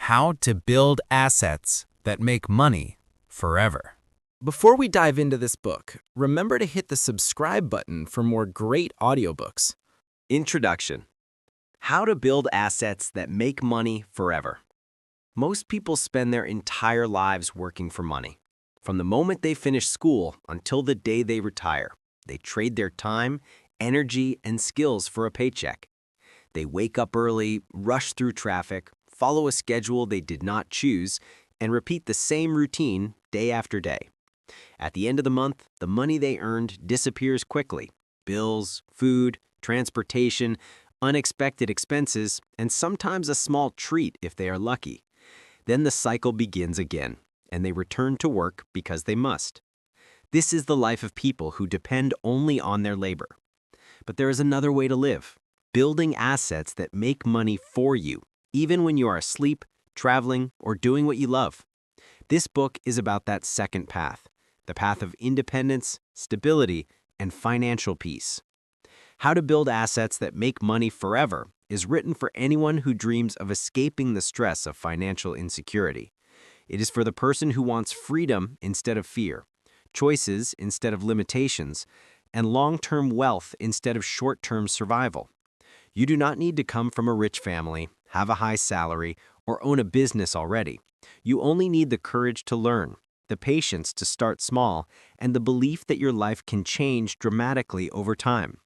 How to build assets that make money forever. Before we dive into this book, remember to hit the subscribe button for more great audiobooks. Introduction. How to build assets that make money forever. Most people spend their entire lives working for money. From the moment they finish school until the day they retire, they trade their time, energy, and skills for a paycheck. They wake up early, rush through traffic, follow a schedule they did not choose, and repeat the same routine day after day. At the end of the month, the money they earned disappears quickly. Bills, food, transportation, unexpected expenses, and sometimes a small treat if they are lucky. Then the cycle begins again, and they return to work because they must. This is the life of people who depend only on their labor. But there is another way to live, building assets that make money for you, even when you are asleep, traveling, or doing what you love. This book is about that second path, the path of independence, stability, and financial peace. How to build assets that make money forever is written for anyone who dreams of escaping the stress of financial insecurity. It is for the person who wants freedom instead of fear, choices instead of limitations, and long-term wealth instead of short-term survival. You do not need to come from a rich family, have a high salary, or own a business already. You only need the courage to learn, the patience to start small, and the belief that your life can change dramatically over time.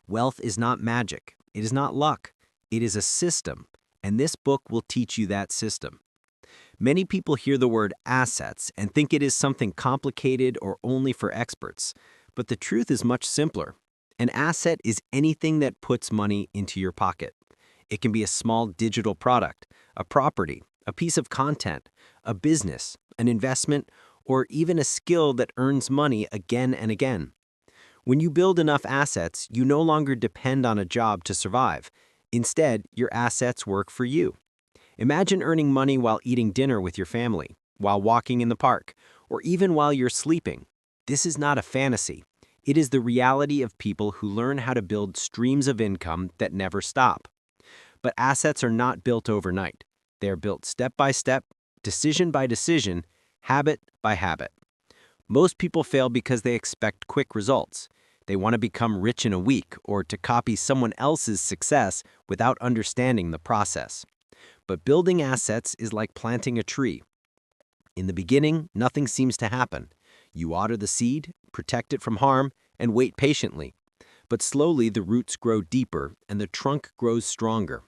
Wealth is not magic. It is not luck. It is a system, and this book will teach you that system. Many people hear the word assets and think it is something complicated or only for experts, but the truth is much simpler. An asset is anything that puts money into your pocket. It can be a small digital product, a property, a piece of content, a business, an investment, or even a skill that earns money again and again. When you build enough assets, you no longer depend on a job to survive. Instead, your assets work for you. Imagine earning money while eating dinner with your family, while walking in the park, or even while you're sleeping. This is not a fantasy. It is the reality of people who learn how to build streams of income that never stop. But assets are not built overnight. They are built step by step, decision by decision, habit by habit. Most people fail because they expect quick results. They want to become rich in a week or to copy someone else's success without understanding the process. But building assets is like planting a tree. In the beginning, nothing seems to happen. You water the seed, protect it from harm, and wait patiently. But slowly the roots grow deeper and the trunk grows stronger.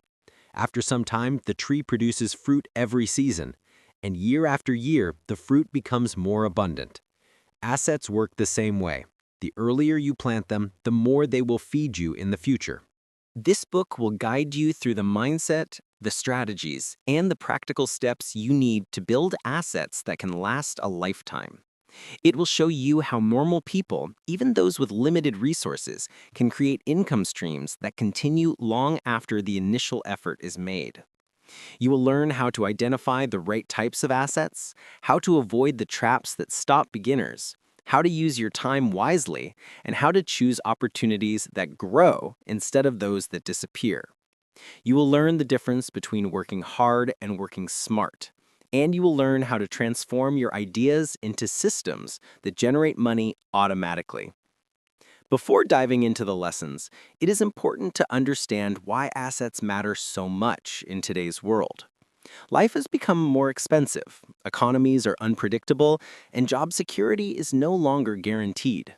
After some time, the tree produces fruit every season, and year after year, the fruit becomes more abundant. Assets work the same way. The earlier you plant them, the more they will feed you in the future. This book will guide you through the mindset, the strategies, and the practical steps you need to build assets that can last a lifetime. It will show you how normal people, even those with limited resources, can create income streams that continue long after the initial effort is made. You will learn how to identify the right types of assets, how to avoid the traps that stop beginners, how to use your time wisely, and how to choose opportunities that grow instead of those that disappear. You will learn the difference between working hard and working smart, and you will learn how to transform your ideas into systems that generate money automatically. Before diving into the lessons, it is important to understand why assets matter so much in today's world. Life has become more expensive, economies are unpredictable, and job security is no longer guaranteed.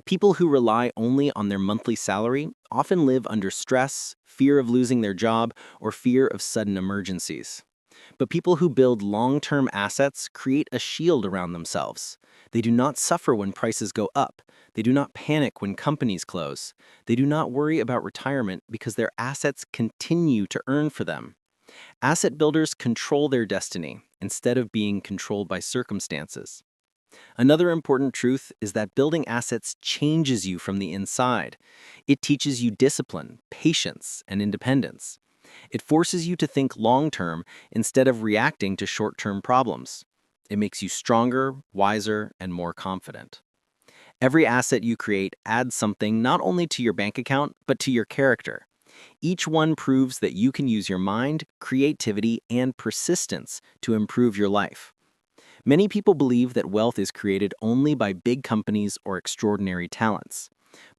People who rely only on their monthly salary often live under stress, fear of losing their job, or fear of sudden emergencies. But people who build long-term assets create a shield around themselves. They do not suffer when prices go up. They do not panic when companies close. They do not worry about retirement because their assets continue to earn for them. Asset builders control their destiny instead of being controlled by circumstances. Another important truth is that building assets changes you from the inside. It teaches you discipline, patience, and independence. It forces you to think long-term instead of reacting to short-term problems. It makes you stronger, wiser, and more confident. Every asset you create adds something not only to your bank account, but to your character. Each one proves that you can use your mind, creativity, and persistence to improve your life. Many people believe that wealth is created only by big companies or extraordinary talents.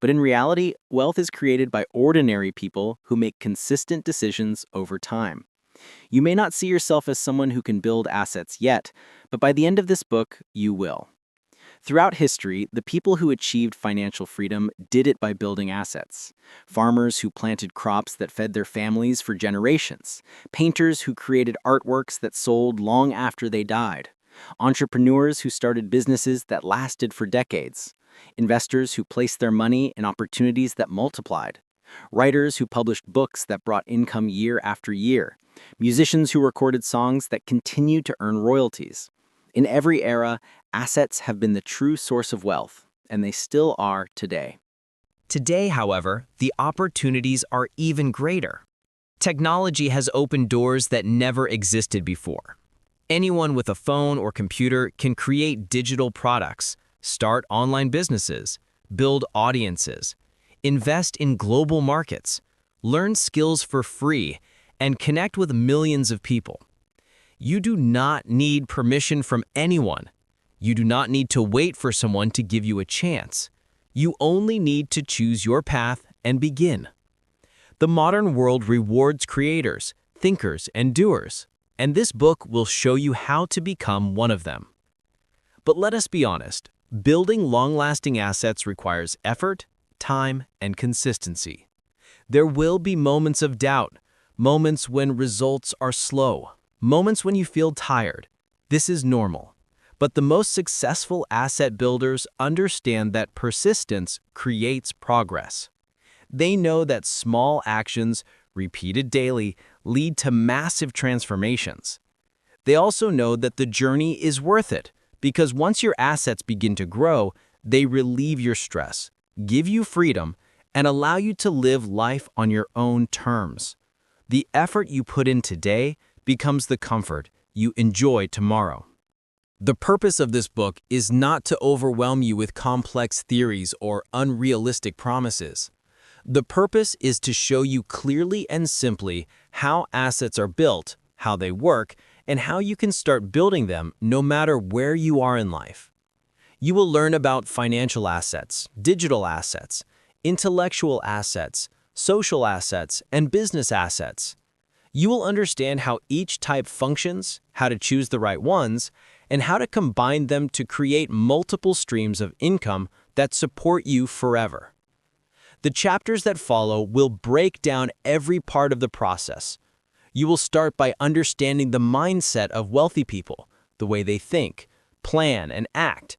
But in reality, wealth is created by ordinary people who make consistent decisions over time. You may not see yourself as someone who can build assets yet, but by the end of this book, you will. Throughout history, the people who achieved financial freedom did it by building assets. Farmers who planted crops that fed their families for generations. Painters who created artworks that sold long after they died. Entrepreneurs who started businesses that lasted for decades. Investors who placed their money in opportunities that multiplied. Writers who published books that brought income year after year. Musicians who recorded songs that continued to earn royalties. In every era, assets have been the true source of wealth, and they still are today. Today, however, the opportunities are even greater. Technology has opened doors that never existed before. Anyone with a phone or computer can create digital products, start online businesses, build audiences, invest in global markets, learn skills for free, and connect with millions of people. You do not need permission from anyone. You do not need to wait for someone to give you a chance. You only need to choose your path and begin. The modern world rewards creators, thinkers, and doers, and this book will show you how to become one of them. But let us be honest, building long-lasting assets requires effort, time, and consistency. There will be moments of doubt, moments when results are slow, moments when you feel tired. This is normal. But the most successful asset builders understand that persistence creates progress. They know that small actions, repeated daily, lead to massive transformations. They also know that the journey is worth it, because once your assets begin to grow, they relieve your stress, give you freedom, and allow you to live life on your own terms. The effort you put in today becomes the comfort you enjoy tomorrow. The purpose of this book is not to overwhelm you with complex theories or unrealistic promises. The purpose is to show you clearly and simply how assets are built, how they work, and how you can start building them no matter where you are in life. You will learn about financial assets, digital assets, intellectual assets, social assets, and business assets. You will understand how each type functions, how to choose the right ones, and how to combine them to create multiple streams of income that support you forever. The chapters that follow will break down every part of the process. You will start by understanding the mindset of wealthy people, the way they think, plan, and act.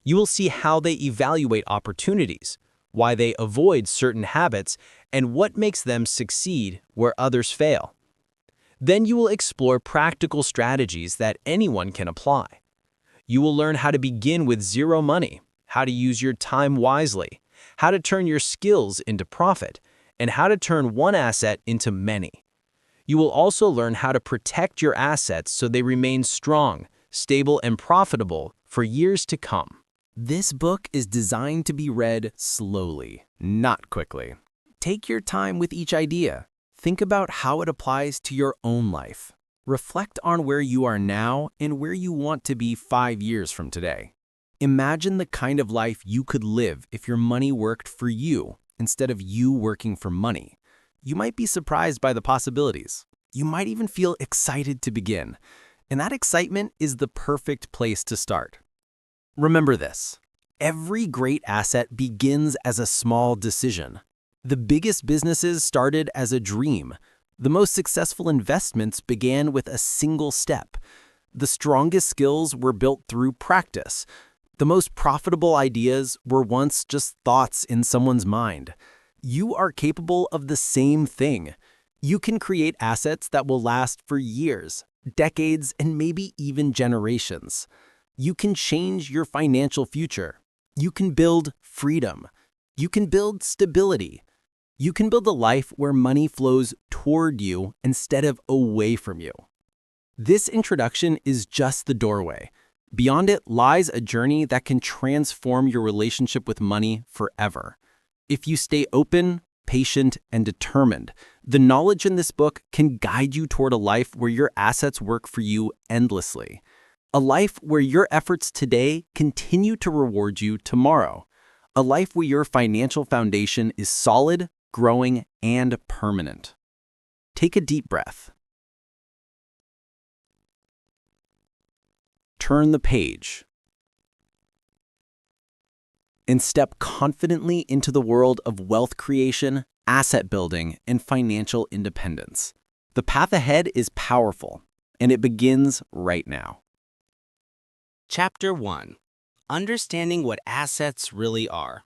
You will see how they evaluate opportunities, why they avoid certain habits, and what makes them succeed where others fail. Then you will explore practical strategies that anyone can apply. You will learn how to begin with zero money, how to use your time wisely, how to turn your skills into profit, and how to turn one asset into many. You will also learn how to protect your assets so they remain strong, stable, and profitable for years to come. This book is designed to be read slowly, not quickly. Take your time with each idea. Think about how it applies to your own life. Reflect on where you are now and where you want to be 5 years from today. Imagine the kind of life you could live if your money worked for you instead of you working for money. You might be surprised by the possibilities. You might even feel excited to begin. And that excitement is the perfect place to start. Remember this: every great asset begins as a small decision. The biggest businesses started as a dream. The most successful investments began with a single step. The strongest skills were built through practice. The most profitable ideas were once just thoughts in someone's mind. You are capable of the same thing. You can create assets that will last for years, decades, and maybe even generations. You can change your financial future. You can build freedom. You can build stability. You can build a life where money flows toward you instead of away from you. This introduction is just the doorway. Beyond it lies a journey that can transform your relationship with money forever. If you stay open, patient, and determined. The knowledge in this book can guide you toward a life where your assets work for you endlessly. A life where your efforts today continue to reward you tomorrow. A life where your financial foundation is solid, growing, and permanent. Take a deep breath. Turn the page. And step confidently into the world of wealth creation, asset building, and financial independence. The path ahead is powerful, and it begins right now. Chapter 1. Understanding what assets really are.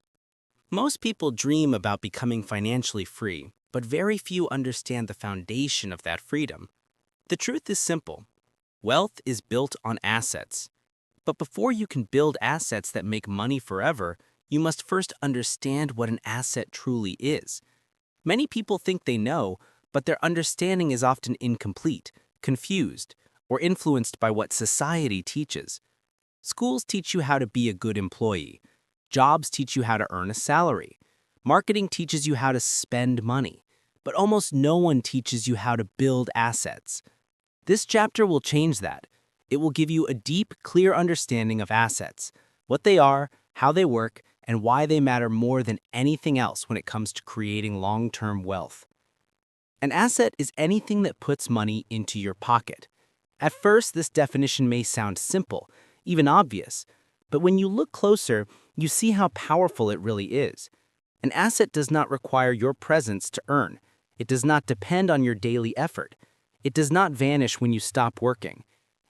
Most people dream about becoming financially free, but very few understand the foundation of that freedom. The truth is simple. Wealth is built on assets. But before you can build assets that make money forever, you must first understand what an asset truly is. Many people think they know, but their understanding is often incomplete, confused, or influenced by what society teaches. Schools teach you how to be a good employee. Jobs teach you how to earn a salary. Marketing teaches you how to spend money. But almost no one teaches you how to build assets. This chapter will change that. It will give you a deep, clear understanding of assets, what they are, how they work, and why they matter more than anything else when it comes to creating long-term wealth. An asset is anything that puts money into your pocket. At first, this definition may sound simple, even obvious, but when you look closer, you see how powerful it really is. An asset does not require your presence to earn. It does not depend on your daily effort. It does not vanish when you stop working.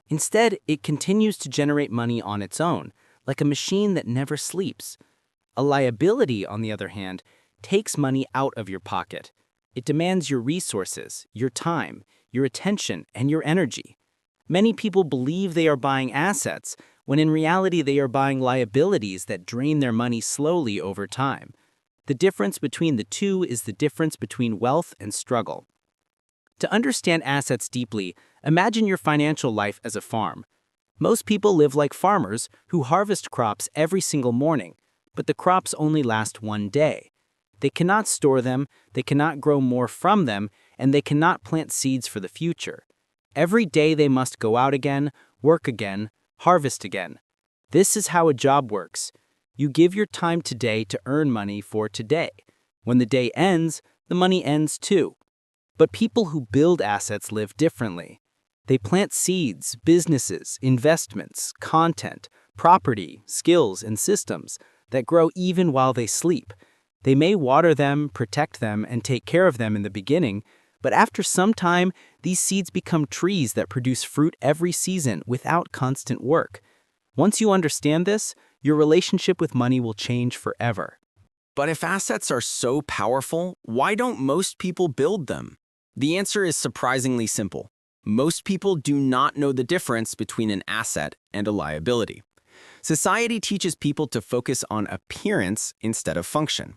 Instead, it continues to generate money on its own, like a machine that never sleeps. A liability, on the other hand, takes money out of your pocket. It demands your resources, your time, your attention, and your energy. Many people believe they are buying assets, when in reality they are buying liabilities that drain their money slowly over time. The difference between the two is the difference between wealth and struggle. To understand assets deeply, imagine your financial life as a farm. Most people live like farmers who harvest crops every single morning, but the crops only last one day. They cannot store them, they cannot grow more from them, and they cannot plant seeds for the future. Every day they must go out again, work again, harvest again. This is how a job works. You give your time today to earn money for today. When the day ends, the money ends too. But people who build assets live differently. They plant seeds, businesses, investments, content, property, skills, and systems that grow even while they sleep. They may water them, protect them, and take care of them in the beginning, but after some time, these seeds become trees that produce fruit every season without constant work. Once you understand this, your relationship with money will change forever. But if assets are so powerful, why don't most people build them? The answer is surprisingly simple. Most people do not know the difference between an asset and a liability. Society teaches people to focus on appearance instead of function.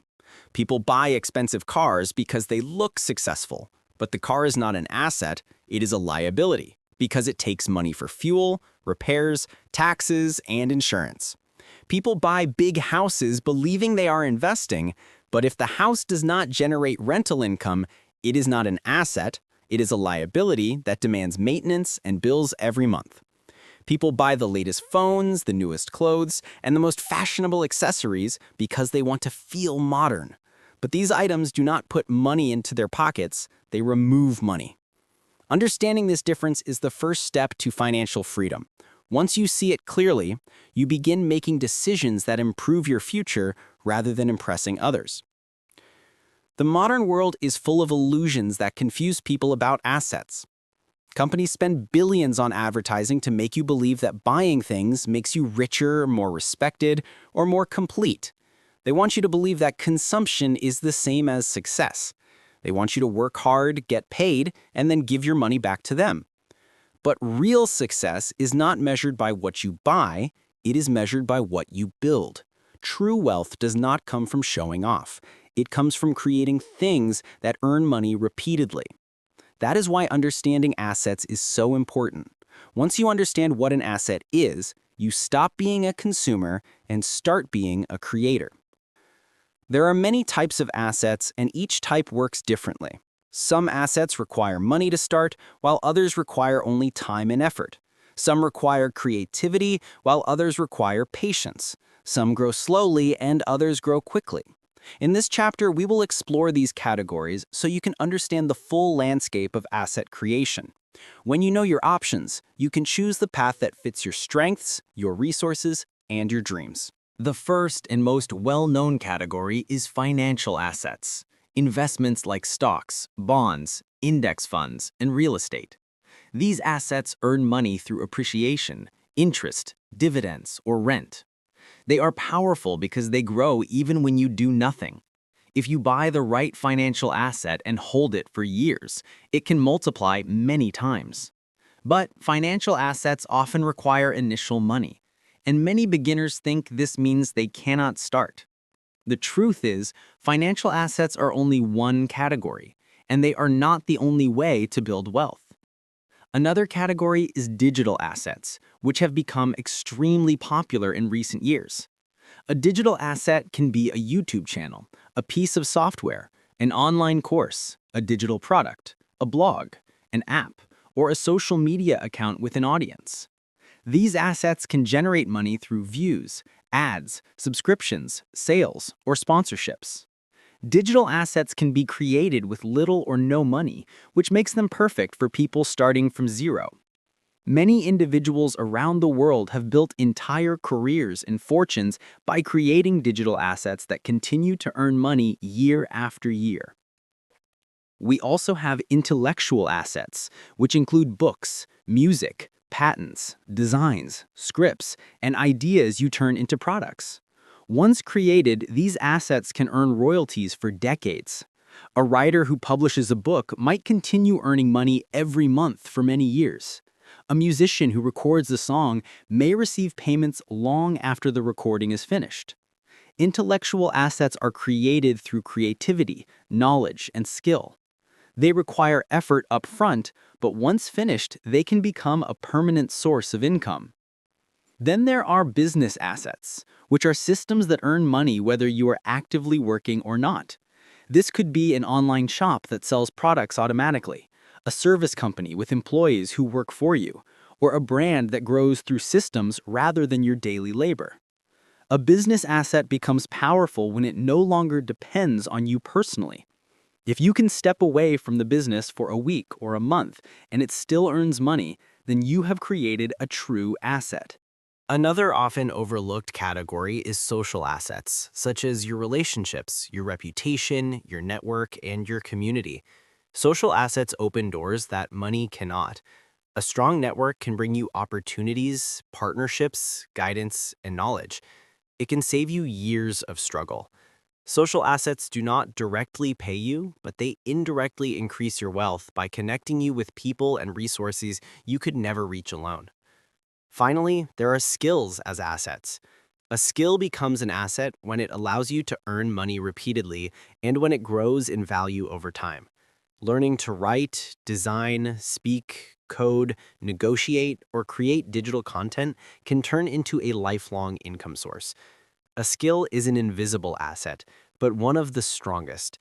People buy expensive cars because they look successful, but the car is not an asset, it is a liability because it takes money for fuel, repairs, taxes, and insurance. People buy big houses believing they are investing, but if the house does not generate rental income, it is not an asset, it is a liability that demands maintenance and bills every month. People buy the latest phones, the newest clothes, and the most fashionable accessories because they want to feel modern. But these items do not put money into their pockets, they remove money. Understanding this difference is the first step to financial freedom. Once you see it clearly, you begin making decisions that improve your future rather than impressing others. The modern world is full of illusions that confuse people about assets. Companies spend billions on advertising to make you believe that buying things makes you richer, more respected, or more complete. They want you to believe that consumption is the same as success. They want you to work hard, get paid, and then give your money back to them. But real success is not measured by what you buy, it is measured by what you build. True wealth does not come from showing off. It comes from creating things that earn money repeatedly. That is why understanding assets is so important. Once you understand what an asset is, you stop being a consumer and start being a creator. There are many types of assets, and each type works differently. Some assets require money to start, while others require only time and effort. Some require creativity, while others require patience. Some grow slowly, and others grow quickly. In this chapter, we will explore these categories so you can understand the full landscape of asset creation. When you know your options, you can choose the path that fits your strengths, your resources, and your dreams. The first and most well-known category is financial assets, investments like stocks, bonds, index funds, and real estate. These assets earn money through appreciation, interest, dividends, or rent. They are powerful because they grow even when you do nothing. If you buy the right financial asset and hold it for years, it can multiply many times. But financial assets often require initial money, and many beginners think this means they cannot start. The truth is, financial assets are only one category, and they are not the only way to build wealth. Another category is digital assets, which have become extremely popular in recent years. A digital asset can be a YouTube channel, a piece of software, an online course, a digital product, a blog, an app, or a social media account with an audience. These assets can generate money through views, ads, subscriptions, sales, or sponsorships. Digital assets can be created with little or no money, which makes them perfect for people starting from zero. Many individuals around the world have built entire careers and fortunes by creating digital assets that continue to earn money year after year. We also have intellectual assets, which include books, music, patents, designs, scripts, and ideas you turn into products. Once created, these assets can earn royalties for decades. A writer who publishes a book might continue earning money every month for many years. A musician who records a song may receive payments long after the recording is finished. Intellectual assets are created through creativity, knowledge, and skill. They require effort up front, but once finished, they can become a permanent source of income. Then there are business assets, which are systems that earn money whether you are actively working or not. This could be an online shop that sells products automatically, a service company with employees who work for you, or a brand that grows through systems rather than your daily labor. A business asset becomes powerful when it no longer depends on you personally. If you can step away from the business for a week or a month and it still earns money, then you have created a true asset. Another often overlooked category is social assets, such as your relationships, your reputation, your network, and your community. Social assets open doors that money cannot. A strong network can bring you opportunities, partnerships, guidance, and knowledge. It can save you years of struggle. Social assets do not directly pay you, but they indirectly increase your wealth by connecting you with people and resources you could never reach alone. Finally, there are skills as assets. A skill becomes an asset when it allows you to earn money repeatedly and when it grows in value over time. Learning to write, design, speak, code, negotiate, or create digital content can turn into a lifelong income source. A skill is an invisible asset, but one of the strongest.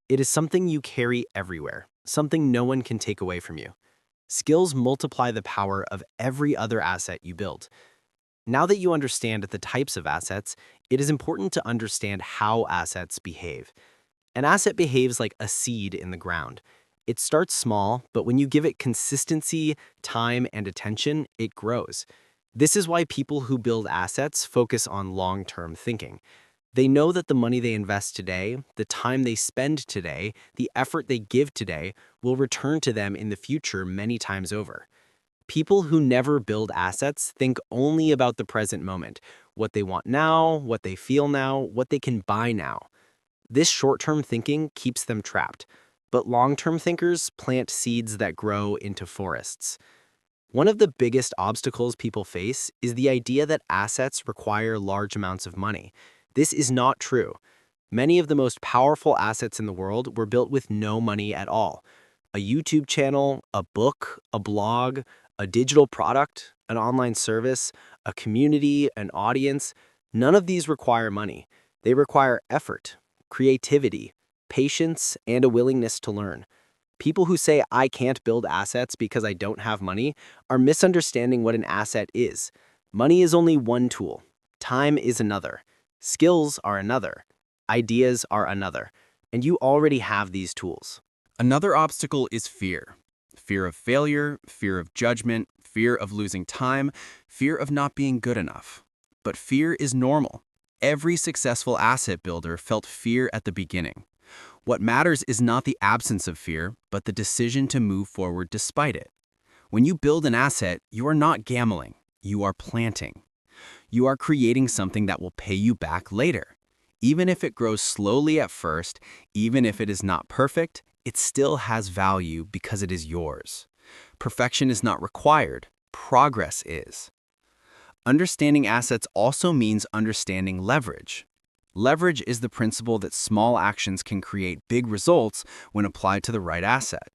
It is something you carry everywhere, something no one can take away from you. Skills multiply the power of every other asset you build. Now that you understand the types of assets, it is important to understand how assets behave. An asset behaves like a seed in the ground. It starts small, but when you give it consistency, time, and attention, it grows. This is why people who build assets focus on long-term thinking. They know that the money they invest today, the time they spend today, the effort they give today will return to them in the future many times over. People who never build assets think only about the present moment, what they want now, what they feel now, what they can buy now. This short-term thinking keeps them trapped, but long-term thinkers plant seeds that grow into forests. One of the biggest obstacles people face is the idea that assets require large amounts of money. This is not true. Many of the most powerful assets in the world were built with no money at all. A YouTube channel, a book, a blog, a digital product, an online service, a community, an audience, none of these require money. They require effort, creativity, patience, and a willingness to learn. People who say, I can't build assets because I don't have money, are misunderstanding what an asset is. Money is only one tool. Time is another. Skills are another. Ideas are another. And you already have these tools. Another obstacle is fear. Fear of failure, fear of judgment, fear of losing time, fear of not being good enough. But fear is normal. Every successful asset builder felt fear at the beginning. What matters is not the absence of fear, but the decision to move forward despite it. When you build an asset, you are not gambling. You are planting. You are creating something that will pay you back later. Even if it grows slowly at first, even if it is not perfect, it still has value because it is yours. Perfection is not required. Progress is. Understanding assets also means understanding leverage. Leverage is the principle that small actions can create big results when applied to the right asset.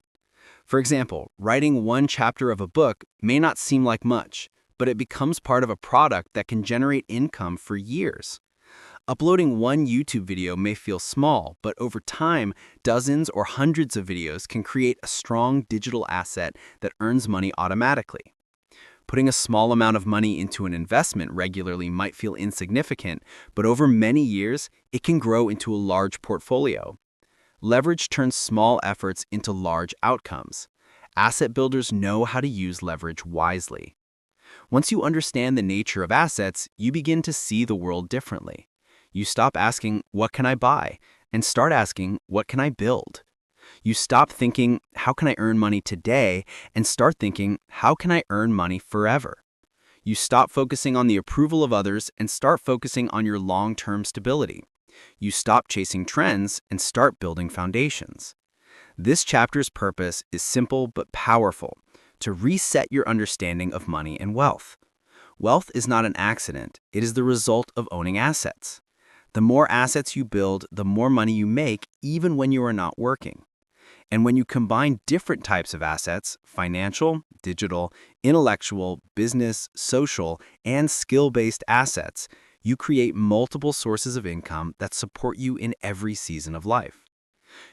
For example, writing one chapter of a book may not seem like much, but it becomes part of a product that can generate income for years. Uploading one YouTube video may feel small, but over time, dozens or hundreds of videos can create a strong digital asset that earns money automatically. Putting a small amount of money into an investment regularly might feel insignificant, but over many years, it can grow into a large portfolio. Leverage turns small efforts into large outcomes. Asset builders know how to use leverage wisely. Once you understand the nature of assets, you begin to see the world differently. You stop asking, what can I buy? And start asking, what can I build? You stop thinking, how can I earn money today? And start thinking, how can I earn money forever? You stop focusing on the approval of others and start focusing on your long-term stability. You stop chasing trends and start building foundations. This chapter's purpose is simple but powerful: to reset your understanding of money and wealth. Wealth is not an accident, it is the result of owning assets. The more assets you build, the more money you make, even when you are not working. And when you combine different types of assets, financial, digital, intellectual, business, social, and skill-based assets, you create multiple sources of income that support you in every season of life.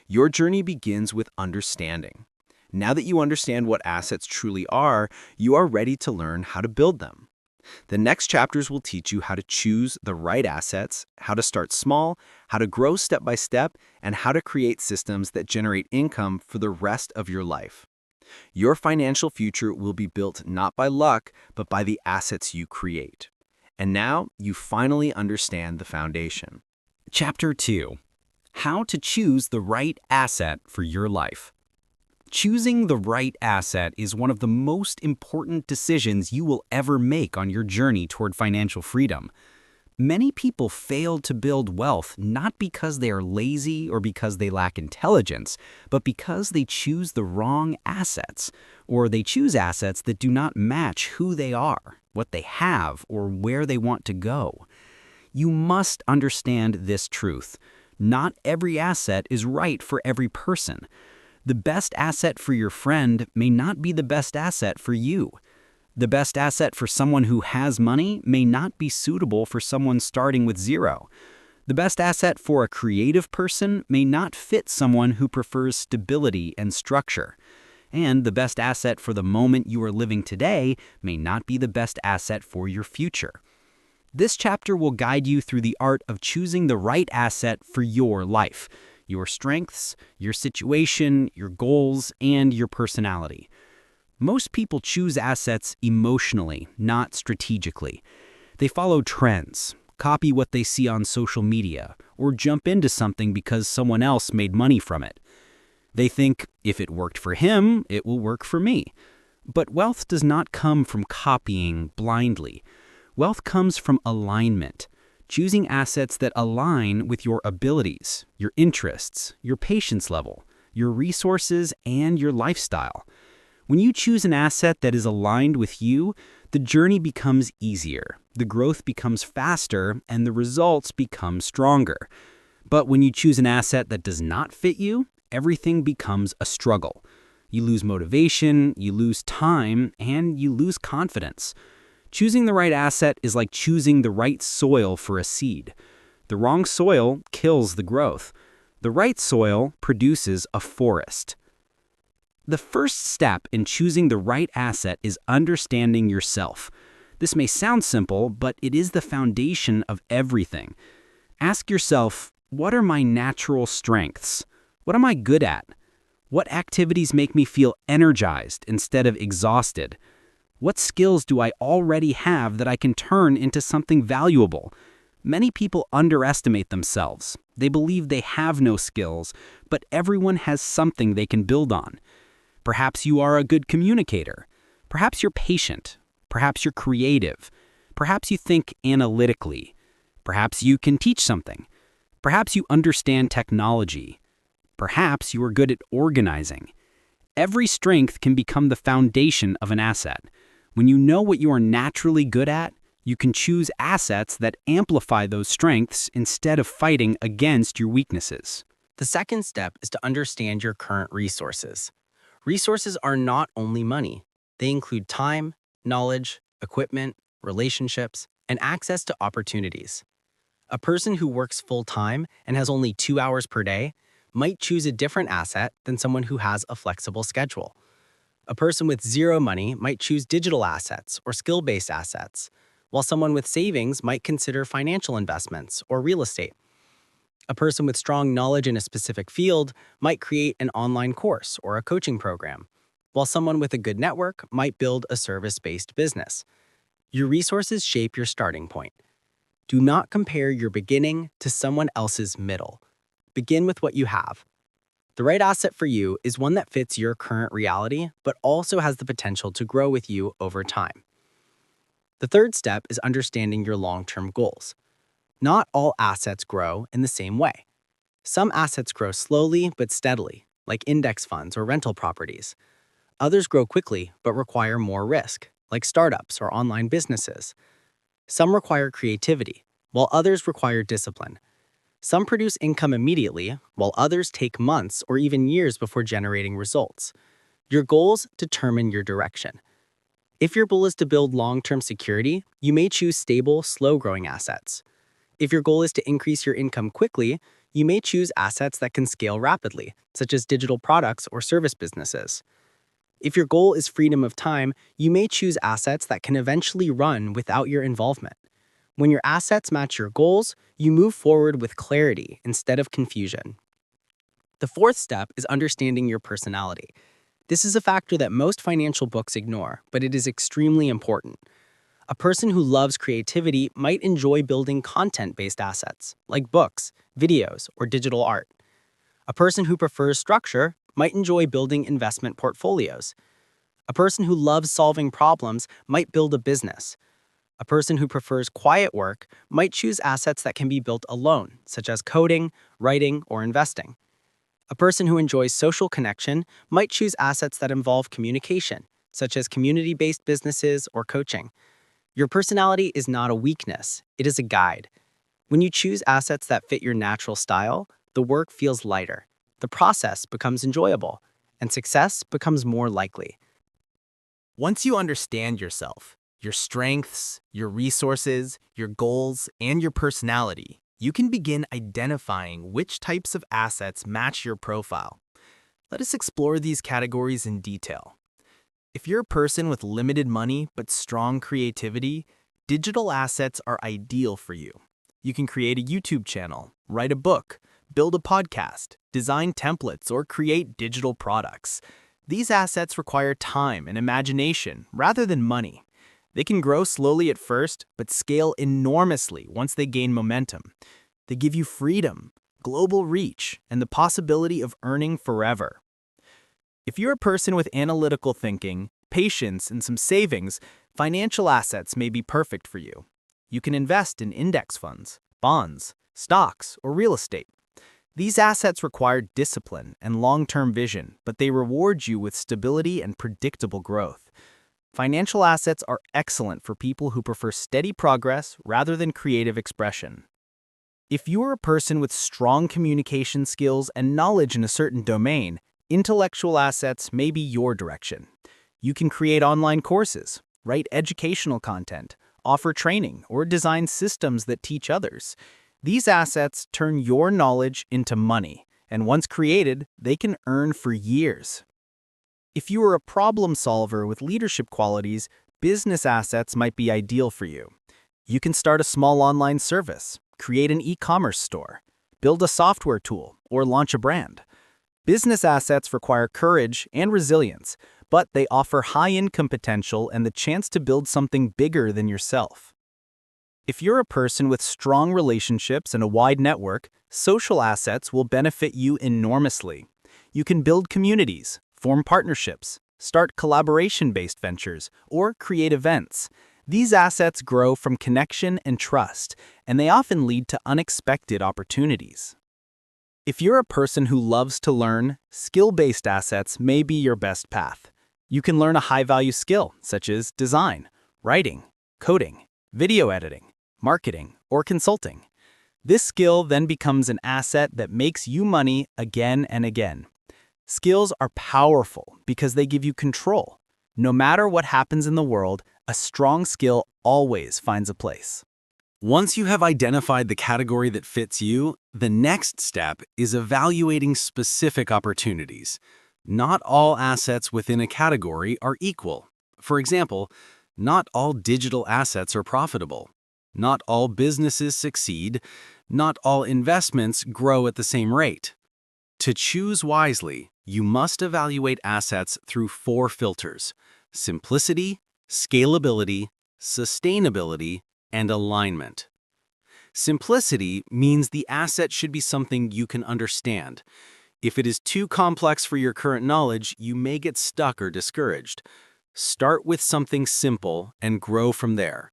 Your journey begins with understanding. Now that you understand what assets truly are, you are ready to learn how to build them. The next chapters will teach you how to choose the right assets, how to start small, how to grow step by step, and how to create systems that generate income for the rest of your life. Your financial future will be built not by luck, but by the assets you create. And now you finally understand the foundation. Chapter 2: How to choose the right asset for your life. Choosing the right asset is one of the most important decisions you will ever make on your journey toward financial freedom. Many people fail to build wealth not because they are lazy or because they lack intelligence, but because they choose the wrong assets, or they choose assets that do not match who they are, what they have, or where they want to go. You must understand this truth. Not every asset is right for every person. The best asset for your friend may not be the best asset for you. The best asset for someone who has money may not be suitable for someone starting with zero. The best asset for a creative person may not fit someone who prefers stability and structure. And the best asset for the moment you are living today may not be the best asset for your future. This chapter will guide you through the art of choosing the right asset for your life, your strengths, your situation, your goals, and your personality. Most people choose assets emotionally, not strategically. They follow trends, copy what they see on social media, or jump into something because someone else made money from it. They think, if it worked for him, it will work for me. But wealth does not come from copying blindly. Wealth comes from alignment. Choosing assets that align with your abilities, your interests, your patience level, your resources, and your lifestyle. When you choose an asset that is aligned with you, the journey becomes easier, the growth becomes faster, and the results become stronger. But when you choose an asset that does not fit you, everything becomes a struggle. You lose motivation, you lose time, and you lose confidence. Choosing the right asset is like choosing the right soil for a seed. The wrong soil kills the growth. The right soil produces a forest. The first step in choosing the right asset is understanding yourself. This may sound simple, but it is the foundation of everything. Ask yourself, what are my natural strengths? What am I good at? What activities make me feel energized instead of exhausted? What skills do I already have that I can turn into something valuable? Many people underestimate themselves. They believe they have no skills, but everyone has something they can build on. Perhaps you are a good communicator. Perhaps you're patient. Perhaps you're creative. Perhaps you think analytically. Perhaps you can teach something. Perhaps you understand technology. Perhaps you are good at organizing. Every strength can become the foundation of an asset. When you know what you are naturally good at, you can choose assets that amplify those strengths instead of fighting against your weaknesses. The second step is to understand your current resources. Resources are not only money. They include time, knowledge, equipment, relationships, and access to opportunities. A person who works full-time and has only 2 hours per day might choose a different asset than someone who has a flexible schedule. A person with zero money might choose digital assets or skill-based assets, while someone with savings might consider financial investments or real estate. A person with strong knowledge in a specific field might create an online course or a coaching program, while someone with a good network might build a service-based business. Your resources shape your starting point. Do not compare your beginning to someone else's middle. Begin with what you have. The right asset for you is one that fits your current reality, but also has the potential to grow with you over time. The third step is understanding your long-term goals. Not all assets grow in the same way. Some assets grow slowly but steadily, like index funds or rental properties. Others grow quickly but require more risk, like startups or online businesses. Some require creativity, while others require discipline. Some produce income immediately, while others take months or even years before generating results. Your goals determine your direction. If your goal is to build long-term security, you may choose stable, slow-growing assets. If your goal is to increase your income quickly, you may choose assets that can scale rapidly, such as digital products or service businesses. If your goal is freedom of time, you may choose assets that can eventually run without your involvement. When your assets match your goals, you move forward with clarity instead of confusion. The fourth step is understanding your personality. This is a factor that most financial books ignore, but it is extremely important. A person who loves creativity might enjoy building content-based assets, like books, videos, or digital art. A person who prefers structure might enjoy building investment portfolios. A person who loves solving problems might build a business. A person who prefers quiet work might choose assets that can be built alone, such as coding, writing, or investing. A person who enjoys social connection might choose assets that involve communication, such as community-based businesses or coaching. Your personality is not a weakness, it is a guide. When you choose assets that fit your natural style, the work feels lighter, the process becomes enjoyable, and success becomes more likely. Once you understand yourself, your strengths, your resources, your goals, and your personality, you can begin identifying which types of assets match your profile. Let us explore these categories in detail. If you're a person with limited money but strong creativity, digital assets are ideal for you. You can create a YouTube channel, write a book, build a podcast, design templates, or create digital products. These assets require time and imagination rather than money. They can grow slowly at first, but scale enormously once they gain momentum. They give you freedom, global reach, and the possibility of earning forever. If you're a person with analytical thinking, patience, and some savings, financial assets may be perfect for you. You can invest in index funds, bonds, stocks, or real estate. These assets require discipline and long-term vision, but they reward you with stability and predictable growth. Financial assets are excellent for people who prefer steady progress rather than creative expression. If you are a person with strong communication skills and knowledge in a certain domain, intellectual assets may be your direction. You can create online courses, write educational content, offer training, or design systems that teach others. These assets turn your knowledge into money, and once created, they can earn for years. If you are a problem solver with leadership qualities, business assets might be ideal for you. You can start a small online service, create an e-commerce store, build a software tool, or launch a brand. Business assets require courage and resilience, but they offer high income potential and the chance to build something bigger than yourself. If you're a person with strong relationships and a wide network, social assets will benefit you enormously. You can build communities, form partnerships, start collaboration-based ventures, or create events. These assets grow from connection and trust, and they often lead to unexpected opportunities. If you're a person who loves to learn, skill-based assets may be your best path. You can learn a high-value skill, such as design, writing, coding, video editing, marketing, or consulting. This skill then becomes an asset that makes you money again and again. Skills are powerful because they give you control. No matter what happens in the world, a strong skill always finds a place. Once you have identified the category that fits you, the next step is evaluating specific opportunities. Not all assets within a category are equal. For example, not all digital assets are profitable. Not all businesses succeed. Not all investments grow at the same rate. To choose wisely, you must evaluate assets through 4 filters: simplicity, scalability, sustainability, and alignment. Simplicity means the asset should be something you can understand. If it is too complex for your current knowledge, you may get stuck or discouraged. Start with something simple and grow from there.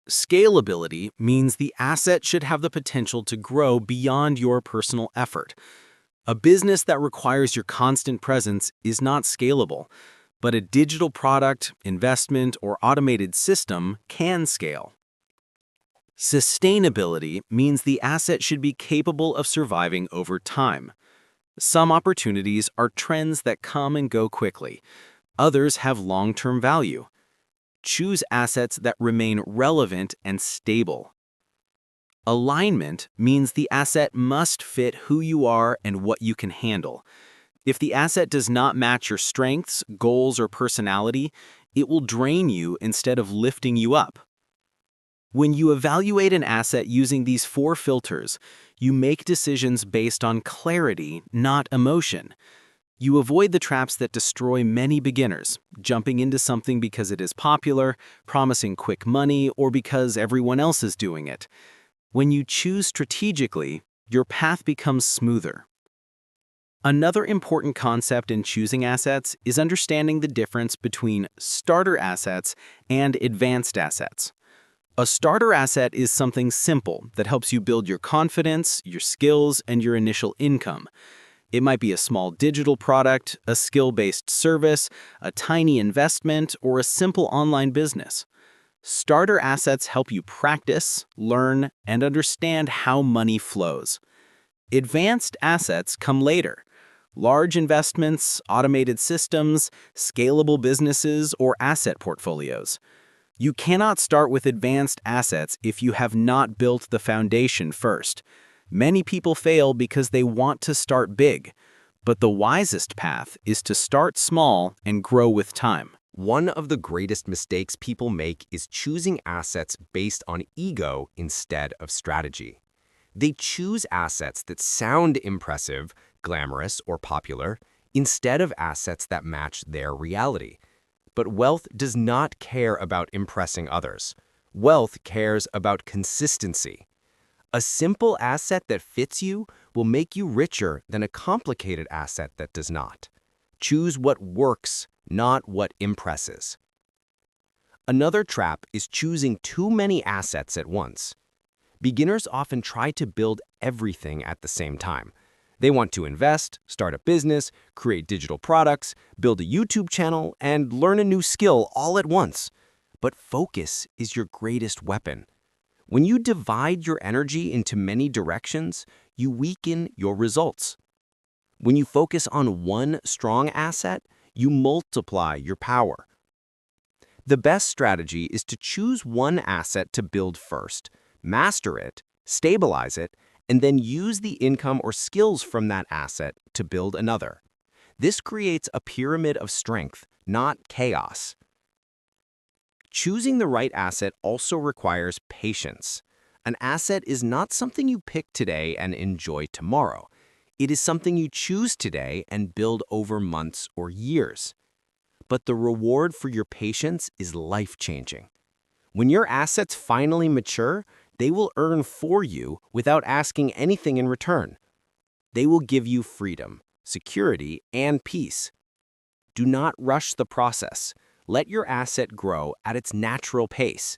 Scalability means the asset should have the potential to grow beyond your personal effort. A business that requires your constant presence is not scalable, but a digital product, investment, or automated system can scale. Sustainability means the asset should be capable of surviving over time. Some opportunities are trends that come and go quickly. Others have long-term value. Choose assets that remain relevant and stable. Alignment means the asset must fit who you are and what you can handle. If the asset does not match your strengths, goals, or personality, it will drain you instead of lifting you up. When you evaluate an asset using these 4 filters, you make decisions based on clarity, not emotion. You avoid the traps that destroy many beginners, jumping into something because it is popular, promising quick money, or because everyone else is doing it. When you choose strategically, your path becomes smoother. Another important concept in choosing assets is understanding the difference between starter assets and advanced assets. A starter asset is something simple that helps you build your confidence, your skills, and your initial income. It might be a small digital product, a skill-based service, a tiny investment, or a simple online business. Starter assets help you practice, learn, and understand how money flows. Advanced assets come later. Large investments, automated systems, scalable businesses, or asset portfolios. You cannot start with advanced assets if you have not built the foundation first. Many people fail because they want to start big, but the wisest path is to start small and grow with time. One of the greatest mistakes people make is choosing assets based on ego instead of strategy. They choose assets that sound impressive, glamorous, or popular, instead of assets that match their reality. But wealth does not care about impressing others. Wealth cares about consistency. A simple asset that fits you will make you richer than a complicated asset that does not. Choose what works, not what impresses. Another trap is choosing too many assets at once. Beginners often try to build everything at the same time. They want to invest, start a business, create digital products, build a YouTube channel, and learn a new skill all at once. But focus is your greatest weapon. When you divide your energy into many directions, you weaken your results. When you focus on one strong asset, you multiply your power. The best strategy is to choose one asset to build first, master it, stabilize it, and then use the income or skills from that asset to build another. This creates a pyramid of strength, not chaos. Choosing the right asset also requires patience. An asset is not something you pick today and enjoy tomorrow. It is something you choose today and build over months or years. But the reward for your patience is life-changing. When your assets finally mature, they will earn for you without asking anything in return. They will give you freedom, security, and peace. Do not rush the process. Let your asset grow at its natural pace.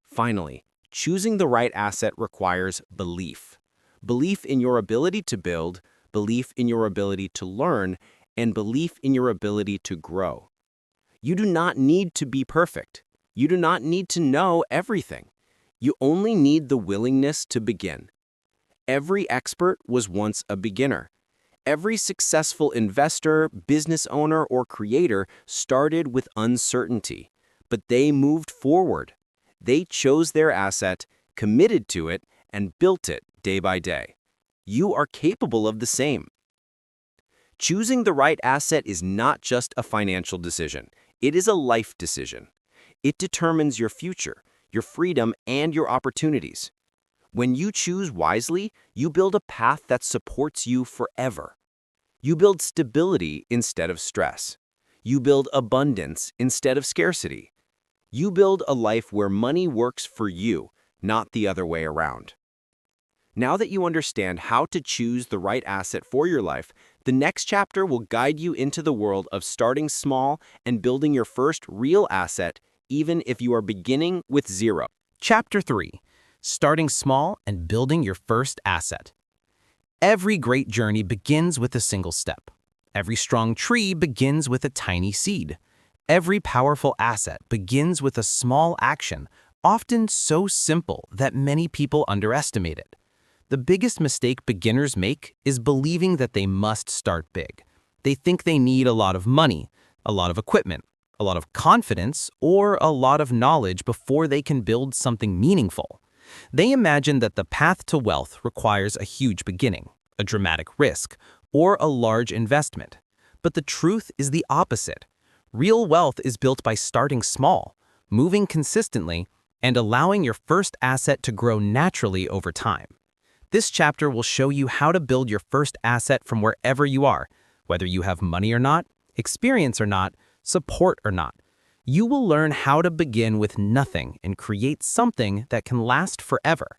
Finally, choosing the right asset requires belief. Belief in your ability to build, belief in your ability to learn, and belief in your ability to grow. You do not need to be perfect. You do not need to know everything. You only need the willingness to begin. Every expert was once a beginner. Every successful investor, business owner, or creator started with uncertainty, but they moved forward. They chose their asset, committed to it, and built it day by day. You are capable of the same. Choosing the right asset is not just a financial decision. It is a life decision. It determines your future, your freedom, and your opportunities. When you choose wisely, you build a path that supports you forever. You build stability instead of stress. You build abundance instead of scarcity. You build a life where money works for you, not the other way around. Now that you understand how to choose the right asset for your life, the next chapter will guide you into the world of starting small and building your first real asset, even if you are beginning with zero. Chapter 3. Starting Small and Building Your First Asset. Every great journey begins with a single step. Every strong tree begins with a tiny seed. Every powerful asset begins with a small action, often so simple that many people underestimate it. The biggest mistake beginners make is believing that they must start big. They think they need a lot of money, a lot of equipment, a lot of confidence, or a lot of knowledge before they can build something meaningful. They imagine that the path to wealth requires a huge beginning, a dramatic risk, or a large investment. But the truth is the opposite. Real wealth is built by starting small, moving consistently, and allowing your first asset to grow naturally over time. This chapter will show you how to build your first asset from wherever you are, whether you have money or not, experience or not, support or not. You will learn how to begin with nothing and create something that can last forever.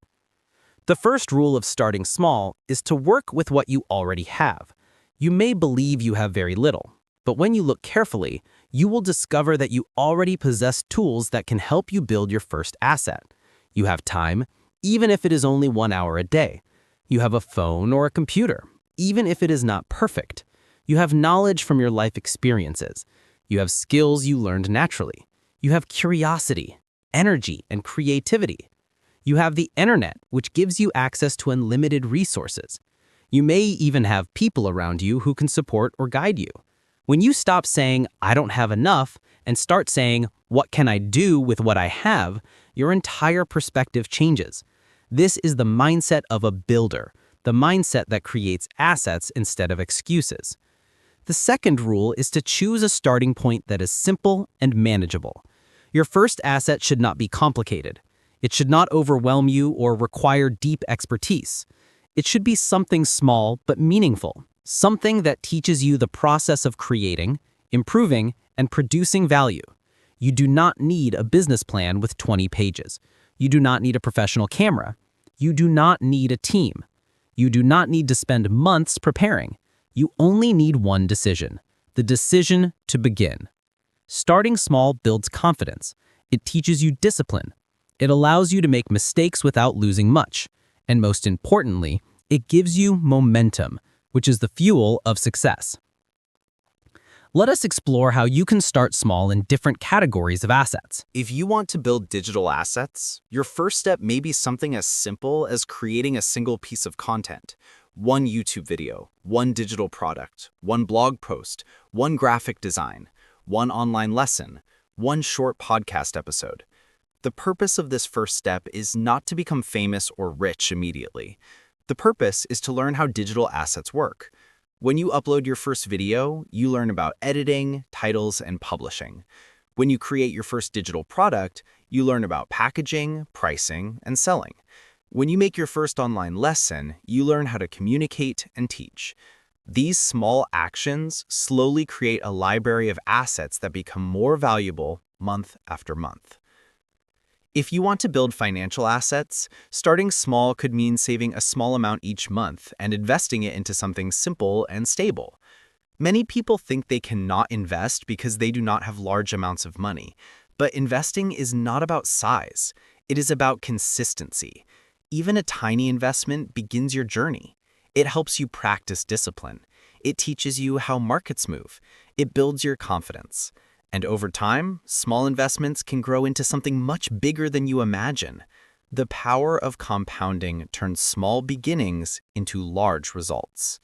The first rule of starting small is to work with what you already have. You may believe you have very little, but when you look carefully, you will discover that you already possess tools that can help you build your first asset. You have time, even if it is only 1 hour a day. You have a phone or a computer, even if it is not perfect. You have knowledge from your life experiences. You have skills you learned naturally. You have curiosity, energy, and creativity. You have the internet, which gives you access to unlimited resources. You may even have people around you who can support or guide you. When you stop saying, "I don't have enough," and start saying, "What can I do with what I have?" your entire perspective changes. This is the mindset of a builder, the mindset that creates assets instead of excuses. The second rule is to choose a starting point that is simple and manageable. Your first asset should not be complicated. It should not overwhelm you or require deep expertise. It should be something small but meaningful, something that teaches you the process of creating, improving, and producing value. You do not need a business plan with 20 pages. You do not need a professional camera. You do not need a team. You do not need to spend months preparing. You only need one decision, the decision to begin. Starting small builds confidence. It teaches you discipline. It allows you to make mistakes without losing much. And most importantly, it gives you momentum, which is the fuel of success. Let us explore how you can start small in different categories of assets. If you want to build digital assets, your first step may be something as simple as creating a single piece of content. One YouTube video, one digital product, one blog post, one graphic design, one online lesson, one short podcast episode. The purpose of this first step is not to become famous or rich immediately. The purpose is to learn how digital assets work. When you upload your first video, you learn about editing, titles, and publishing. When you create your first digital product, you learn about packaging, pricing, and selling. When you make your first online lesson, you learn how to communicate and teach. These small actions slowly create a library of assets that become more valuable month after month. If you want to build financial assets, starting small could mean saving a small amount each month and investing it into something simple and stable. Many people think they cannot invest because they do not have large amounts of money. But investing is not about size. It is about consistency. Even a tiny investment begins your journey. It helps you practice discipline. It teaches you how markets move. It builds your confidence. And over time, small investments can grow into something much bigger than you imagine. The power of compounding turns small beginnings into large results.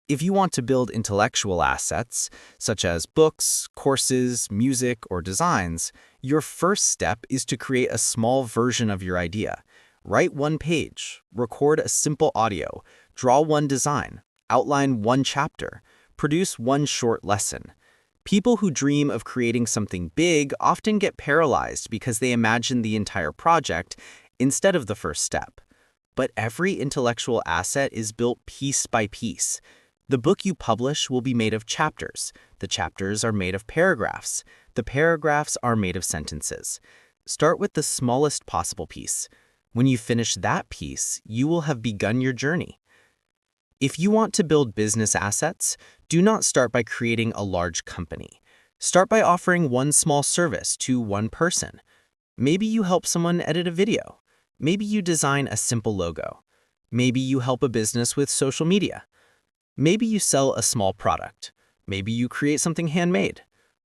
If you want to build intellectual assets, such as books, courses, music, or designs, your first step is to create a small version of your idea. Write one page, record a simple audio, draw one design, outline one chapter, produce one short lesson. People who dream of creating something big often get paralyzed because they imagine the entire project instead of the first step. But every intellectual asset is built piece by piece. The book you publish will be made of chapters. The chapters are made of paragraphs. The paragraphs are made of sentences. Start with the smallest possible piece. When you finish that piece, you will have begun your journey. If you want to build business assets, do not start by creating a large company. Start by offering one small service to one person. Maybe you help someone edit a video. Maybe you design a simple logo. Maybe you help a business with social media. Maybe you sell a small product. Maybe you create something handmade.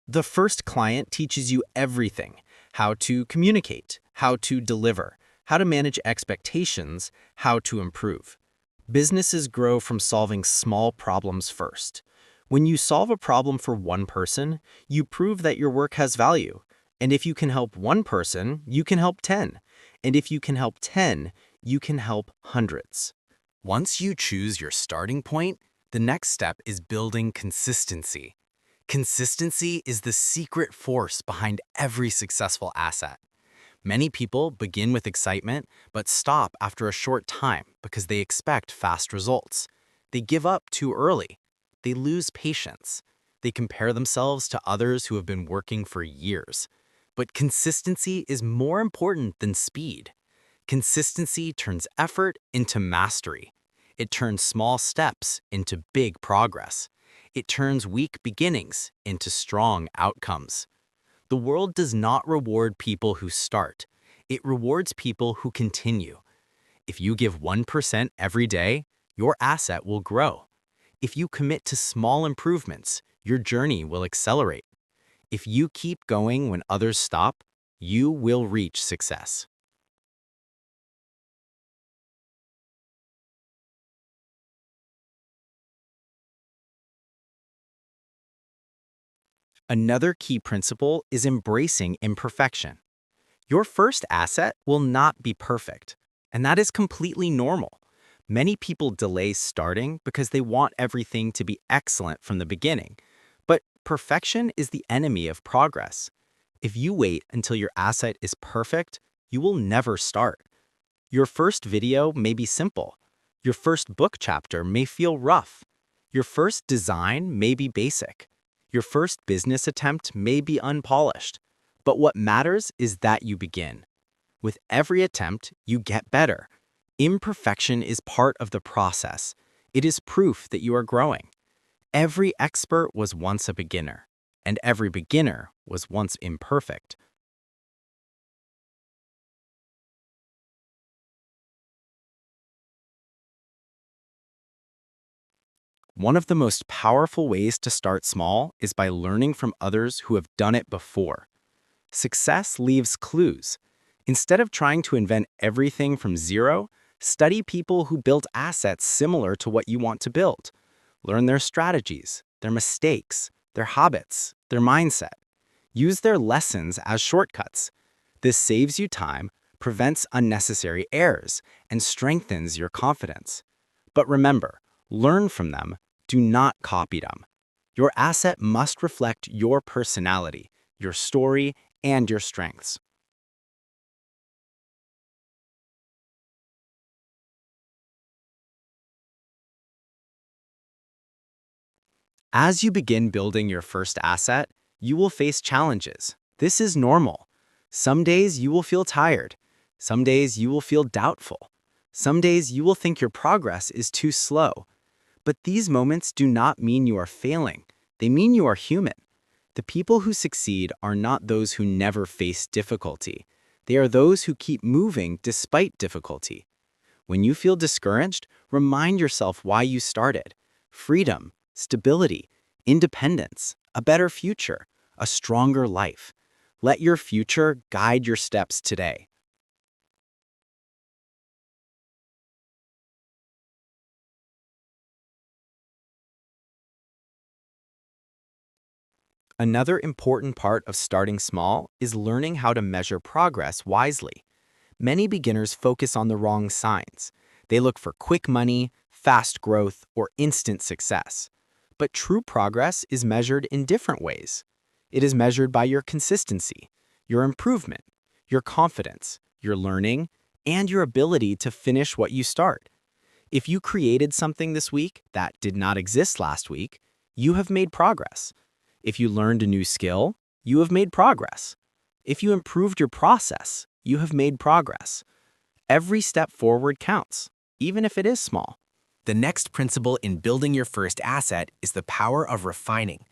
The first client teaches you everything: how to communicate, how to deliver, how to manage expectations, how to improve. Businesses grow from solving small problems first. When you solve a problem for one person, you prove that your work has value. And if you can help one person, you can help 10. And if you can help 10, you can help hundreds. Once you choose your starting point, the next step is building consistency. Consistency is the secret force behind every successful asset. Many people begin with excitement, but stop after a short time because they expect fast results. They give up too early. They lose patience. They compare themselves to others who have been working for years. But consistency is more important than speed. Consistency turns effort into mastery. It turns small steps into big progress. It turns weak beginnings into strong outcomes. The world does not reward people who start. It rewards people who continue. If you give 1% every day, your asset will grow. If you commit to small improvements, your journey will accelerate. If you keep going when others stop, you will reach success. Another key principle is embracing imperfection. Your first asset will not be perfect, and that is completely normal. Many people delay starting because they want everything to be excellent from the beginning. But perfection is the enemy of progress. If you wait until your asset is perfect, you will never start. Your first video may be simple. Your first book chapter may feel rough. Your first design may be basic. Your first business attempt may be unpolished. But what matters is that you begin. With every attempt, you get better. Imperfection is part of the process. It is proof that you are growing. Every expert was once a beginner, and every beginner was once imperfect. One of the most powerful ways to start small is by learning from others who have done it before. Success leaves clues. Instead of trying to invent everything from zero, study people who built assets similar to what you want to build. Learn their strategies, their mistakes, their habits, their mindset. Use their lessons as shortcuts. This saves you time, prevents unnecessary errors, and strengthens your confidence. But remember, learn from them, do not copy them. Your asset must reflect your personality, your story, and your strengths. As you begin building your first asset, you will face challenges. This is normal. Some days you will feel tired. Some days you will feel doubtful. Some days you will think your progress is too slow. But these moments do not mean you are failing. They mean you are human. The people who succeed are not those who never face difficulty. They are those who keep moving despite difficulty. When you feel discouraged, remind yourself why you started. Freedom, stability, independence, a better future, a stronger life. Let your future guide your steps today. Another important part of starting small is learning how to measure progress wisely. Many beginners focus on the wrong signs. They look for quick money, fast growth, or instant success. But true progress is measured in different ways. It is measured by your consistency, your improvement, your confidence, your learning, and your ability to finish what you start. If you created something this week that did not exist last week, you have made progress. If you learned a new skill, you have made progress. If you improved your process, you have made progress. Every step forward counts, even if it is small. The next principle in building your first asset is the power of refining.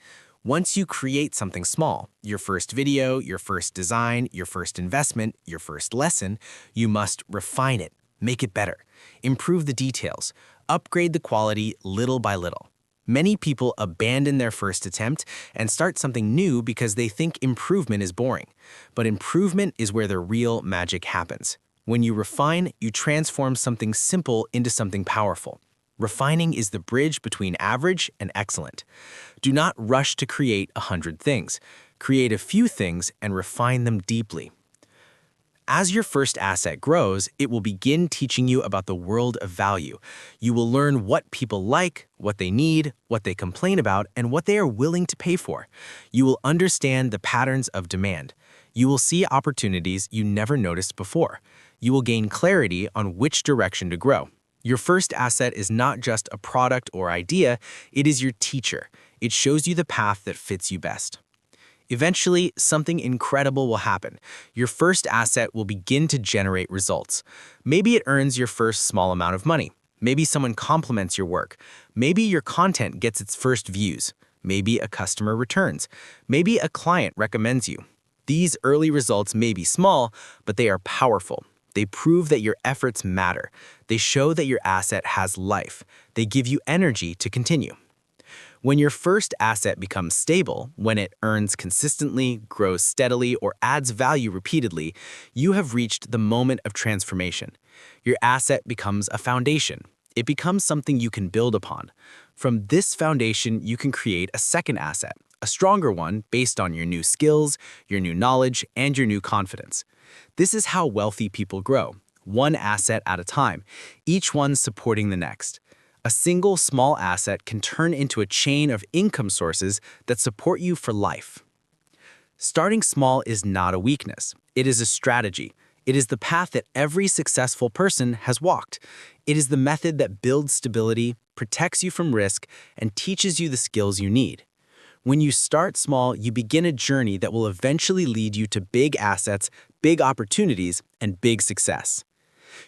Once you create something small, your first video, your first design, your first investment, your first lesson, you must refine it, make it better, improve the details, upgrade the quality little by little. Many people abandon their first attempt and start something new because they think improvement is boring. But improvement is where the real magic happens. When you refine, you transform something simple into something powerful. Refining is the bridge between average and excellent. Do not rush to create 100 things. Create a few things and refine them deeply. As your first asset grows, it will begin teaching you about the world of value. You will learn what people like, what they need, what they complain about, and what they are willing to pay for. You will understand the patterns of demand. You will see opportunities you never noticed before. You will gain clarity on which direction to grow. Your first asset is not just a product or idea, it is your teacher. It shows you the path that fits you best. Eventually, something incredible will happen. Your first asset will begin to generate results. Maybe it earns your first small amount of money. Maybe someone compliments your work. Maybe your content gets its first views. Maybe a customer returns. Maybe a client recommends you. These early results may be small, but they are powerful. They prove that your efforts matter. They show that your asset has life. They give you energy to continue. When your first asset becomes stable, when it earns consistently, grows steadily, or adds value repeatedly, you have reached the moment of transformation. Your asset becomes a foundation. It becomes something you can build upon. From this foundation, you can create a second asset, a stronger one based on your new skills, your new knowledge, and your new confidence. This is how wealthy people grow, one asset at a time, each one supporting the next. A single small asset can turn into a chain of income sources that support you for life. Starting small is not a weakness. It is a strategy. It is the path that every successful person has walked. It is the method that builds stability, protects you from risk, and teaches you the skills you need. When you start small, you begin a journey that will eventually lead you to big assets, big opportunities, and big success.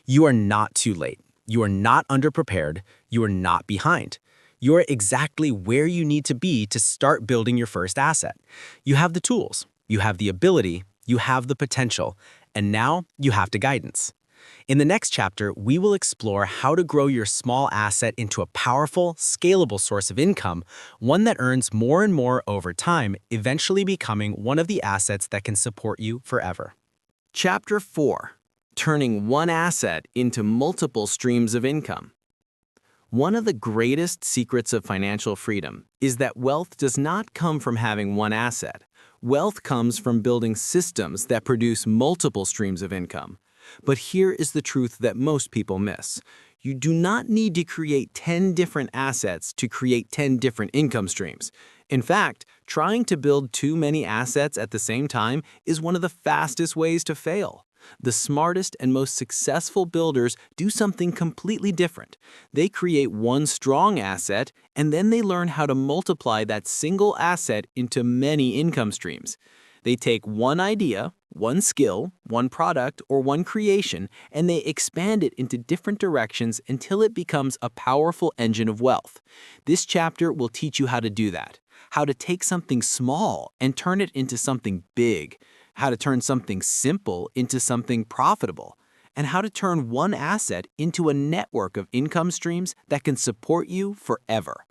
You are not too late. You are not underprepared. You are not behind. You are exactly where you need to be to start building your first asset. You have the tools, you have the ability, you have the potential, and now you have the guidance. In the next chapter, we will explore how to grow your small asset into a powerful, scalable source of income, one that earns more and more over time, eventually becoming one of the assets that can support you forever. Chapter 4. Turning one asset into multiple streams of income. One of the greatest secrets of financial freedom is that wealth does not come from having one asset. Wealth comes from building systems that produce multiple streams of income. But here is the truth that most people miss. You do not need to create 10 different assets to create 10 different income streams. In fact, trying to build too many assets at the same time is one of the fastest ways to fail. The smartest and most successful builders do something completely different. They create one strong asset, and then they learn how to multiply that single asset into many income streams. They take one idea, one skill, one product, or one creation, and they expand it into different directions until it becomes a powerful engine of wealth. This chapter will teach you how to do that, how to take something small and turn it into something big, how to turn something simple into something profitable, and how to turn one asset into a network of income streams that can support you forever.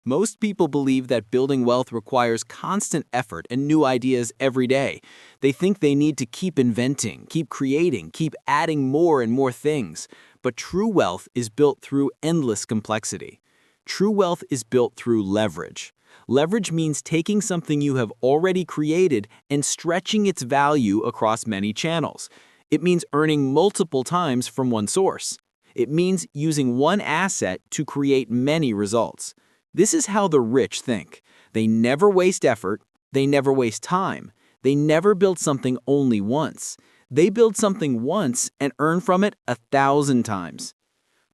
Most people believe that building wealth requires constant effort and new ideas every day. They think they need to keep inventing, keep creating, keep adding more and more things. But true wealth is built through endless complexity. True wealth is built through leverage. Leverage means taking something you have already created and stretching its value across many channels. It means earning multiple times from one source. It means using one asset to create many results. This is how the rich think. They never waste effort. They never waste time. They never build something only once. They build something once and earn from it 1,000 times.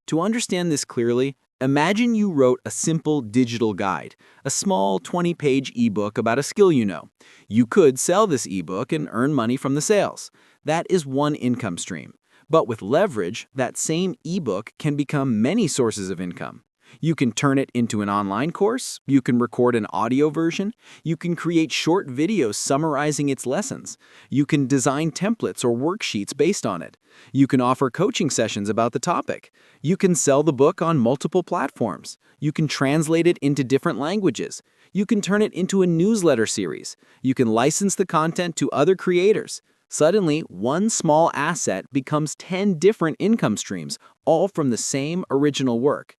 To understand this clearly, imagine you wrote a simple digital guide, a small 20-page ebook about a skill you know. You could sell this ebook and earn money from the sales. That is one income stream. But with leverage, that same ebook can become many sources of income. You can turn it into an online course, you can record an audio version, you can create short videos summarizing its lessons, you can design templates or worksheets based on it, you can offer coaching sessions about the topic, you can sell the book on multiple platforms, you can translate it into different languages, you can turn it into a newsletter series, you can license the content to other creators. Suddenly, one small asset becomes 10 different income streams, all from the same original work.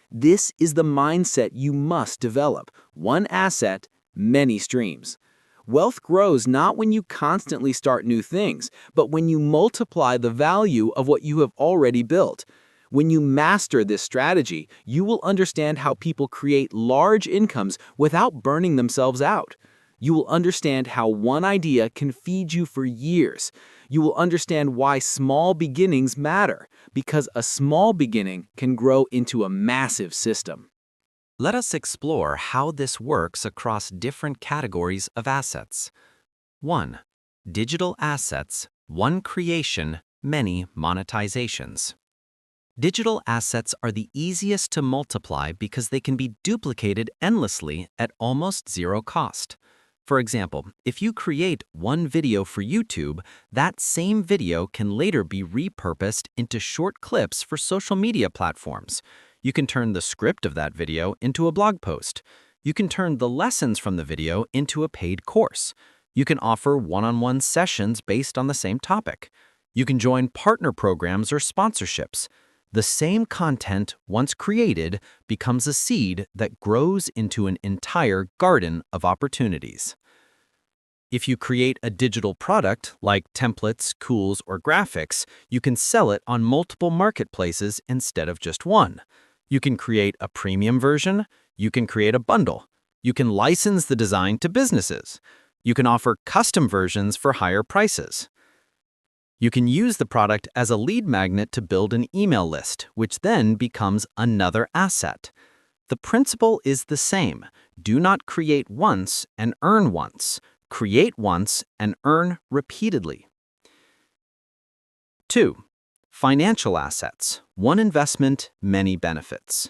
This is the mindset you must develop. One asset, many streams. Wealth grows not when you constantly start new things, but when you multiply the value of what you have already built. When you master this strategy, you will understand how people create large incomes without burning themselves out. You will understand how one idea can feed you for years. You will understand why small beginnings matter, because a small beginning can grow into a massive system. Let us explore how this works across different categories of assets. 1. Digital assets, one creation, many monetizations. Digital assets are the easiest to multiply because they can be duplicated endlessly at almost zero cost. For example, if you create one video for YouTube, that same video can later be repurposed into short clips for social media platforms. You can turn the script of that video into a blog post. You can turn the lessons from the video into a paid course. You can offer one-on-one sessions based on the same topic. You can join partner programs or sponsorships. The same content, once created, becomes a seed that grows into an entire garden of opportunities. If you create a digital product, like templates, tools, or graphics, you can sell it on multiple marketplaces instead of just one. You can create a premium version. You can create a bundle. You can license the design to businesses. You can offer custom versions for higher prices. You can use the product as a lead magnet to build an email list, which then becomes another asset. The principle is the same. Do not create once and earn once. Create once and earn repeatedly. 2. Financial assets. One investment, many benefits.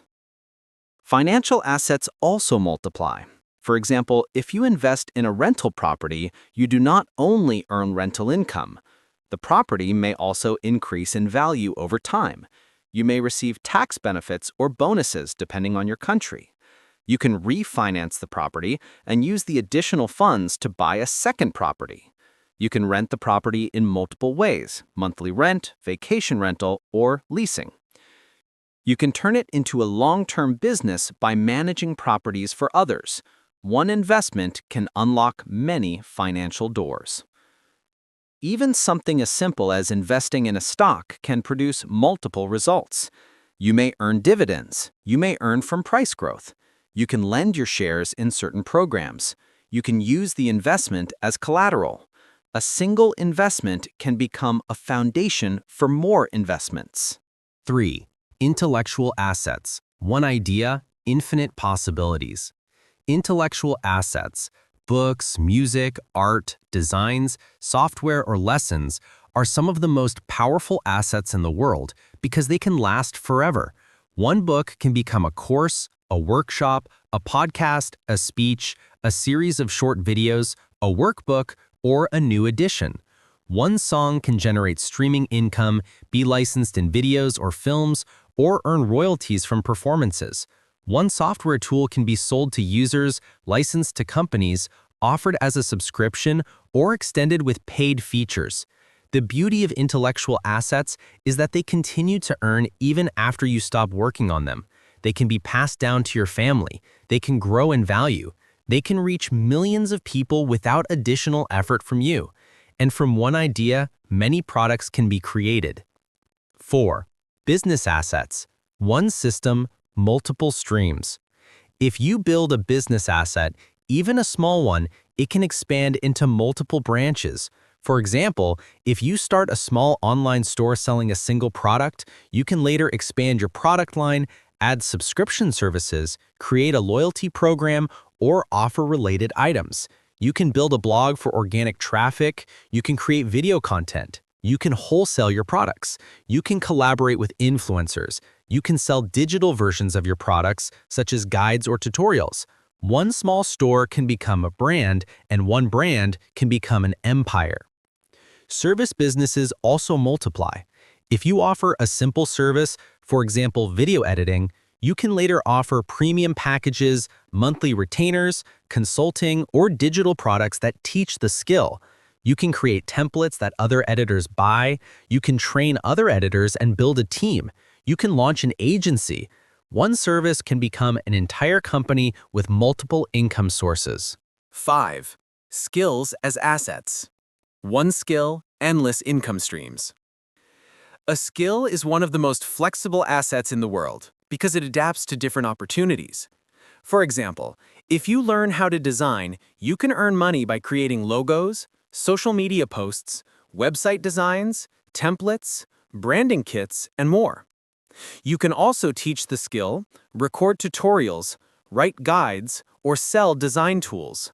Financial assets also multiply. For example, if you invest in a rental property, you do not only earn rental income. The property may also increase in value over time. You may receive tax benefits or bonuses depending on your country. You can refinance the property and use the additional funds to buy a second property. You can rent the property in multiple ways: monthly rent, vacation rental, or leasing. You can turn it into a long-term business by managing properties for others. one investment can unlock many financial doors. Even something as simple as investing in a stock can produce multiple results. You may earn dividends. You may earn from price growth. You can lend your shares in certain programs. You can use the investment as collateral. A single investment can become a foundation for more investments. 3. Intellectual assets. One idea, infinite possibilities. Intellectual assets, books, music, art, designs, software, or lessons are some of the most powerful assets in the world because they can last forever. One book can become a course, a workshop, a podcast, a speech, a series of short videos, a workbook, or a new edition. One song can generate streaming income, be licensed in videos or films, or earn royalties from performances. One software tool can be sold to users, licensed to companies, offered as a subscription, or extended with paid features. The beauty of intellectual assets is that they continue to earn even after you stop working on them. They can be passed down to your family. They can grow in value. They can reach millions of people without additional effort from you. And from one idea, many products can be created. 4. Business assets. One system, multiple streams. If you build a business asset, even a small one, it can expand into multiple branches. For example, if you start a small online store selling a single product, you can later expand your product line, add subscription services, create a loyalty program, or offer related items. You can build a blog for organic traffic, you can create video content, you can wholesale your products, you can collaborate with influencers, you can sell digital versions of your products, such as guides or tutorials. One small store can become a brand, and one brand can become an empire. Service businesses also multiply. If you offer a simple service, for example, video editing, you can later offer premium packages, monthly retainers, consulting, or digital products that teach the skill. You can create templates that other editors buy. You can train other editors and build a team. You can launch an agency. One service can become an entire company with multiple income sources. 5. Skills as assets. One skill, endless income streams. A skill is one of the most flexible assets in the world because it adapts to different opportunities. For example, if you learn how to design, you can earn money by creating logos, social media posts, website designs, templates, branding kits, and more. You can also teach the skill, record tutorials, write guides, or sell design tools.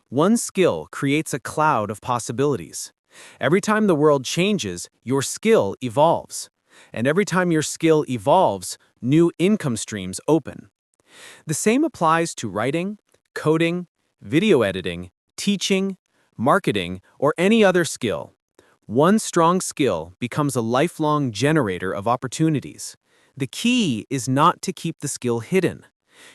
One skill creates a cloud of possibilities. Every time the world changes, your skill evolves. And every time your skill evolves, new income streams open. The same applies to writing, coding, video editing, teaching, marketing, or any other skill. One strong skill becomes a lifelong generator of opportunities. The key is not to keep the skill hidden.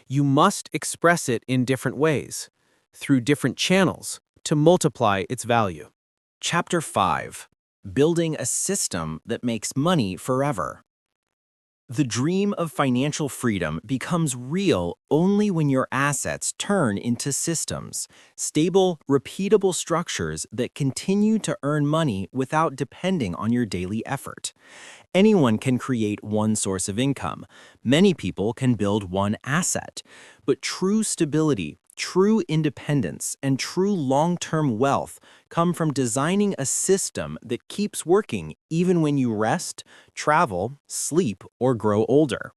You must express it in different ways, through different channels, to multiply its value. Chapter 5. Building a system that makes money forever. The dream of financial freedom becomes real only when your assets turn into systems, stable, repeatable structures that continue to earn money without depending on your daily effort. Anyone can create one source of income. Many people can build one asset. But true stability, true independence, and true long-term wealth come from designing a system that keeps working even when you rest, travel, sleep, or grow older.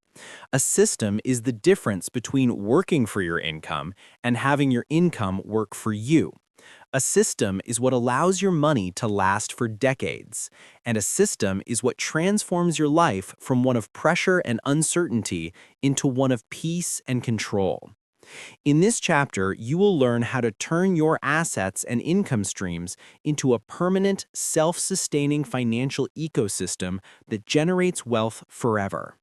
A system is the difference between working for your income and having your income work for you. A system is what allows your money to last for decades, and a system is what transforms your life from one of pressure and uncertainty into one of peace and control. In this chapter, you will learn how to turn your assets and income streams into a permanent, self-sustaining financial ecosystem that generates wealth forever.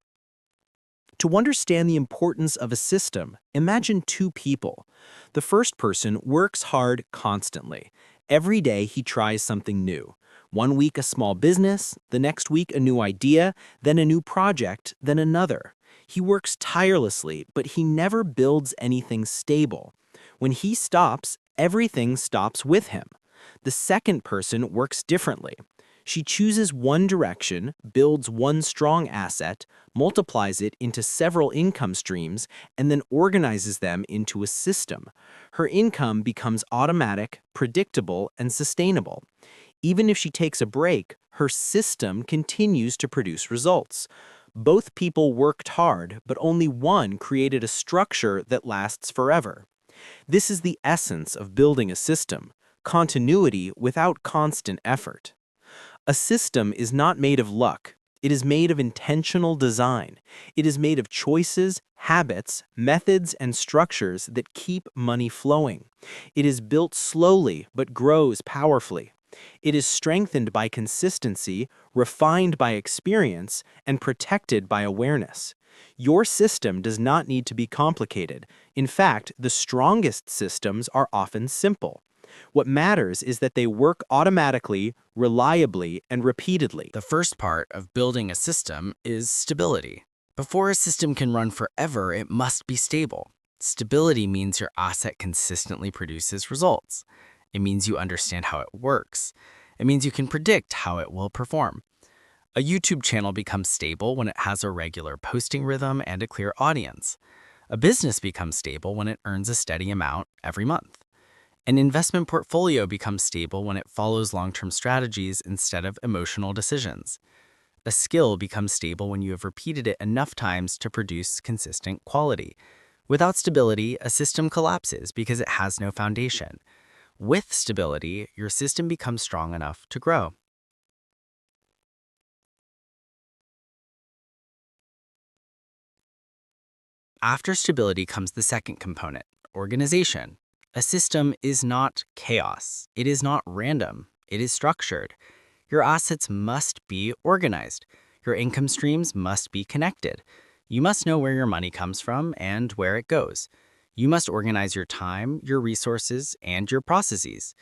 To understand the importance of a system, imagine two people. The first person works hard constantly. Every day he tries something new. One week a small business, the next week a new idea, then a new project, then another. He works tirelessly, but he never builds anything stable. When he stops, everything stops with him. The second person works differently. She chooses one direction, builds one strong asset, multiplies it into several income streams, and then organizes them into a system. Her income becomes automatic, predictable, and sustainable. Even if she takes a break, her system continues to produce results. Both people worked hard, but only one created a structure that lasts forever. This is the essence of building a system: continuity without constant effort. A system is not made of luck. It is made of intentional design. It is made of choices, habits, methods, and structures that keep money flowing. It is built slowly but grows powerfully. It is strengthened by consistency, refined by experience, and protected by awareness. Your system does not need to be complicated. In fact, the strongest systems are often simple. What matters is that they work automatically, reliably, and repeatedly. The first part of building a system is stability. Before a system can run forever, it must be stable. Stability means your asset consistently produces results. It means you understand how it works. It means you can predict how it will perform. A YouTube channel becomes stable when it has a regular posting rhythm and a clear audience. A business becomes stable when it earns a steady amount every month. An investment portfolio becomes stable when it follows long-term strategies instead of emotional decisions. A skill becomes stable when you have repeated it enough times to produce consistent quality. Without stability, a system collapses because it has no foundation. With stability, your system becomes strong enough to grow. After stability comes the second component, organization. A system is not chaos. It is not random. It is structured. Your assets must be organized. Your income streams must be connected. You must know where your money comes from and where it goes. You must organize your time, your resources, and your processes.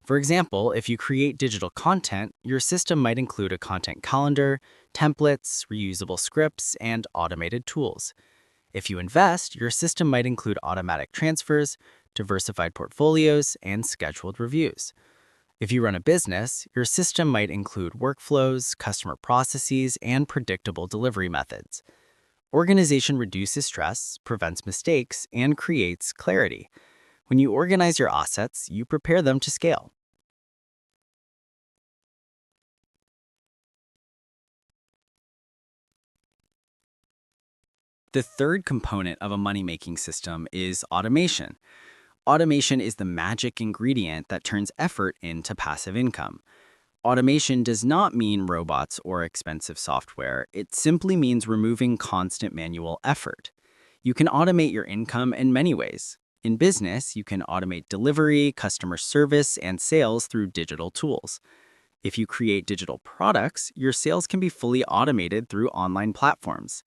For example, if you create digital content, your system might include a content calendar, templates, reusable scripts, and automated tools. If you invest, your system might include automatic transfers, diversified portfolios, and scheduled reviews. If you run a business, your system might include workflows, customer processes, and predictable delivery methods. Organization reduces stress, prevents mistakes, and creates clarity. When you organize your assets, you prepare them to scale. The third component of a money-making system is automation. Automation is the magic ingredient that turns effort into passive income. Automation does not mean robots or expensive software. It simply means removing constant manual effort. You can automate your income in many ways. In business, you can automate delivery, customer service, and sales through digital tools. If you create digital products, your sales can be fully automated through online platforms.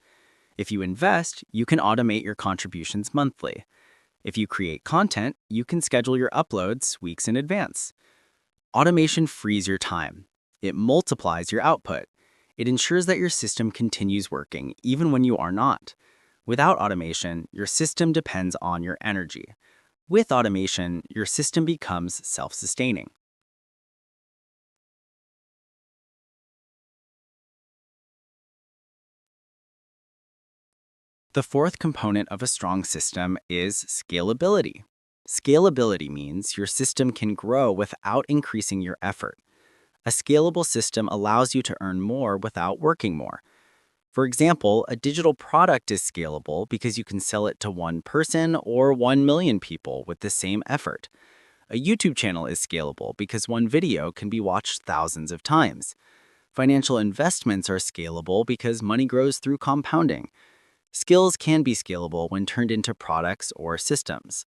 If you invest, you can automate your contributions monthly. If you create content, you can schedule your uploads weeks in advance. Automation frees your time. It multiplies your output. It ensures that your system continues working even when you are not. Without automation, your system depends on your energy. With automation, your system becomes self-sustaining. The fourth component of a strong system is scalability. Scalability means your system can grow without increasing your effort. A scalable system allows you to earn more without working more. For example, a digital product is scalable because you can sell it to one person or 1 million people with the same effort. A YouTube channel is scalable because one video can be watched thousands of times. Financial investments are scalable because money grows through compounding. Skills can be scalable when turned into products or systems.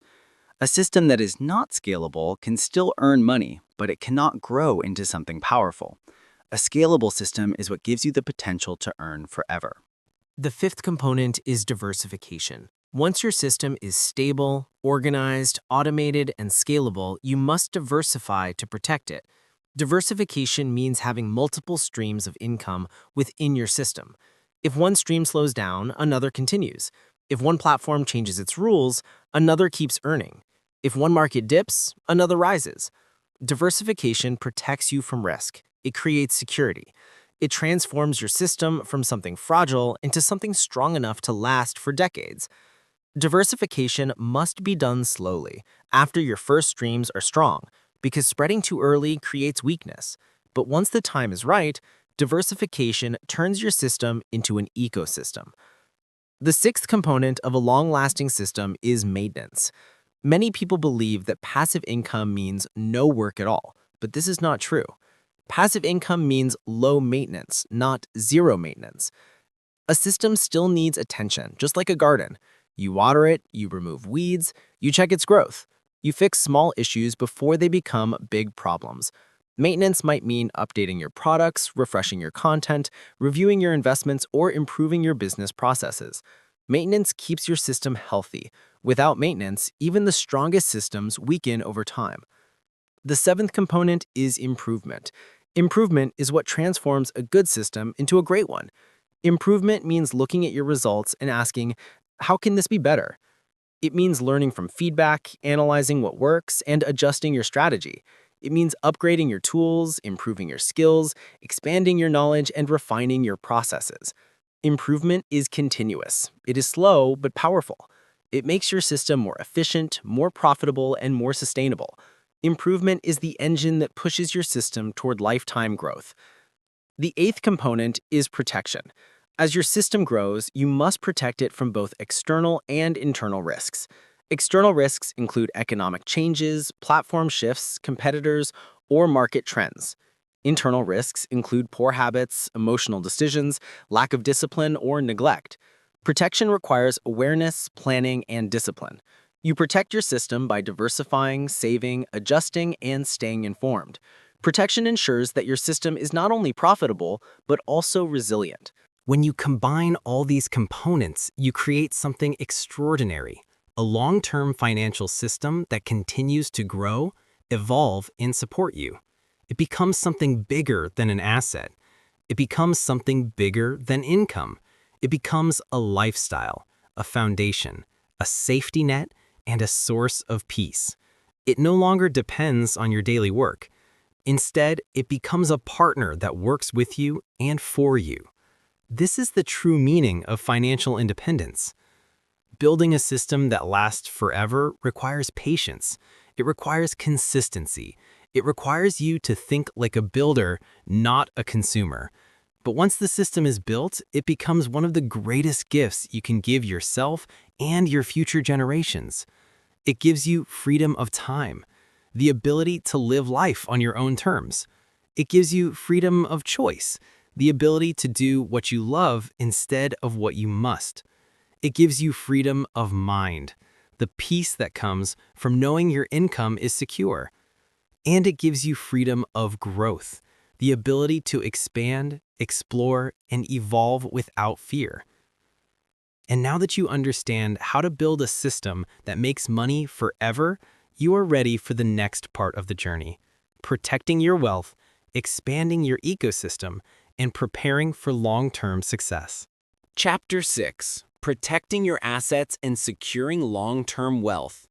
A system that is not scalable can still earn money, but it cannot grow into something powerful. A scalable system is what gives you the potential to earn forever. The fifth component is diversification. Once your system is stable, organized, automated, and scalable, you must diversify to protect it. Diversification means having multiple streams of income within your system. If one stream slows down, another continues. If one platform changes its rules, another keeps earning. If one market dips, another rises. Diversification protects you from risk. It creates security. It transforms your system from something fragile into something strong enough to last for decades. Diversification must be done slowly, after your first streams are strong, because spreading too early creates weakness. But once the time is right, diversification turns your system into an ecosystem. The sixth component of a long-lasting system is maintenance. Many people believe that passive income means no work at all, but this is not true. Passive income means low maintenance, not zero maintenance. A system still needs attention, just like a garden. You water it, you remove weeds, you check its growth. You fix small issues before they become big problems. Maintenance might mean updating your products, refreshing your content, reviewing your investments, or improving your business processes. Maintenance keeps your system healthy. Without maintenance, even the strongest systems weaken over time. The seventh component is improvement. Improvement is what transforms a good system into a great one. Improvement means looking at your results and asking, how can this be better? It means learning from feedback, analyzing what works, and adjusting your strategy. It means upgrading your tools, improving your skills, expanding your knowledge, and refining your processes. Improvement is continuous. It is slow but powerful. It makes your system more efficient, more profitable, and more sustainable. Improvement is the engine that pushes your system toward lifetime growth. The eighth component is protection. As your system grows, you must protect it from both external and internal risks. External risks include economic changes, platform shifts, competitors, or market trends. Internal risks include poor habits, emotional decisions, lack of discipline, or neglect. Protection requires awareness, planning, and discipline. You protect your system by diversifying, saving, adjusting, and staying informed. Protection ensures that your system is not only profitable, but also resilient. When you combine all these components, you create something extraordinary, a long-term financial system that continues to grow, evolve, and support you. It becomes something bigger than an asset. It becomes something bigger than income. It becomes a lifestyle, a foundation, a safety net, and a source of peace. It no longer depends on your daily work. Instead, it becomes a partner that works with you and for you. This is the true meaning of financial independence. Building a system that lasts forever requires patience. It requires consistency. It requires you to think like a builder, not a consumer. But once the system is built, it becomes one of the greatest gifts you can give yourself and your future generations. It gives you freedom of time, the ability to live life on your own terms. It gives you freedom of choice, the ability to do what you love instead of what you must. It gives you freedom of mind, the peace that comes from knowing your income is secure. And it gives you freedom of growth, the ability to expand, explore, and evolve without fear. And now that you understand how to build a system that makes money forever, you are ready for the next part of the journey, protecting your wealth, expanding your ecosystem, and preparing for long-term success. Chapter 6. Protecting your assets and securing long-term wealth.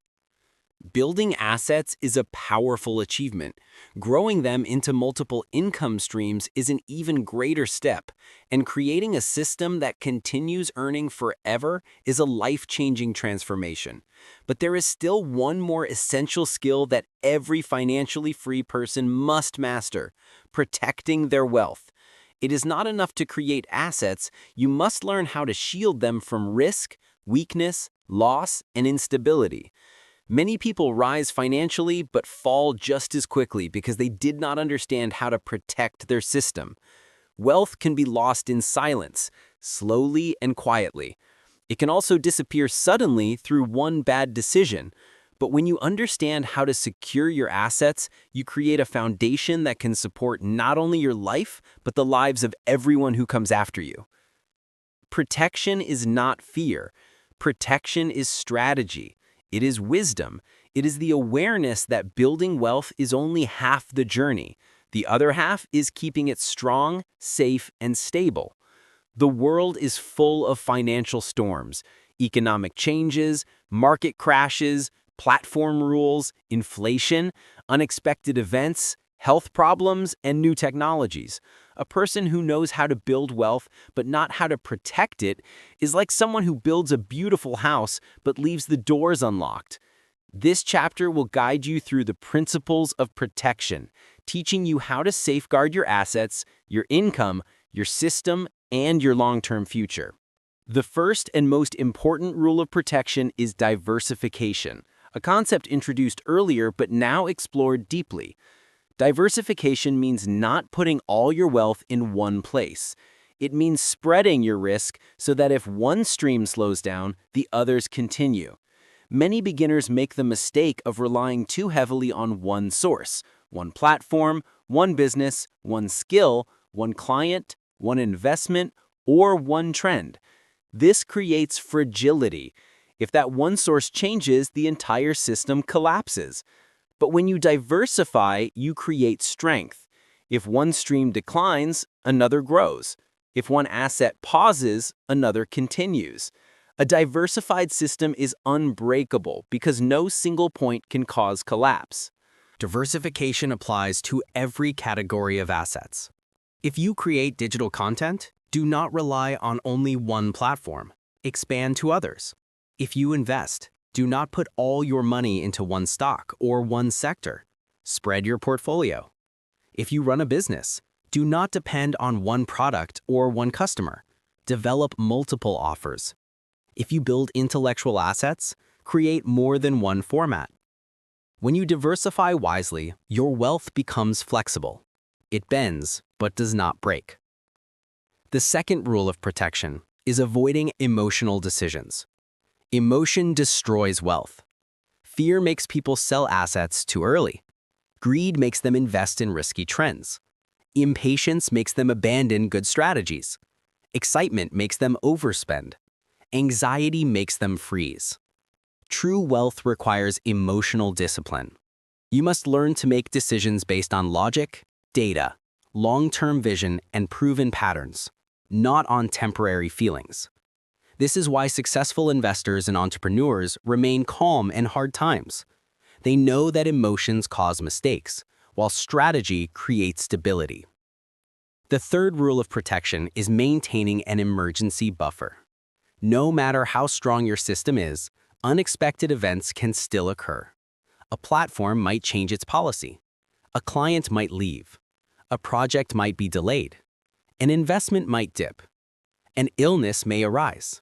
Building assets is a powerful achievement. Growing them into multiple income streams is an even greater step, and creating a system that continues earning forever is a life-changing transformation. But there is still one more essential skill that every financially free person must master: protecting their wealth. It is not enough to create assets, you must learn how to shield them from risk, weakness, loss, and instability. Many people rise financially but fall just as quickly because they did not understand how to protect their system. Wealth can be lost in silence, slowly and quietly. It can also disappear suddenly through one bad decision. But when you understand how to secure your assets, you create a foundation that can support not only your life, but the lives of everyone who comes after you. Protection is not fear. Protection is strategy. It is wisdom. It is the awareness that building wealth is only half the journey. The other half is keeping it strong, safe, and stable. The world is full of financial storms, economic changes, market crashes, platform rules, inflation, unexpected events, health problems, and new technologies. A person who knows how to build wealth but not how to protect it is like someone who builds a beautiful house but leaves the doors unlocked. This chapter will guide you through the principles of protection, teaching you how to safeguard your assets, your income, your system, and your long-term future. The first and most important rule of protection is diversification, a concept introduced earlier but now explored deeply. Diversification means not putting all your wealth in one place. It means spreading your risk so that if one stream slows down, the others continue. Many beginners make the mistake of relying too heavily on one source, one platform, one business, one skill, one client, one investment, or one trend. This creates fragility. If that one source changes, the entire system collapses. But when you diversify, you create strength. If one stream declines, another grows. If one asset pauses, another continues. A diversified system is unbreakable because no single point can cause collapse. Diversification applies to every category of assets. If you create digital content, do not rely on only one platform. Expand to others. If you invest, do not put all your money into one stock or one sector. Spread your portfolio. If you run a business, do not depend on one product or one customer. Develop multiple offers. If you build intellectual assets, create more than one format. When you diversify wisely, your wealth becomes flexible. It bends, but does not break. The second rule of protection is avoiding emotional decisions. Emotion destroys wealth. Fear makes people sell assets too early. Greed makes them invest in risky trends. Impatience makes them abandon good strategies. Excitement makes them overspend. Anxiety makes them freeze. True wealth requires emotional discipline. You must learn to make decisions based on logic, data, long-term vision, and proven patterns, not on temporary feelings. This is why successful investors and entrepreneurs remain calm in hard times. They know that emotions cause mistakes, while strategy creates stability. The third rule of protection is maintaining an emergency buffer. No matter how strong your system is, unexpected events can still occur. A platform might change its policy. A client might leave. A project might be delayed. An investment might dip. An illness may arise.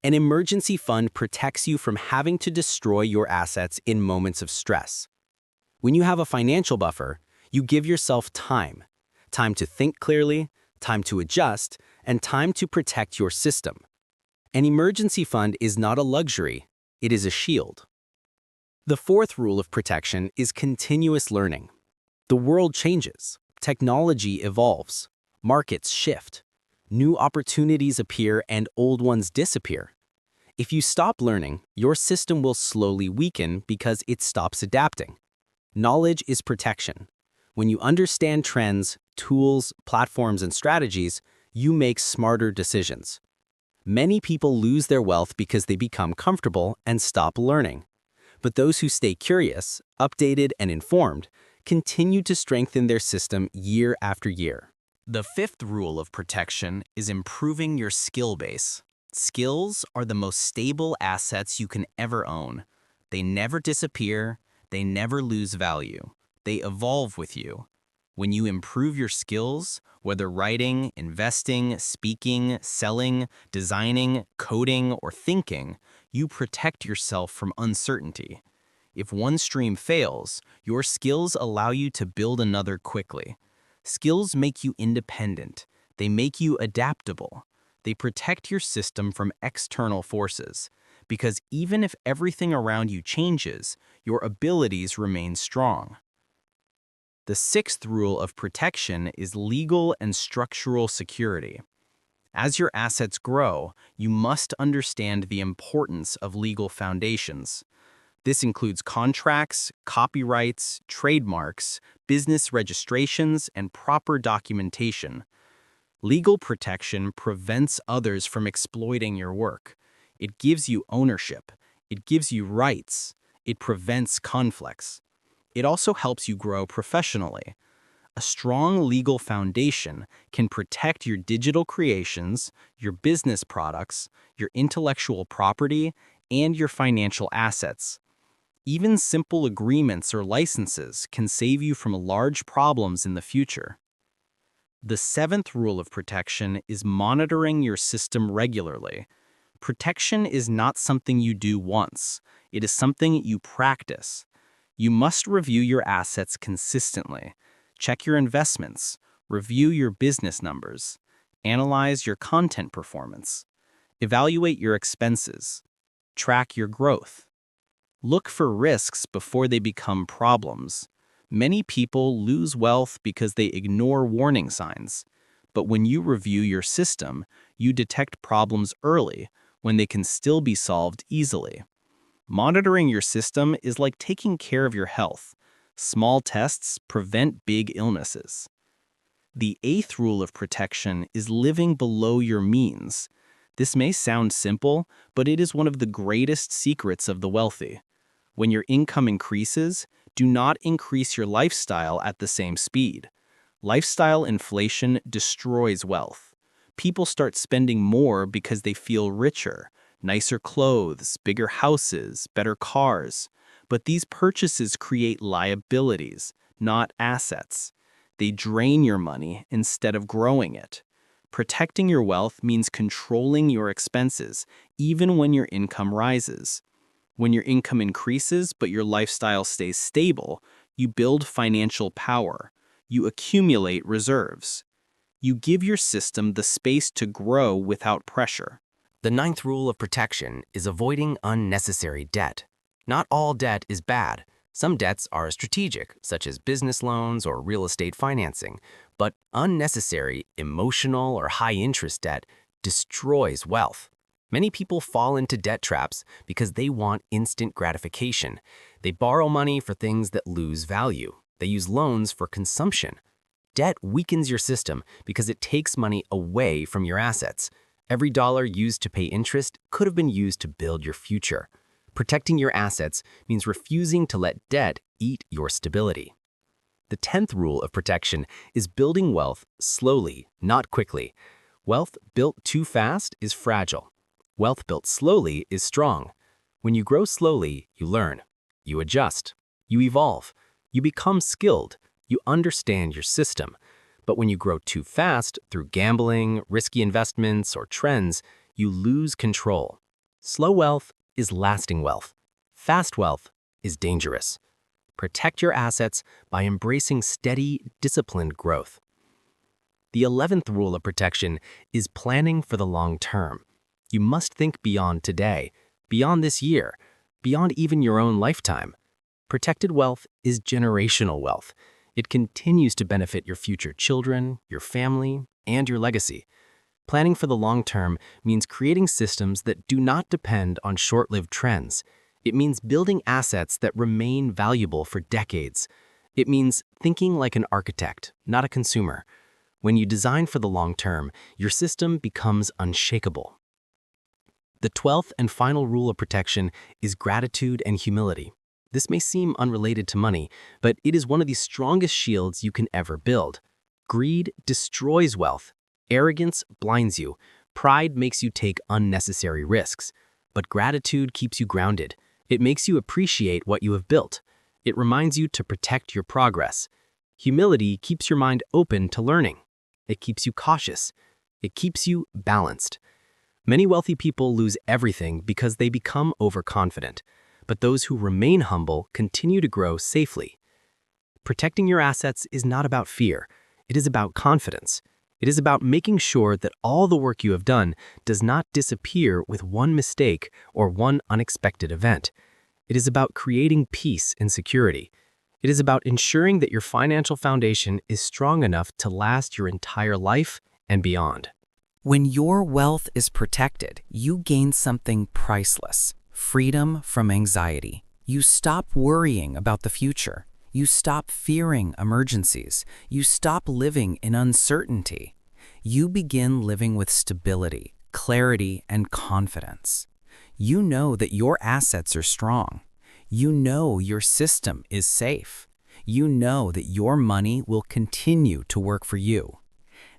An emergency fund protects you from having to destroy your assets in moments of stress. When you have a financial buffer, you give yourself time. Time to think clearly, time to adjust, and time to protect your system. An emergency fund is not a luxury, it is a shield. The fourth rule of protection is continuous learning. The world changes, technology evolves, markets shift, new opportunities appear and old ones disappear. If you stop learning, your system will slowly weaken because it stops adapting. Knowledge is protection. When you understand trends, tools, platforms, and strategies, you make smarter decisions. Many people lose their wealth because they become comfortable and stop learning. But those who stay curious, updated, and informed continue to strengthen their system year after year. The fifth rule of protection is improving your skill base. Skills are the most stable assets you can ever own. They never disappear, they never lose value. They evolve with you. When you improve your skills, whether writing, investing, speaking, selling, designing, coding, or thinking, you protect yourself from uncertainty. If one stream fails, your skills allow you to build another quickly. Skills make you independent. They make you adaptable. They protect your system from external forces, because even if everything around you changes, your abilities remain strong. The sixth rule of protection is legal and structural security. As your assets grow, you must understand the importance of legal foundations. This includes contracts, copyrights, trademarks, business registrations, and proper documentation. Legal protection prevents others from exploiting your work. It gives you ownership. It gives you rights. It prevents conflicts. It also helps you grow professionally. A strong legal foundation can protect your digital creations, your business products, your intellectual property, and your financial assets. Even simple agreements or licenses can save you from large problems in the future. The seventh rule of protection is monitoring your system regularly. Protection is not something you do once. It is something you practice. You must review your assets consistently. Check your investments, review your business numbers, analyze your content performance, evaluate your expenses, track your growth. Look for risks before they become problems. Many people lose wealth because they ignore warning signs. But when you review your system, you detect problems early when they can still be solved easily. Monitoring your system is like taking care of your health. Small tests prevent big illnesses. The eighth rule of protection is living below your means. This may sound simple, but it is one of the greatest secrets of the wealthy. When your income increases, do not increase your lifestyle at the same speed. Lifestyle inflation destroys wealth. People start spending more because they feel richer, nicer clothes, bigger houses, better cars. But these purchases create liabilities, not assets. They drain your money instead of growing it. Protecting your wealth means controlling your expenses, even when your income rises. When your income increases but your lifestyle stays stable, you build financial power. You accumulate reserves. You give your system the space to grow without pressure. The ninth rule of protection is avoiding unnecessary debt. Not all debt is bad. Some debts are strategic, such as business loans or real estate financing, but unnecessary, emotional, or high-interest debt destroys wealth. Many people fall into debt traps because they want instant gratification. They borrow money for things that lose value. They use loans for consumption. Debt weakens your system because it takes money away from your assets. Every dollar used to pay interest could have been used to build your future. Protecting your assets means refusing to let debt eat your stability. The 10th rule of protection is building wealth slowly, not quickly. Wealth built too fast is fragile. Wealth built slowly is strong. When you grow slowly, you learn. You adjust. You evolve. You become skilled. You understand your system. But when you grow too fast through gambling, risky investments, or trends, you lose control. Slow wealth is lasting wealth. Fast wealth is dangerous. Protect your assets by embracing steady, disciplined growth. The 11th rule of protection is planning for the long term. You must think beyond today, beyond this year, beyond even your own lifetime. Protected wealth is generational wealth. It continues to benefit your future children, your family, and your legacy. Planning for the long term means creating systems that do not depend on short-lived trends. It means building assets that remain valuable for decades. It means thinking like an architect, not a consumer. When you design for the long term, your system becomes unshakable. The 12th and final rule of protection is gratitude and humility. This may seem unrelated to money, but it is one of the strongest shields you can ever build. Greed destroys wealth. Arrogance blinds you. Pride makes you take unnecessary risks. But gratitude keeps you grounded. It makes you appreciate what you have built. It reminds you to protect your progress. Humility keeps your mind open to learning. It keeps you cautious. It keeps you balanced. Many wealthy people lose everything because they become overconfident. But those who remain humble continue to grow safely. Protecting your assets is not about fear. It is about confidence. It is about making sure that all the work you have done does not disappear with one mistake or one unexpected event. It is about creating peace and security. It is about ensuring that your financial foundation is strong enough to last your entire life and beyond. When your wealth is protected, you gain something priceless: freedom from anxiety. You stop worrying about the future. You stop fearing emergencies. You stop living in uncertainty. You begin living with stability, clarity, and confidence. You know that your assets are strong. You know your system is safe. You know that your money will continue to work for you.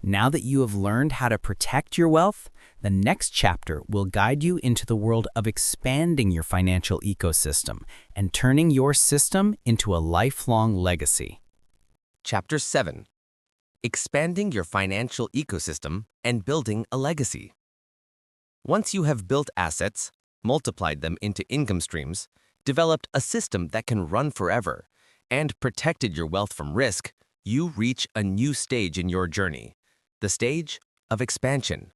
Now that you have learned how to protect your wealth, the next chapter will guide you into the world of expanding your financial ecosystem and turning your system into a lifelong legacy. Chapter 7. Expanding your financial ecosystem and building a legacy. Once you have built assets, multiplied them into income streams, developed a system that can run forever, and protected your wealth from risk, you reach a new stage in your journey, the stage of expansion.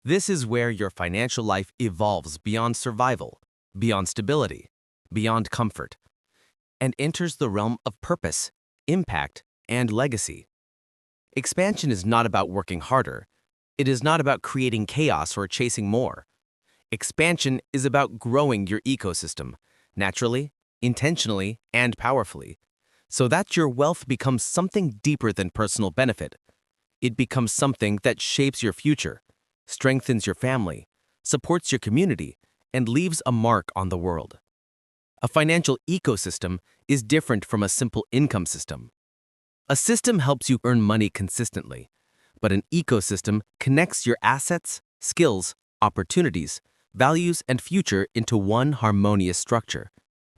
This is where your financial life evolves beyond survival, beyond stability, beyond comfort, and enters the realm of purpose, impact, and legacy. Expansion is not about working harder. It is not about creating chaos or chasing more. Expansion is about growing your ecosystem, naturally, intentionally, and powerfully, so that your wealth becomes something deeper than personal benefit. It becomes something that shapes your future, strengthens your family, supports your community, and leaves a mark on the world. A financial ecosystem is different from a simple income system. A system helps you earn money consistently, but an ecosystem connects your assets, skills, opportunities, values, and future into one harmonious structure.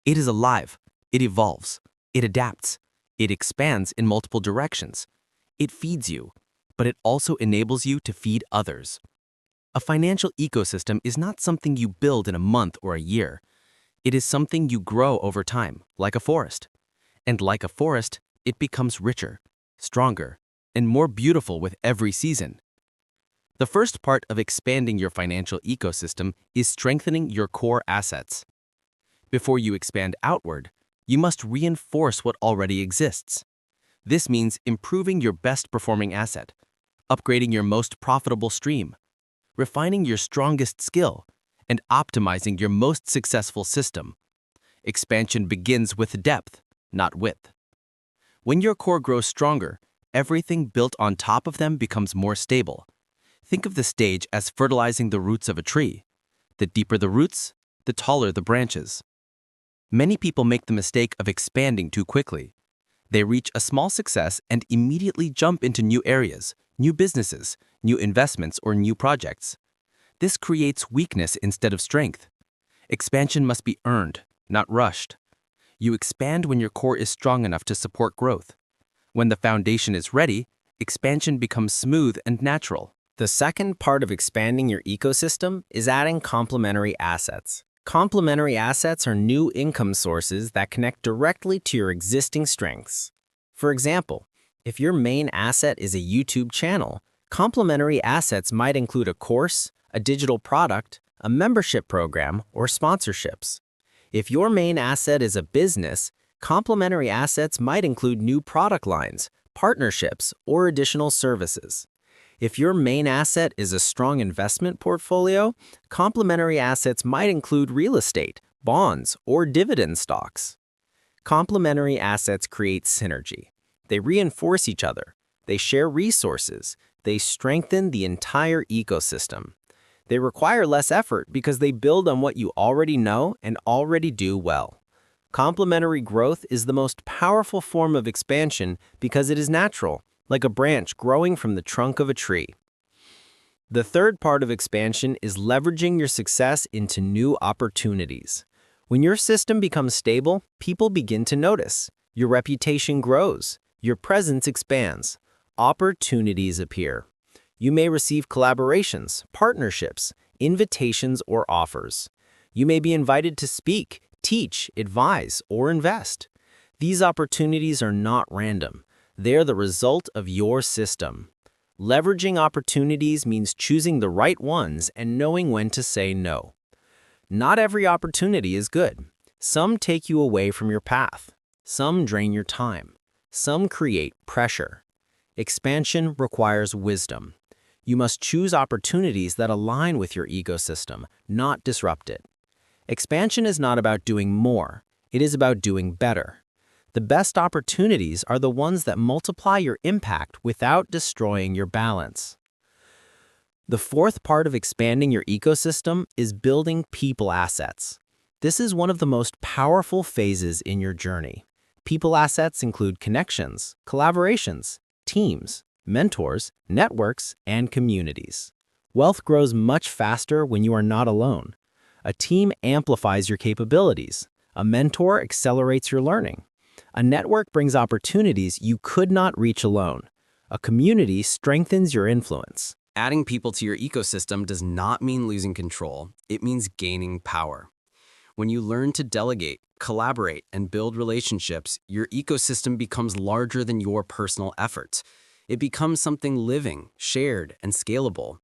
It is alive, it evolves, it adapts, it expands in multiple directions. It feeds you, but it also enables you to feed others. A financial ecosystem is not something you build in a month or a year. It is something you grow over time, like a forest. And like a forest, it becomes richer, stronger, and more beautiful with every season. The first part of expanding your financial ecosystem is strengthening your core assets. Before you expand outward, you must reinforce what already exists. This means improving your best performing asset, upgrading your most profitable stream, refining your strongest skill, and optimizing your most successful system. Expansion begins with depth, not width. When your core grows stronger, everything built on top of them becomes more stable. Think of the stage as fertilizing the roots of a tree. The deeper the roots, the taller the branches. Many people make the mistake of expanding too quickly. They reach a small success and immediately jump into new areas, new businesses, new investments, or new projects. This creates weakness instead of strength. Expansion must be earned, not rushed. You expand when your core is strong enough to support growth. When the foundation is ready, expansion becomes smooth and natural. The second part of expanding your ecosystem is adding complementary assets. Complementary assets are new income sources that connect directly to your existing strengths. For example, if your main asset is a YouTube channel, complementary assets might include a course, a digital product, a membership program, or sponsorships. If your main asset is a business, complementary assets might include new product lines, partnerships, or additional services. If your main asset is a strong investment portfolio, complementary assets might include real estate, bonds, or dividend stocks. Complementary assets create synergy. They reinforce each other. They share resources. They strengthen the entire ecosystem. They require less effort because they build on what you already know and already do well. Complementary growth is the most powerful form of expansion because it is natural, like a branch growing from the trunk of a tree. The third part of expansion is leveraging your success into new opportunities. When your system becomes stable, people begin to notice. Your reputation grows. Your presence expands. Opportunities appear. You may receive collaborations, partnerships, invitations, or offers. You may be invited to speak, teach, advise, or invest. These opportunities are not random. They are the result of your system. Leveraging opportunities means choosing the right ones and knowing when to say no. Not every opportunity is good. Some take you away from your path. Some drain your time. Some create pressure. Expansion requires wisdom. You must choose opportunities that align with your ecosystem, not disrupt it. Expansion is not about doing more. It is about doing better. The best opportunities are the ones that multiply your impact without destroying your balance. The fourth part of expanding your ecosystem is building people assets. This is one of the most powerful phases in your journey. People assets include connections, collaborations, teams, mentors, networks, and communities. Wealth grows much faster when you are not alone. A team amplifies your capabilities. A mentor accelerates your learning. A network brings opportunities you could not reach alone. A community strengthens your influence. Adding people to your ecosystem does not mean losing control. It means gaining power. When you learn to delegate, collaborate, and build relationships, your ecosystem becomes larger than your personal efforts. It becomes something living, shared, and scalable.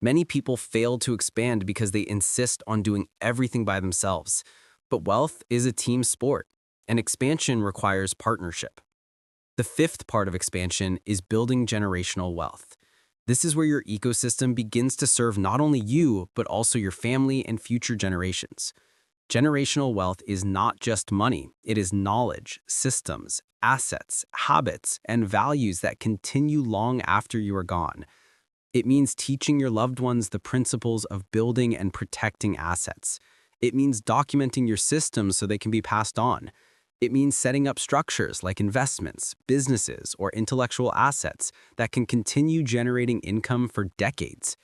Many people fail to expand because they insist on doing everything by themselves. But wealth is a team sport, and expansion requires partnership. The fifth part of expansion is building generational wealth. This is where your ecosystem begins to serve not only you, but also your family and future generations. Generational wealth is not just money. It is knowledge, systems, assets, habits, and values that continue long after you are gone. It means teaching your loved ones the principles of building and protecting assets. It means documenting your systems so they can be passed on. It means setting up structures like investments, businesses, or intellectual assets that can continue generating income for decades.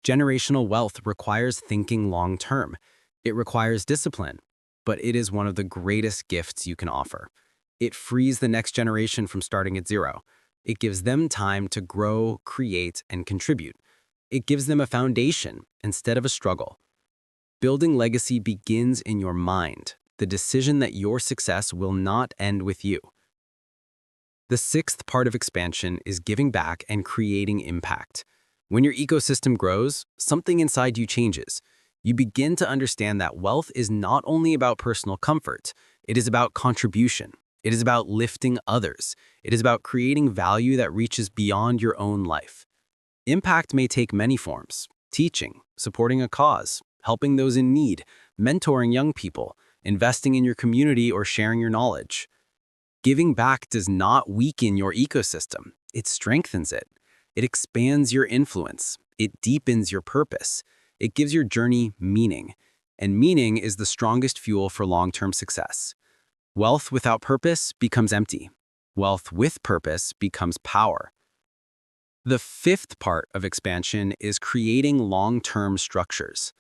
Generational wealth requires thinking long-term. It requires discipline, but it is one of the greatest gifts you can offer. It frees the next generation from starting at zero. It gives them time to grow, create, and contribute. It gives them a foundation instead of a struggle. Building legacy begins in your mind, the decision that your success will not end with you. The sixth part of expansion is giving back and creating impact. When your ecosystem grows, something inside you changes. You begin to understand that wealth is not only about personal comfort, it is about contribution. It is about lifting others. It is about creating value that reaches beyond your own life. Impact may take many forms: teaching, supporting a cause, helping those in need, mentoring young people, investing in your community, or sharing your knowledge. Giving back does not weaken your ecosystem. It strengthens it. It expands your influence. It deepens your purpose. It gives your journey meaning. And meaning is the strongest fuel for long-term success. Wealth without purpose becomes empty. Wealth with purpose becomes power. The fifth part of expansion is creating long-term structures.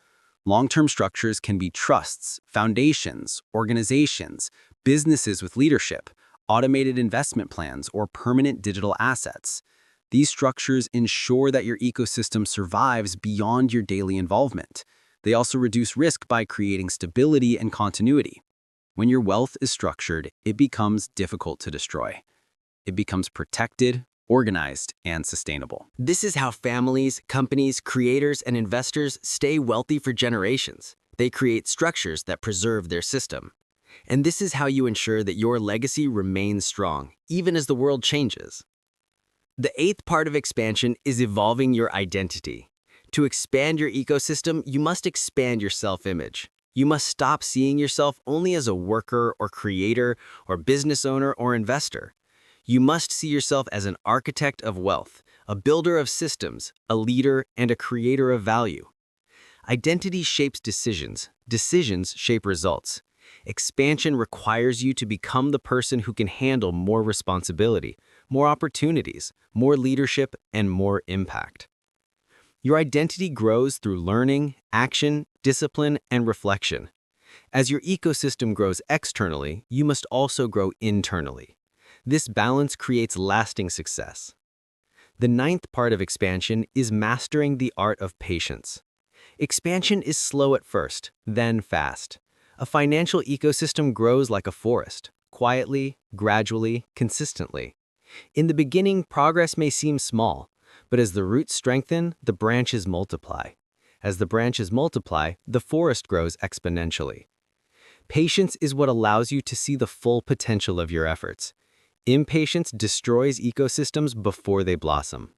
Long-term structures can be trusts, foundations, organizations, businesses with leadership, automated investment plans, or permanent digital assets. These structures ensure that your ecosystem survives beyond your daily involvement. They also reduce risk by creating stability and continuity. When your wealth is structured, it becomes difficult to destroy. It becomes protected, organized, and sustainable. This is how families, companies, creators, and investors stay wealthy for generations. They create structures that preserve their system. And this is how you ensure that your legacy remains strong, even as the world changes. The eighth part of expansion is evolving your identity. To expand your ecosystem, you must expand your self-image. You must stop seeing yourself only as a worker or creator or business owner or investor. You must see yourself as an architect of wealth, a builder of systems, a leader, and a creator of value. Identity shapes decisions. Decisions shape results. Expansion requires you to become the person who can handle more responsibility, more opportunities, more leadership, and more impact. Your identity grows through learning, action, discipline, and reflection. As your ecosystem grows externally, you must also grow internally. This balance creates lasting success. The ninth part of expansion is mastering the art of patience. Expansion is slow at first, then fast. A financial ecosystem grows like a forest, quietly, gradually, consistently. In the beginning, progress may seem small, but as the roots strengthen, the branches multiply. As the branches multiply, the forest grows exponentially. Patience is what allows you to see the full potential of your efforts. Impatience destroys ecosystems before they blossom.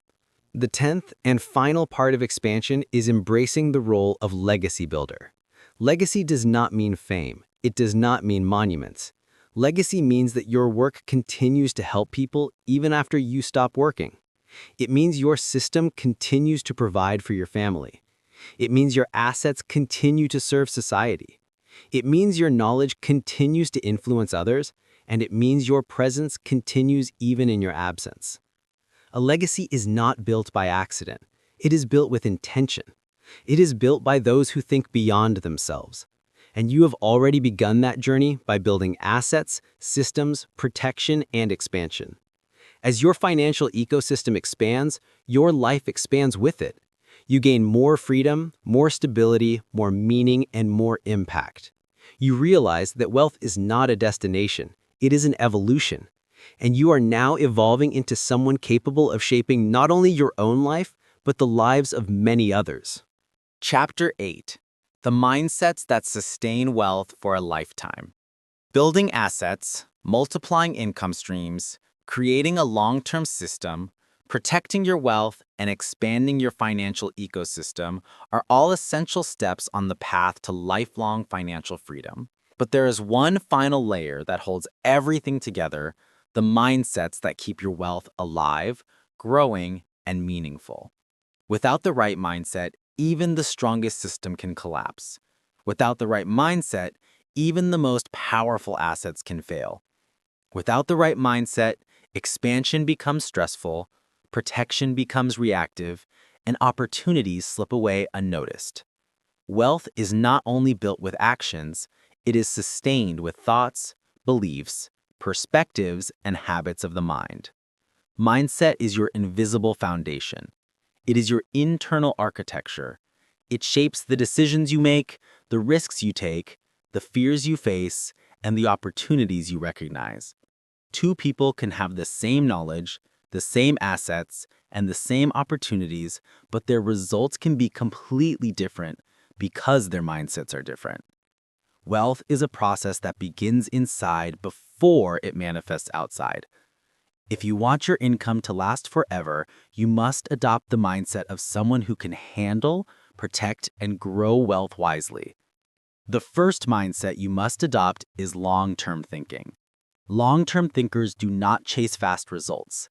The 10th and final part of expansion is embracing the role of legacy builder. Legacy does not mean fame. It does not mean monuments. Legacy means that your work continues to help people even after you stop working. It means your system continues to provide for your family. It means your assets continue to serve society. It means your knowledge continues to influence others, and it means your presence continues even in your absence. A legacy is not built by accident. It is built with intention. It is built by those who think beyond themselves. And you have already begun that journey by building assets, systems, protection, and expansion. As your financial ecosystem expands, your life expands with it. You gain more freedom, more stability, more meaning, and more impact. You realize that wealth is not a destination, it is an evolution. And you are now evolving into someone capable of shaping not only your own life, but the lives of many others. Chapter 8. The Mindsets That Sustain Wealth for a Lifetime. Building assets, multiplying income streams, creating a long-term system, protecting your wealth, and expanding your financial ecosystem are all essential steps on the path to lifelong financial freedom. But there is one final layer that holds everything together: the mindsets that keep your wealth alive, growing, and meaningful. Without the right mindset, even the strongest system can collapse. Without the right mindset, even the most powerful assets can fail. Without the right mindset, expansion becomes stressful, protection becomes reactive, and opportunities slip away unnoticed. Wealth is not only built with actions, it is sustained with thoughts, beliefs, perspectives, and habits of the mind. Mindset is your invisible foundation. It is your internal architecture. It shapes the decisions you make, the risks you take, the fears you face, and the opportunities you recognize. Two people can have the same knowledge, the same assets, and the same opportunities, but their results can be completely different because their mindsets are different. Wealth is a process that begins inside before it manifests outside. If you want your income to last forever, you must adopt the mindset of someone who can handle, protect, and grow wealth wisely. The first mindset you must adopt is long-term thinking. Long-term thinkers do not chase fast results.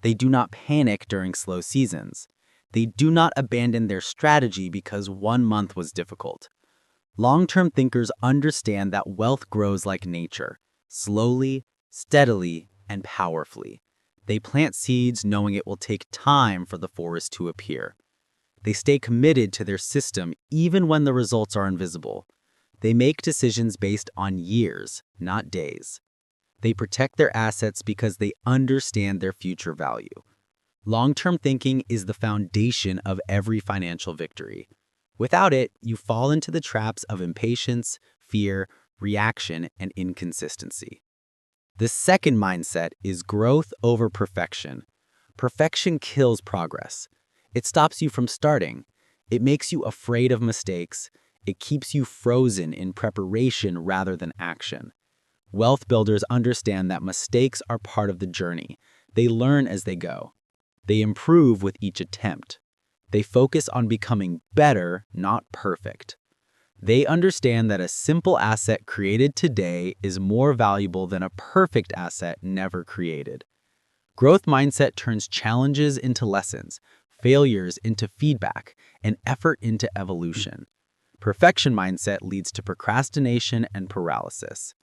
They do not panic during slow seasons. They do not abandon their strategy because one month was difficult. Long-term thinkers understand that wealth grows like nature, slowly, steadily, and powerfully. They plant seeds knowing it will take time for the forest to appear. They stay committed to their system even when the results are invisible. They make decisions based on years, not days. They protect their assets because they understand their future value. Long-term thinking is the foundation of every financial victory. Without it, you fall into the traps of impatience, fear, reaction, and inconsistency. The second mindset is growth over perfection. Perfection kills progress. It stops you from starting. It makes you afraid of mistakes. It keeps you frozen in preparation rather than action. Wealth builders understand that mistakes are part of the journey. They learn as they go. They improve with each attempt. They focus on becoming better, not perfect. They understand that a simple asset created today is more valuable than a perfect asset never created. Growth mindset turns challenges into lessons, failures into feedback, and effort into evolution. Perfection mindset leads to procrastination and paralysis.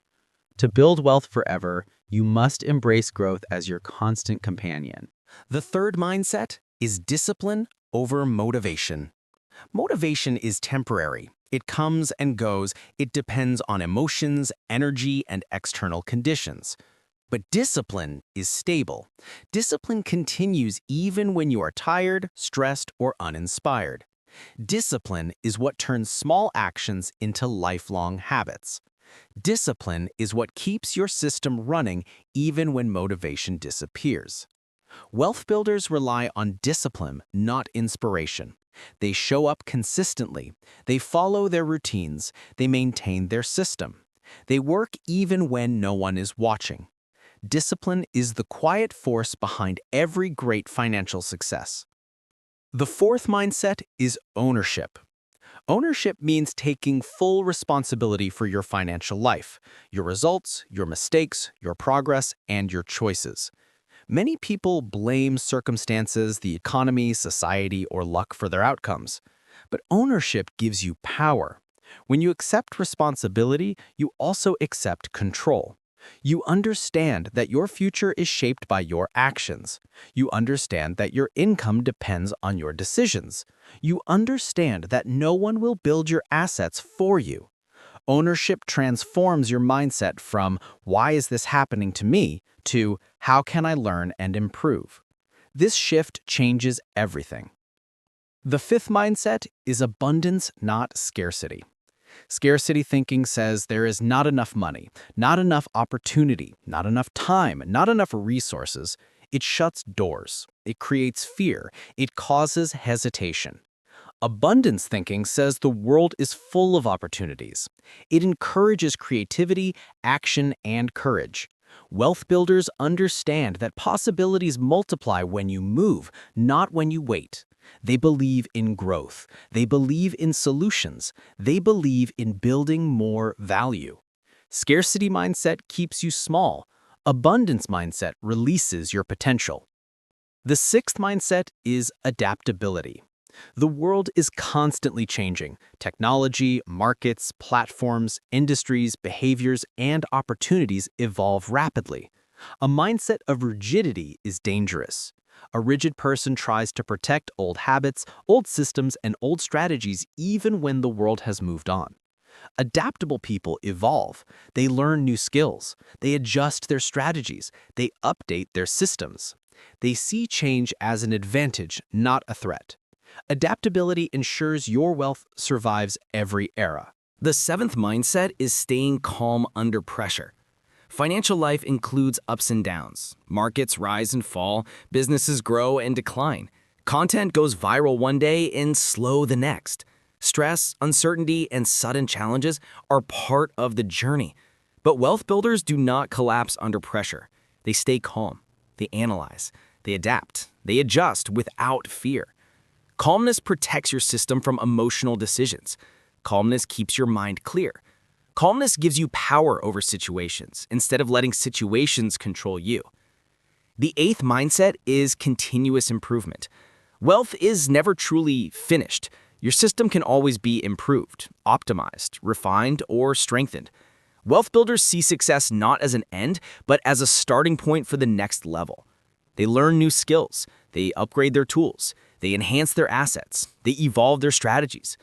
To build wealth forever, you must embrace growth as your constant companion. The third mindset is discipline over motivation. Motivation is temporary. It comes and goes. It depends on emotions, energy, and external conditions. But discipline is stable. Discipline continues even when you are tired, stressed, or uninspired. Discipline is what turns small actions into lifelong habits. Discipline is what keeps your system running even when motivation disappears. Wealth builders rely on discipline, not inspiration. They show up consistently. They follow their routines. They maintain their system. They work even when no one is watching. Discipline is the quiet force behind every great financial success. The fourth mindset is ownership. Ownership means taking full responsibility for your financial life, your results, your mistakes, your progress, and your choices. Many people blame circumstances, the economy, society, or luck for their outcomes. But ownership gives you power. When you accept responsibility, you also accept control. You understand that your future is shaped by your actions. You understand that your income depends on your decisions. You understand that no one will build your assets for you. Ownership transforms your mindset from "why is this happening to me" to "how can I learn and improve?" This shift changes everything. The fifth mindset is abundance, not scarcity. Scarcity thinking says there is not enough money, not enough opportunity, not enough time, not enough resources. It shuts doors. It creates fear. It causes hesitation. Abundance thinking says the world is full of opportunities. It encourages creativity, action, and courage. Wealth builders understand that possibilities multiply when you move, not when you wait. They believe in growth. They believe in solutions. They believe in building more value. Scarcity mindset keeps you small. Abundance mindset releases your potential. The sixth mindset is adaptability. The world is constantly changing. Technology, markets, platforms, industries, behaviors, and opportunities evolve rapidly. A mindset of rigidity is dangerous. A rigid person tries to protect old habits, old systems, and old strategies even when the world has moved on. Adaptable people evolve. They learn new skills. They adjust their strategies. They update their systems. They see change as an advantage, not a threat. Adaptability ensures your wealth survives every era. The seventh mindset is staying calm under pressure. Financial life includes ups and downs. Markets rise and fall, businesses grow and decline. Content goes viral one day and slow the next. Stress, uncertainty, and sudden challenges are part of the journey. But wealth builders do not collapse under pressure. They stay calm. They analyze. They adapt. They adjust without fear. Calmness protects your system from emotional decisions. Calmness keeps your mind clear. Calmness gives you power over situations instead of letting situations control you. The eighth mindset is continuous improvement. Wealth is never truly finished. Your system can always be improved, optimized, refined, or strengthened. Wealth builders see success not as an end, but as a starting point for the next level. They learn new skills. They upgrade their tools. They enhance their assets. They evolve their strategies.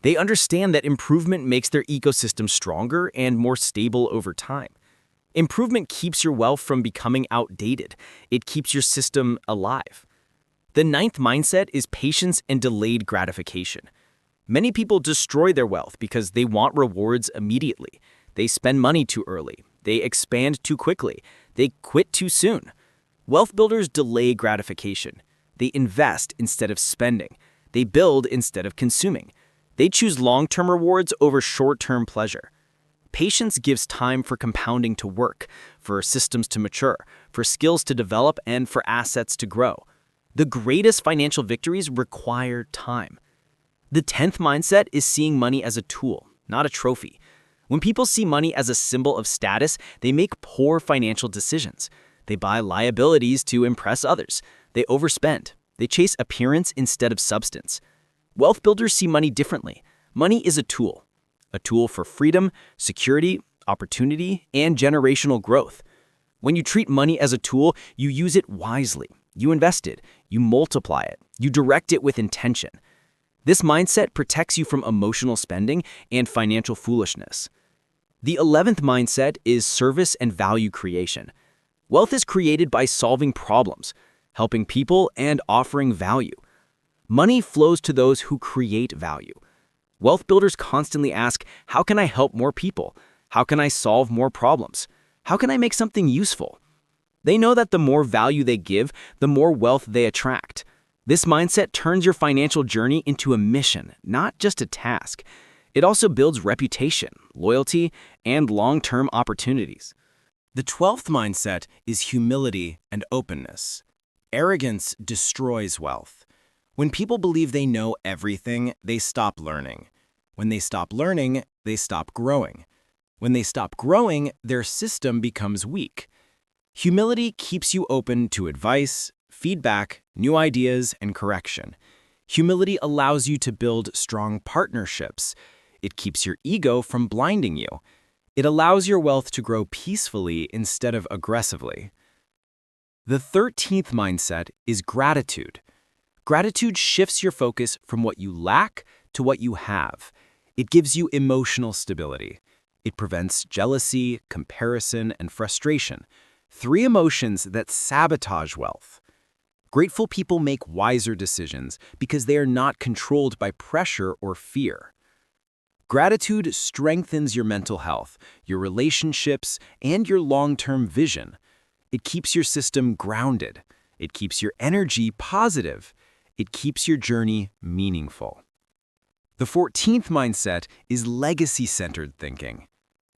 They understand that improvement makes their ecosystem stronger and more stable over time. Improvement keeps your wealth from becoming outdated. It keeps your system alive. The ninth mindset is patience and delayed gratification. Many people destroy their wealth because they want rewards immediately. They spend money too early. They expand too quickly. They quit too soon. Wealth builders delay gratification. They invest instead of spending. They build instead of consuming. They choose long-term rewards over short-term pleasure. Patience gives time for compounding to work, for systems to mature, for skills to develop, and for assets to grow. The greatest financial victories require time. The 10th mindset is seeing money as a tool, not a trophy. When people see money as a symbol of status, they make poor financial decisions. They buy liabilities to impress others. They overspend. They chase appearance instead of substance. Wealth builders see money differently. Money is a tool for freedom, security, opportunity, and generational growth. When you treat money as a tool, you use it wisely. You invest it, you multiply it, you direct it with intention. This mindset protects you from emotional spending and financial foolishness. The 11th mindset is service and value creation. Wealth is created by solving problems, helping people, and offering value. Money flows to those who create value. Wealth builders constantly ask, how can I help more people? How can I solve more problems? How can I make something useful? They know that the more value they give, the more wealth they attract. This mindset turns your financial journey into a mission, not just a task. It also builds reputation, loyalty, and long-term opportunities. The 12th mindset is humility and openness. Arrogance destroys wealth. When people believe they know everything, they stop learning. When they stop learning, they stop growing. When they stop growing, their system becomes weak. Humility keeps you open to advice, feedback, new ideas, and correction. Humility allows you to build strong partnerships. It keeps your ego from blinding you. It allows your wealth to grow peacefully instead of aggressively. The 13th mindset is gratitude. Gratitude shifts your focus from what you lack to what you have. It gives you emotional stability. It prevents jealousy, comparison, and frustration, 3 emotions that sabotage wealth. Grateful people make wiser decisions because they are not controlled by pressure or fear. Gratitude strengthens your mental health, your relationships, and your long-term vision. It keeps your system grounded. It keeps your energy positive. It keeps your journey meaningful. The 14th mindset is legacy-centered thinking.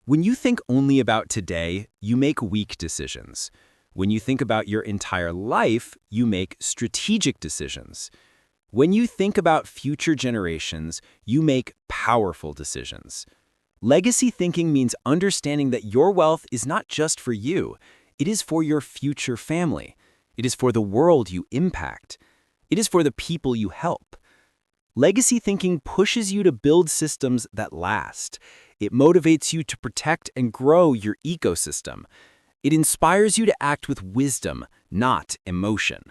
When you think only about today, you make weak decisions. When you think about your entire life, you make strategic decisions. When you think about future generations, you make powerful decisions. Legacy thinking means understanding that your wealth is not just for you. It is for your future family. It is for the world you impact. It is for the people you help. Legacy thinking pushes you to build systems that last. It motivates you to protect and grow your ecosystem. It inspires you to act with wisdom, not emotion.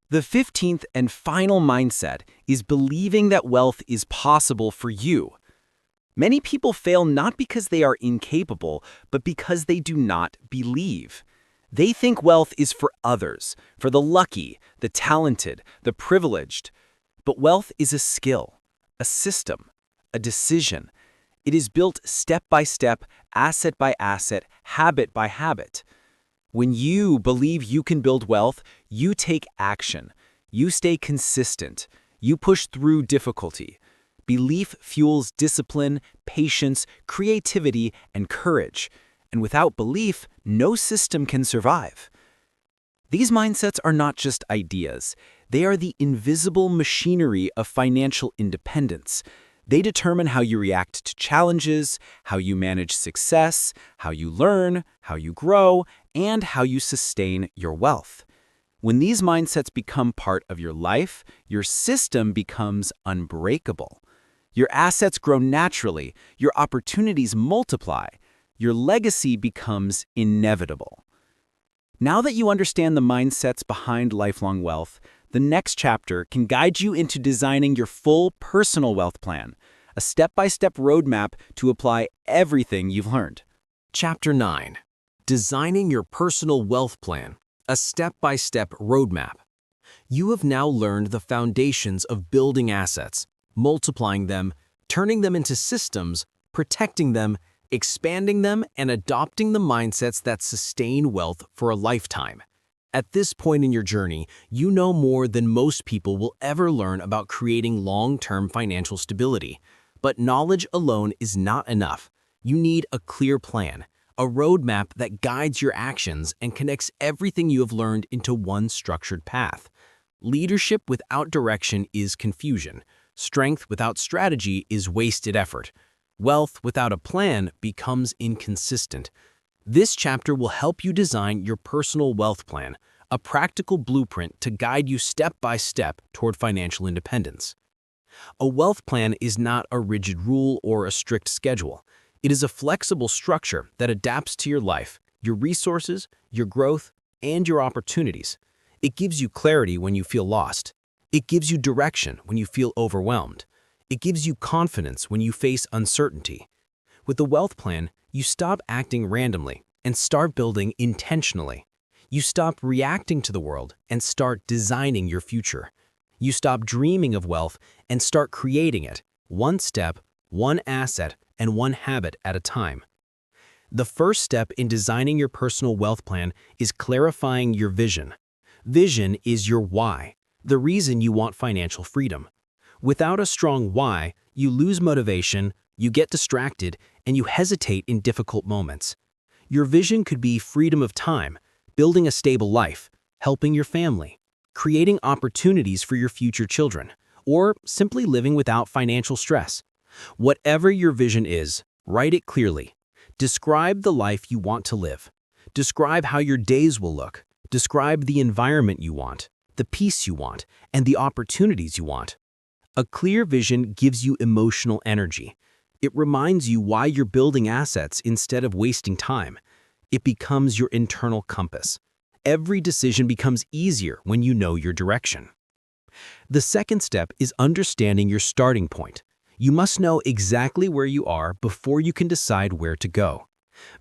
The 15th and final mindset is believing that wealth is possible for you. Many people fail not because they are incapable, but because they do not believe. They think wealth is for others, for the lucky, the talented, the privileged. But wealth is a skill, a system, a decision. It is built step by step, asset by asset, habit by habit. When you believe you can build wealth, you take action. You stay consistent. You push through difficulty. Belief fuels discipline, patience, creativity, and courage. And without belief, no system can survive. These mindsets are not just ideas. They are the invisible machinery of financial independence. They determine how you react to challenges, how you manage success, how you learn, how you grow, and how you sustain your wealth. When these mindsets become part of your life, your system becomes unbreakable. Your assets grow naturally, your opportunities multiply, your legacy becomes inevitable. Now that you understand the mindsets behind lifelong wealth, the next chapter can guide you into designing your full personal wealth plan, a step-by-step roadmap to apply everything you've learned. Chapter 9. Designing your personal wealth plan, a step-by-step roadmap. You have now learned the foundations of building assets, multiplying them, turning them into systems, protecting them, expanding them, and adopting the mindsets that sustain wealth for a lifetime. At this point in your journey, you know more than most people will ever learn about creating long-term financial stability. But knowledge alone is not enough. You need a clear plan, a roadmap that guides your actions and connects everything you have learned into one structured path. Leadership without direction is confusion. Strength without strategy is wasted effort. Wealth without a plan becomes inconsistent. This chapter will help you design your personal wealth plan, a practical blueprint to guide you step by step toward financial independence. A wealth plan is not a rigid rule or a strict schedule. It is a flexible structure that adapts to your life, your resources, your growth, and your opportunities. It gives you clarity when you feel lost. It gives you direction when you feel overwhelmed. It gives you confidence when you face uncertainty. With the wealth plan, you stop acting randomly and start building intentionally. You stop reacting to the world and start designing your future. You stop dreaming of wealth and start creating it, one step, one asset, and one habit at a time. The first step in designing your personal wealth plan is clarifying your vision. Vision is your why, the reason you want financial freedom. Without a strong why, you lose motivation, you get distracted, and you hesitate in difficult moments. Your vision could be freedom of time, building a stable life, helping your family, creating opportunities for your future children, or simply living without financial stress. Whatever your vision is, write it clearly. Describe the life you want to live. Describe how your days will look. Describe the environment you want, the peace you want, and the opportunities you want. A clear vision gives you emotional energy. It reminds you why you're building assets instead of wasting time. It becomes your internal compass. Every decision becomes easier when you know your direction. The second step is understanding your starting point. You must know exactly where you are before you can decide where to go.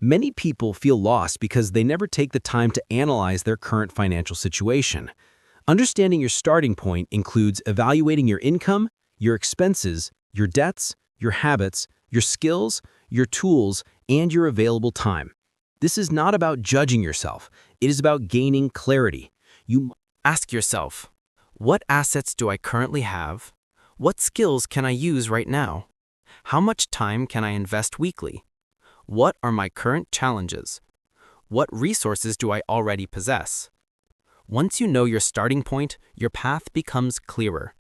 Many people feel lost because they never take the time to analyze their current financial situation. Understanding your starting point includes evaluating your income, your expenses, your debts, your habits, your skills, your tools, and your available time. This is not about judging yourself. It is about gaining clarity. You Ask yourself, what assets do I currently have? What skills can I use right now? How much time can I invest weekly? What are my current challenges? What resources do I already possess? Once you know your starting point, your path becomes clearer.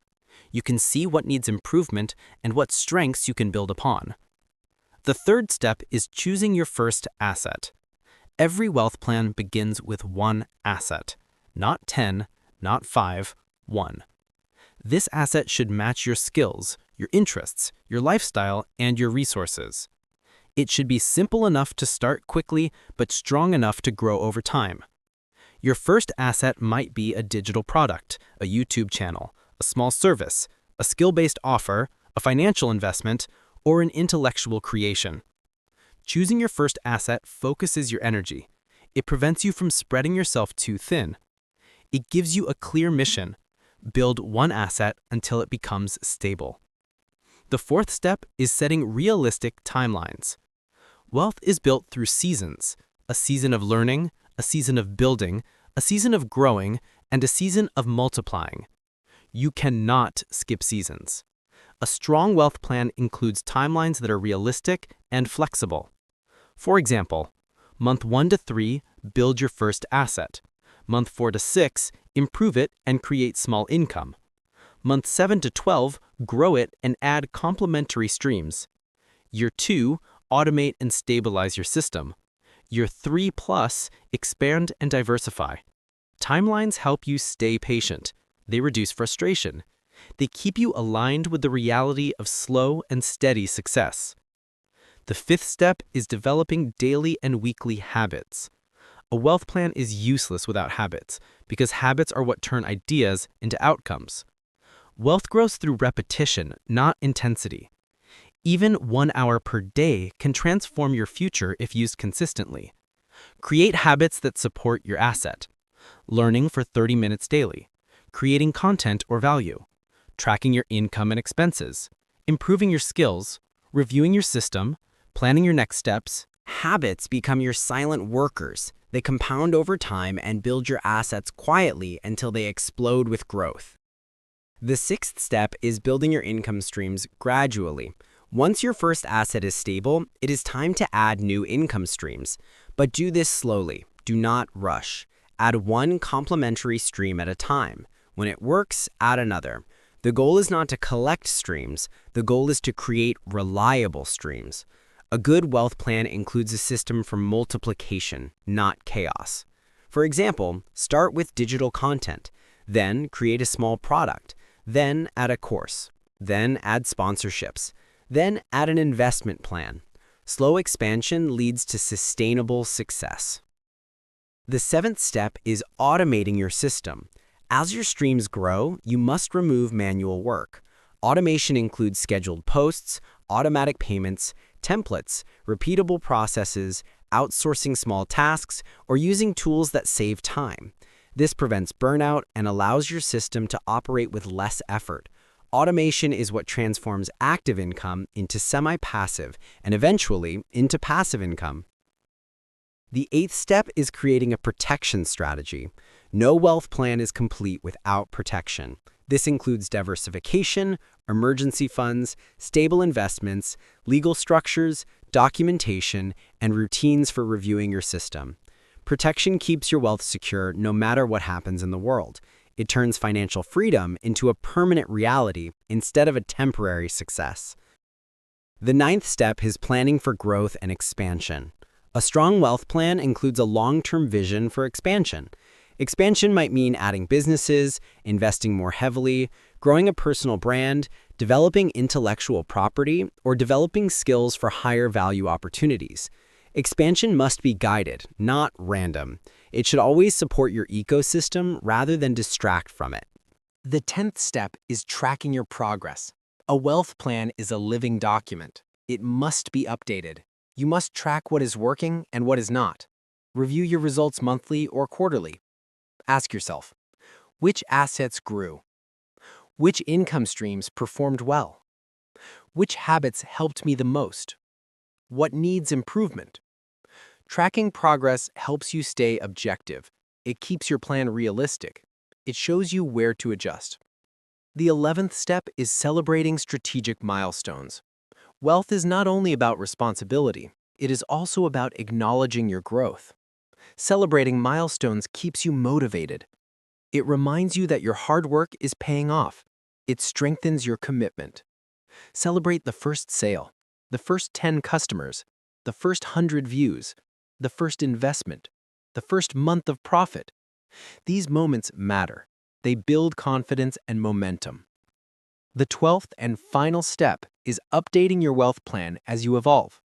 You can see what needs improvement and what strengths you can build upon. The third step is choosing your first asset. Every wealth plan begins with one asset, not 10, not 5, 1. This asset should match your skills, your interests, your lifestyle, and your resources. It should be simple enough to start quickly, but strong enough to grow over time. Your first asset might be a digital product, a YouTube channel, a small service, a skill-based offer, a financial investment, or an intellectual creation. Choosing your first asset focuses your energy. It prevents you from spreading yourself too thin. It gives you a clear mission. Build one asset until it becomes stable. The fourth step is setting realistic timelines. Wealth is built through seasons, a season of learning, a season of building, a season of growing, and a season of multiplying. You cannot skip seasons. A strong wealth plan includes timelines that are realistic and flexible. For example, month 1 to 3, build your first asset. Month 4 to 6, improve it and create small income. Month 7 to 12, grow it and add complementary streams. Year 2, automate and stabilize your system. Year 3 plus, expand and diversify. Timelines help you stay patient. They reduce frustration. They keep you aligned with the reality of slow and steady success. The fifth step is developing daily and weekly habits. A wealth plan is useless without habits, because habits are what turn ideas into outcomes. Wealth grows through repetition, not intensity. Even 1 hour per day can transform your future if used consistently. Create habits that support your asset. Learning for 30 minutes daily. Creating content or value. Tracking your income and expenses. Improving your skills. Reviewing your system. Planning your next steps. Habits become your silent workers. They compound over time and build your assets quietly until they explode with growth. The sixth step is building your income streams gradually. Once your first asset is stable, it is time to add new income streams. But do this slowly. Do not rush. Add one complementary stream at a time. When it works, add another. The goal is not to collect streams. The goal is to create reliable streams. A good wealth plan includes a system for multiplication, not chaos. For example, start with digital content, then create a small product, then add a course, then add sponsorships, then add an investment plan. Slow expansion leads to sustainable success. The seventh step is automating your system. As your streams grow, you must remove manual work. Automation includes scheduled posts, automatic payments, templates, repeatable processes, outsourcing small tasks, or using tools that save time. This prevents burnout and allows your system to operate with less effort. Automation is what transforms active income into semi-passive and eventually into passive income. The eighth step is creating a protection strategy. No wealth plan is complete without protection. This includes diversification, emergency funds, stable investments, legal structures, documentation, and routines for reviewing your system. Protection keeps your wealth secure no matter what happens in the world. It turns financial freedom into a permanent reality instead of a temporary success. The ninth step is planning for growth and expansion. A strong wealth plan includes a long-term vision for expansion. Expansion might mean adding businesses, investing more heavily, growing a personal brand, developing intellectual property, or developing skills for higher value opportunities. Expansion must be guided, not random. It should always support your ecosystem rather than distract from it. The 10th step is tracking your progress. A wealth plan is a living document. It must be updated. You must track what is working and what is not. Review your results monthly or quarterly. Ask yourself, which assets grew? Which income streams performed well? Which habits helped me the most? What needs improvement? Tracking progress helps you stay objective. It keeps your plan realistic. It shows you where to adjust. The 11th step is celebrating strategic milestones. Wealth is not only about responsibility, it is also about acknowledging your growth. Celebrating milestones keeps you motivated. It reminds you that your hard work is paying off. It strengthens your commitment. Celebrate the first sale, the first 10 customers, the first 100 views, the first investment, the first month of profit. These moments matter. They build confidence and momentum. The 12th and final step is updating your wealth plan as you evolve.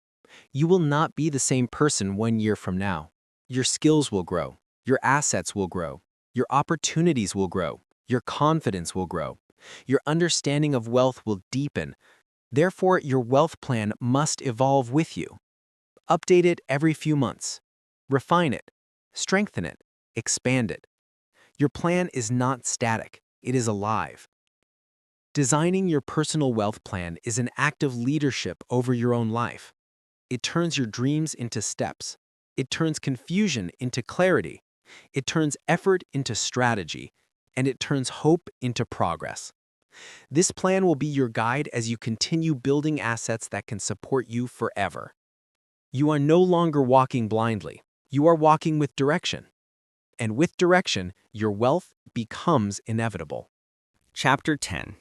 You will not be the same person 1 year from now. Your skills will grow, your assets will grow, your opportunities will grow, your confidence will grow, your understanding of wealth will deepen. Therefore, your wealth plan must evolve with you. Update it every few months. Refine it, strengthen it, expand it. Your plan is not static, it is alive. Designing your personal wealth plan is an act of leadership over your own life. It turns your dreams into steps. It turns confusion into clarity. It turns effort into strategy. And it turns hope into progress. This plan will be your guide as you continue building assets that can support you forever. You are no longer walking blindly. You are walking with direction. And with direction, your wealth becomes inevitable. Chapter 10.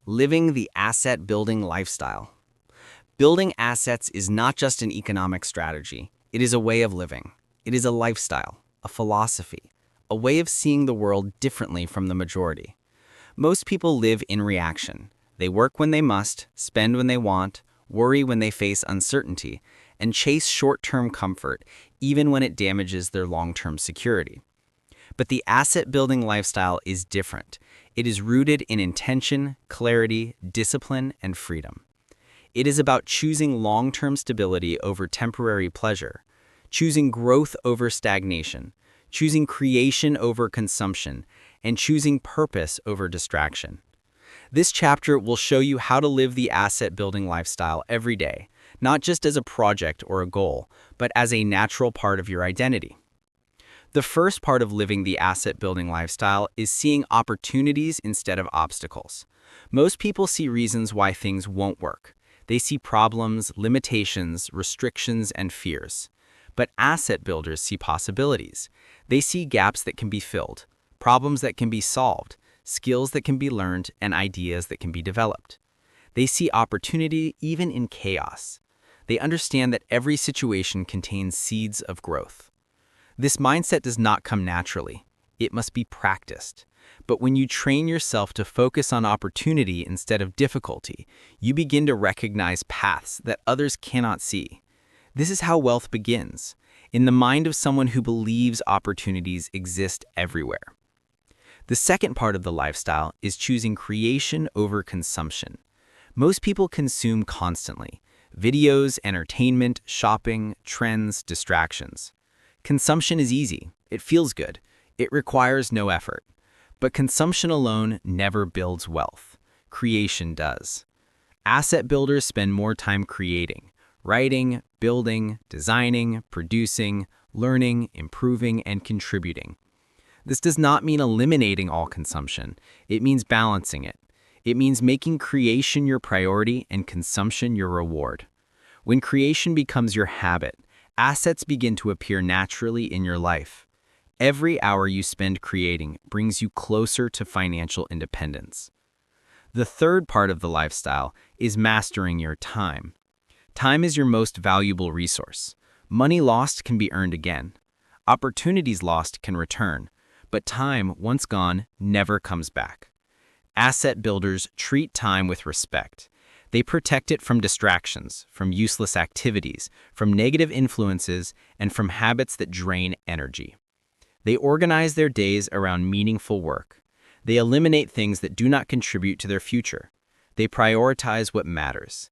Living the Asset-Building Lifestyle. Building assets is not just an economic strategy. It is a way of living. It is a lifestyle, a philosophy, a way of seeing the world differently from the majority. Most people live in reaction. They work when they must, spend when they want, worry when they face uncertainty, and chase short-term comfort, even when it damages their long-term security. But the asset-building lifestyle is different. It is rooted in intention, clarity, discipline, and freedom. It is about choosing long-term stability over temporary pleasure, choosing growth over stagnation, choosing creation over consumption, and choosing purpose over distraction. This chapter will show you how to live the asset-building lifestyle every day, not just as a project or a goal, but as a natural part of your identity. The first part of living the asset-building lifestyle is seeing opportunities instead of obstacles. Most people see reasons why things won't work. They see problems, limitations, restrictions, and fears. But asset builders see possibilities. They see gaps that can be filled, problems that can be solved, skills that can be learned, and ideas that can be developed. They see opportunity even in chaos. They understand that every situation contains seeds of growth. This mindset does not come naturally. It must be practiced. But when you train yourself to focus on opportunity instead of difficulty, you begin to recognize paths that others cannot see. This is how wealth begins, in the mind of someone who believes opportunities exist everywhere. The second part of the lifestyle is choosing creation over consumption. Most people consume constantly: videos, entertainment, shopping, trends, distractions. Consumption is easy. It feels good. It requires no effort. But consumption alone never builds wealth. Creation does. Asset builders spend more time creating, writing, building, designing, producing, learning, improving, and contributing. This does not mean eliminating all consumption. It means balancing it. It means making creation your priority and consumption your reward. When creation becomes your habit, assets begin to appear naturally in your life. Every hour you spend creating brings you closer to financial independence. The third part of the lifestyle is mastering your time. Time is your most valuable resource. Money lost can be earned again. Opportunities lost can return, but time, once gone, never comes back. Asset builders treat time with respect. They protect it from distractions, from useless activities, from negative influences, and from habits that drain energy. They organize their days around meaningful work. They eliminate things that do not contribute to their future. They prioritize what matters.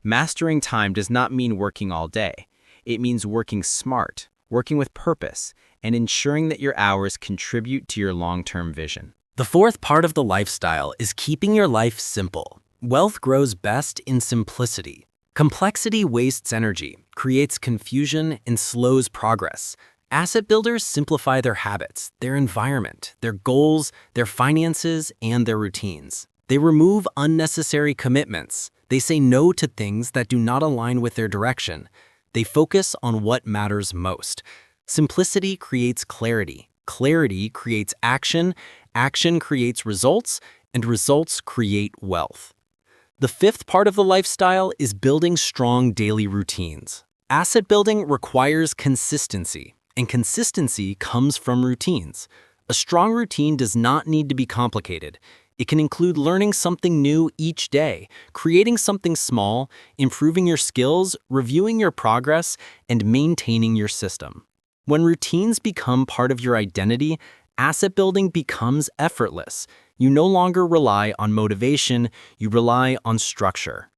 Mastering time does not mean working all day. It means working smart, working with purpose, and ensuring that your hours contribute to your long-term vision. The fourth part of the lifestyle is keeping your life simple. Wealth grows best in simplicity. Complexity wastes energy, creates confusion, and slows progress. Asset builders simplify their habits, their environment, their goals, their finances, and their routines. They remove unnecessary commitments. They say no to things that do not align with their direction. They focus on what matters most. Simplicity creates clarity. Clarity creates action. Action creates results, and results create wealth. The fifth part of the lifestyle is building strong daily routines. Asset building requires consistency, and consistency comes from routines. A strong routine does not need to be complicated. It can include learning something new each day, creating something small, improving your skills, reviewing your progress, and maintaining your system. When routines become part of your identity, asset building becomes effortless. You no longer rely on motivation, you rely on structure.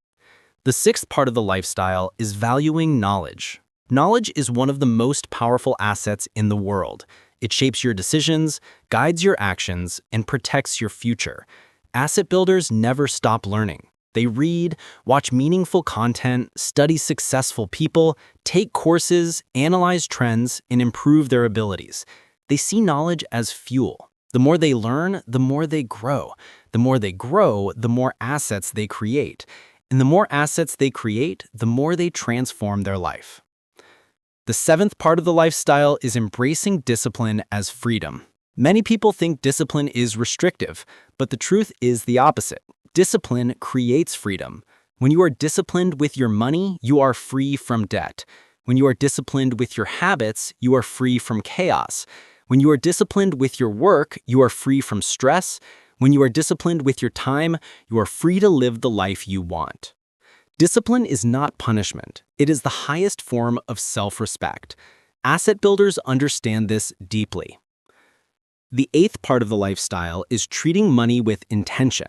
The sixth part of the lifestyle is valuing knowledge. Knowledge is one of the most powerful assets in the world. It shapes your decisions, guides your actions, and protects your future. Asset builders never stop learning. They read, watch meaningful content, study successful people, take courses, analyze trends, and improve their abilities. They see knowledge as fuel. The more they learn, the more they grow. The more they grow, the more assets they create. And the more assets they create, the more they transform their life. The seventh part of the lifestyle is embracing discipline as freedom. Many people think discipline is restrictive, but the truth is the opposite. Discipline creates freedom. When you are disciplined with your money, you are free from debt. When you are disciplined with your habits, you are free from chaos. When you are disciplined with your work, you are free from stress. When you are disciplined with your time, you are free to live the life you want. Discipline is not punishment. It is the highest form of self-respect. Asset builders understand this deeply. The eighth part of the lifestyle is treating money with intention.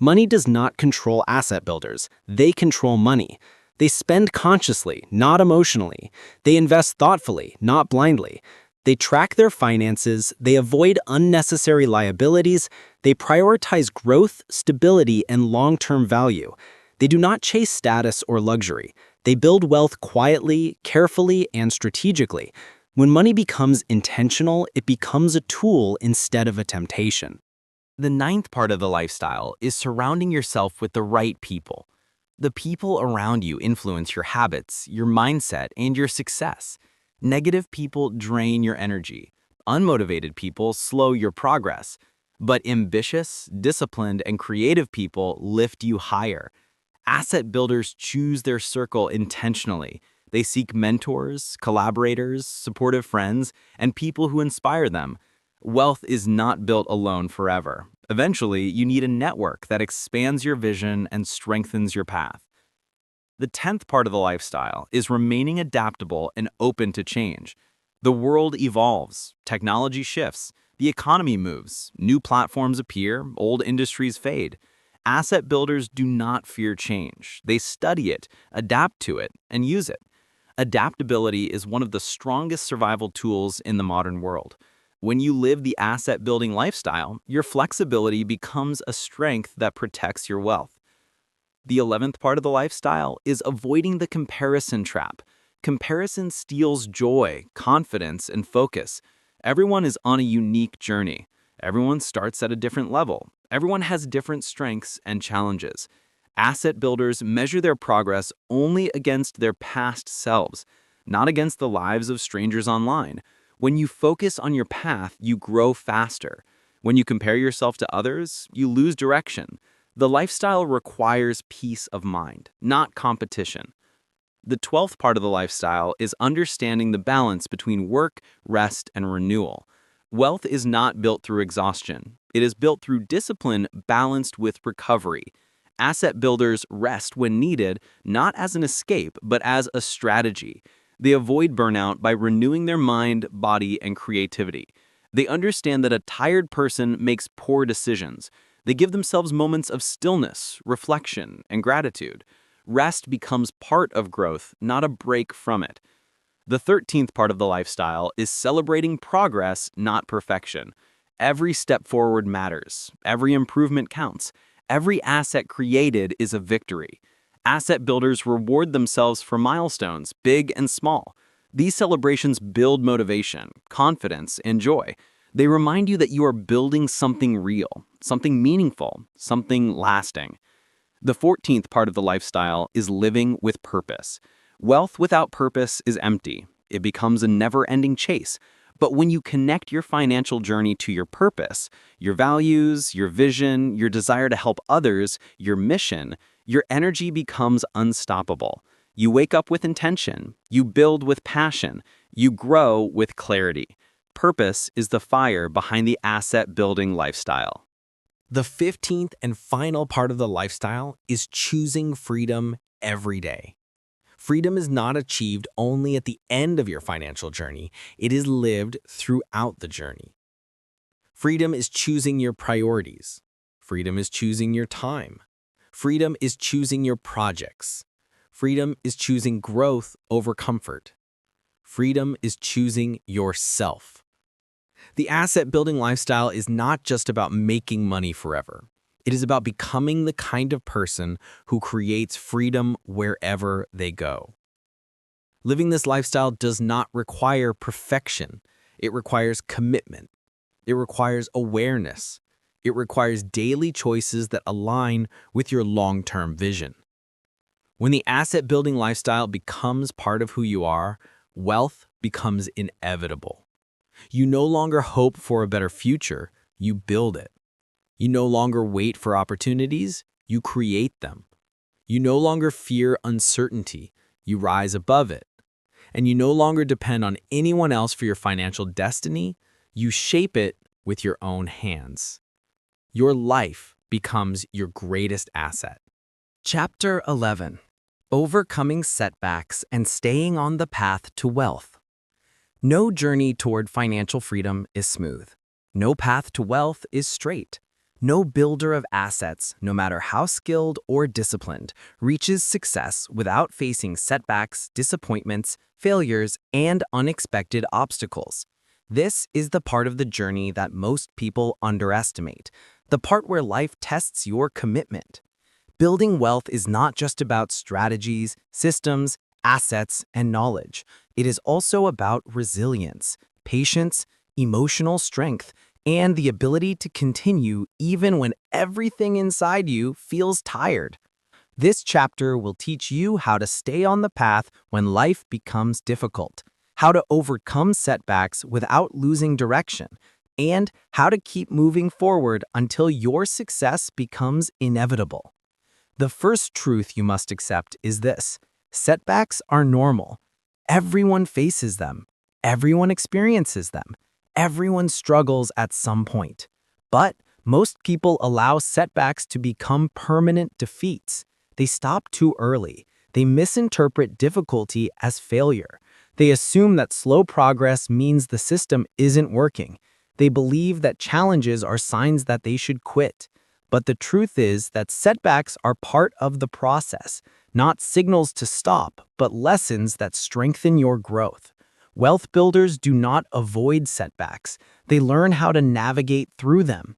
Money does not control asset builders. They control money. They spend consciously, not emotionally. They invest thoughtfully, not blindly. They track their finances, they avoid unnecessary liabilities, they prioritize growth, stability, and long-term value. They do not chase status or luxury. They build wealth quietly, carefully, and strategically. When money becomes intentional, it becomes a tool instead of a temptation. The ninth part of the lifestyle is surrounding yourself with the right people. The people around you influence your habits, your mindset, and your success. Negative people drain your energy. Unmotivated people slow your progress. But ambitious, disciplined, and creative people lift you higher. Asset builders choose their circle intentionally. They seek mentors, collaborators, supportive friends, and people who inspire them. Wealth is not built alone forever. Eventually, you need a network that expands your vision and strengthens your path. The 10th part of the lifestyle is remaining adaptable and open to change. The world evolves, technology shifts, the economy moves, new platforms appear, old industries fade. Asset builders do not fear change. They study it, adapt to it, and use it. Adaptability is one of the strongest survival tools in the modern world. When you live the asset-building lifestyle, your flexibility becomes a strength that protects your wealth. The 11th part of the lifestyle is avoiding the comparison trap. Comparison steals joy, confidence, and focus. Everyone is on a unique journey. Everyone starts at a different level. Everyone has different strengths and challenges. Asset builders measure their progress only against their past selves, not against the lives of strangers online. When you focus on your path, you grow faster. When you compare yourself to others, you lose direction. The lifestyle requires peace of mind, not competition. The 12th part of the lifestyle is understanding the balance between work, rest, and renewal. Wealth is not built through exhaustion. It is built through discipline balanced with recovery. Asset builders rest when needed, not as an escape, but as a strategy. They avoid burnout by renewing their mind, body, and creativity. They understand that a tired person makes poor decisions. They give themselves moments of stillness, reflection, and gratitude. Rest becomes part of growth, not a break from it. The 13th part of the lifestyle is celebrating progress, not perfection. Every step forward matters. Every improvement counts. Every asset created is a victory. Asset builders reward themselves for milestones, big and small. These celebrations build motivation, confidence, and joy. They remind you that you are building something real, something meaningful, something lasting. The 14th part of the lifestyle is living with purpose. Wealth without purpose is empty. It becomes a never-ending chase. But when you connect your financial journey to your purpose, your values, your vision, your desire to help others, your mission, your energy becomes unstoppable. You wake up with intention. You build with passion. You grow with clarity. Purpose is the fire behind the asset-building lifestyle. The 15th and final part of the lifestyle is choosing freedom every day. Freedom is not achieved only at the end of your financial journey, it is lived throughout the journey. Freedom is choosing your priorities. Freedom is choosing your time. Freedom is choosing your projects. Freedom is choosing growth over comfort. Freedom is choosing yourself. The asset-building lifestyle is not just about making money forever. It is about becoming the kind of person who creates freedom wherever they go. Living this lifestyle does not require perfection. It requires commitment. It requires awareness. It requires daily choices that align with your long-term vision. When the asset-building lifestyle becomes part of who you are, wealth becomes inevitable. You no longer hope for a better future, you build it. You no longer wait for opportunities, you create them. You no longer fear uncertainty, you rise above it. And you no longer depend on anyone else for your financial destiny, you shape it with your own hands. Your life becomes your greatest asset. Chapter 11. Overcoming Setbacks and Staying on the Path to Wealth. No journey toward financial freedom is smooth. No path to wealth is straight. No builder of assets, no matter how skilled or disciplined, reaches success without facing setbacks, disappointments, failures, and unexpected obstacles. This is the part of the journey that most people underestimate, the part where life tests your commitment. Building wealth is not just about strategies, systems, assets, and knowledge. It is also about resilience, patience, emotional strength, and the ability to continue even when everything inside you feels tired. This chapter will teach you how to stay on the path when life becomes difficult, how to overcome setbacks without losing direction, and how to keep moving forward until your success becomes inevitable. The first truth you must accept is this: setbacks are normal. Everyone faces them. Everyone experiences them. Everyone struggles at some point. But most people allow setbacks to become permanent defeats. They stop too early. They misinterpret difficulty as failure. They assume that slow progress means the system isn't working. They believe that challenges are signs that they should quit. But the truth is that setbacks are part of the process, not signals to stop, but lessons that strengthen your growth. Wealth builders do not avoid setbacks. They learn how to navigate through them.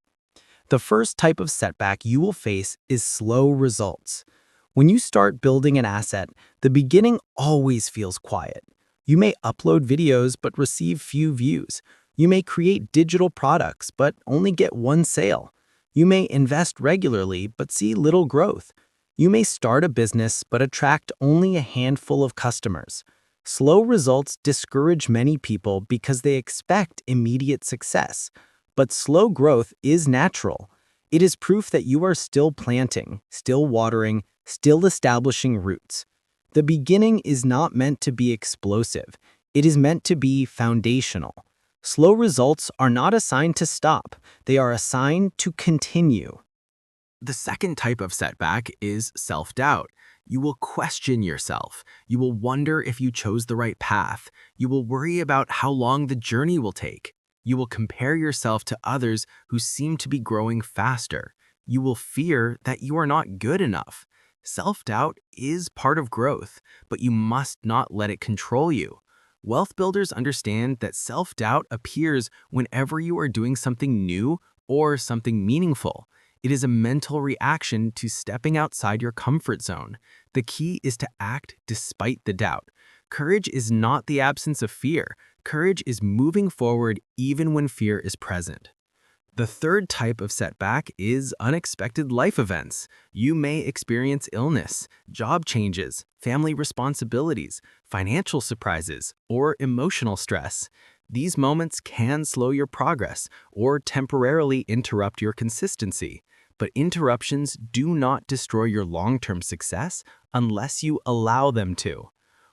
The first type of setback you will face is slow results. When you start building an asset, the beginning always feels quiet. You may upload videos but receive few views. You may create digital products but only get one sale. You may invest regularly but see little growth. You may start a business but attract only a handful of customers. Slow results discourage many people because they expect immediate success. But slow growth is natural. It is proof that you are still planting, still watering, still establishing roots. The beginning is not meant to be explosive. It is meant to be foundational. Slow results are not a sign to stop, they are a sign to continue. The second type of setback is self-doubt. You will question yourself. You will wonder if you chose the right path. You will worry about how long the journey will take. You will compare yourself to others who seem to be growing faster. You will fear that you are not good enough. Self-doubt is part of growth, but you must not let it control you. Wealth builders understand that self-doubt appears whenever you are doing something new or something meaningful. It is a mental reaction to stepping outside your comfort zone. The key is to act despite the doubt. Courage is not the absence of fear. Courage is moving forward even when fear is present. The third type of setback is unexpected life events. You may experience illness, job changes, family responsibilities, financial surprises, or emotional stress. These moments can slow your progress or temporarily interrupt your consistency. But interruptions do not destroy your long-term success unless you allow them to.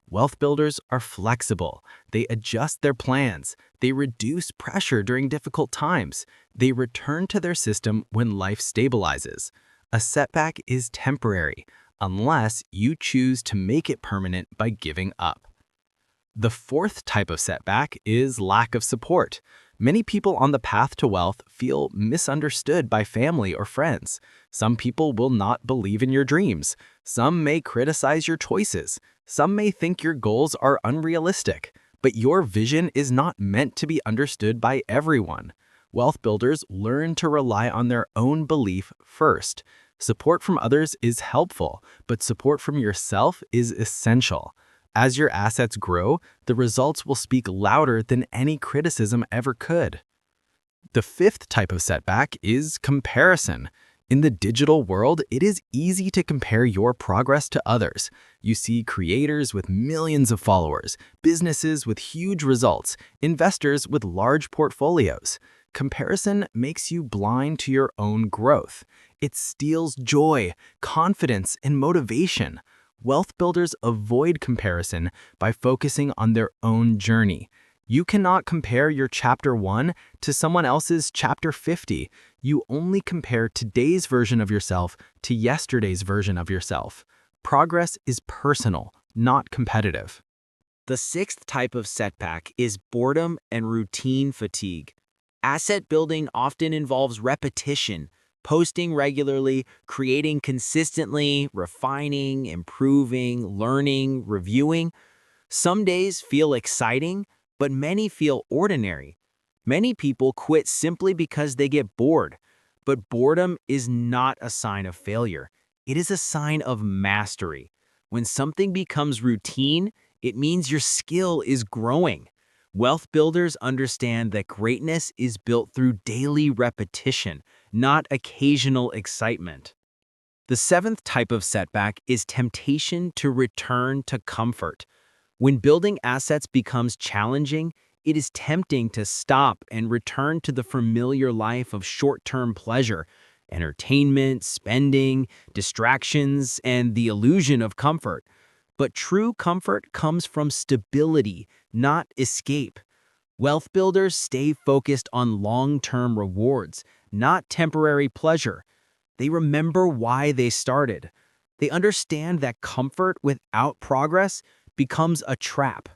Wealth builders are flexible. They adjust their plans. They reduce pressure during difficult times. They return to their system when life stabilizes. A setback is temporary unless you choose to make it permanent by giving up. The fourth type of setback is lack of support. Many people on the path to wealth feel misunderstood by family or friends. Some people will not believe in your dreams. Some may criticize your choices. Some may think your goals are unrealistic. But your vision is not meant to be understood by everyone. Wealth builders learn to rely on their own belief first. Support from others is helpful, but support from yourself is essential. As your assets grow, the results will speak louder than any criticism ever could. The fifth type of setback is comparison. In the digital world, it is easy to compare your progress to others. You see creators with millions of followers, businesses with huge results, investors with large portfolios. Comparison makes you blind to your own growth. It steals joy, confidence, and motivation. Wealth builders avoid comparison by focusing on their own journey. You cannot compare your Chapter 1 to someone else's Chapter 50. You only compare today's version of yourself to yesterday's version of yourself. Progress is personal, not competitive. The sixth type of setback is boredom and routine fatigue. Asset building often involves repetition, posting regularly, creating consistently, refining, improving, learning, reviewing. Some days feel exciting, but many feel ordinary. Many people quit simply because they get bored. But boredom is not a sign of failure. It is a sign of mastery. When something becomes routine, it means your skill is growing. Wealth builders understand that greatness is built through daily repetition, not occasional excitement. The seventh type of setback is temptation to return to comfort. When building assets becomes challenging, it is tempting to stop and return to the familiar life of short-term pleasure, entertainment, spending, distractions, and the illusion of comfort. But true comfort comes from stability, not escape. Wealth builders stay focused on long-term rewards, not temporary pleasure. They remember why they started. They understand that comfort without progress becomes a trap.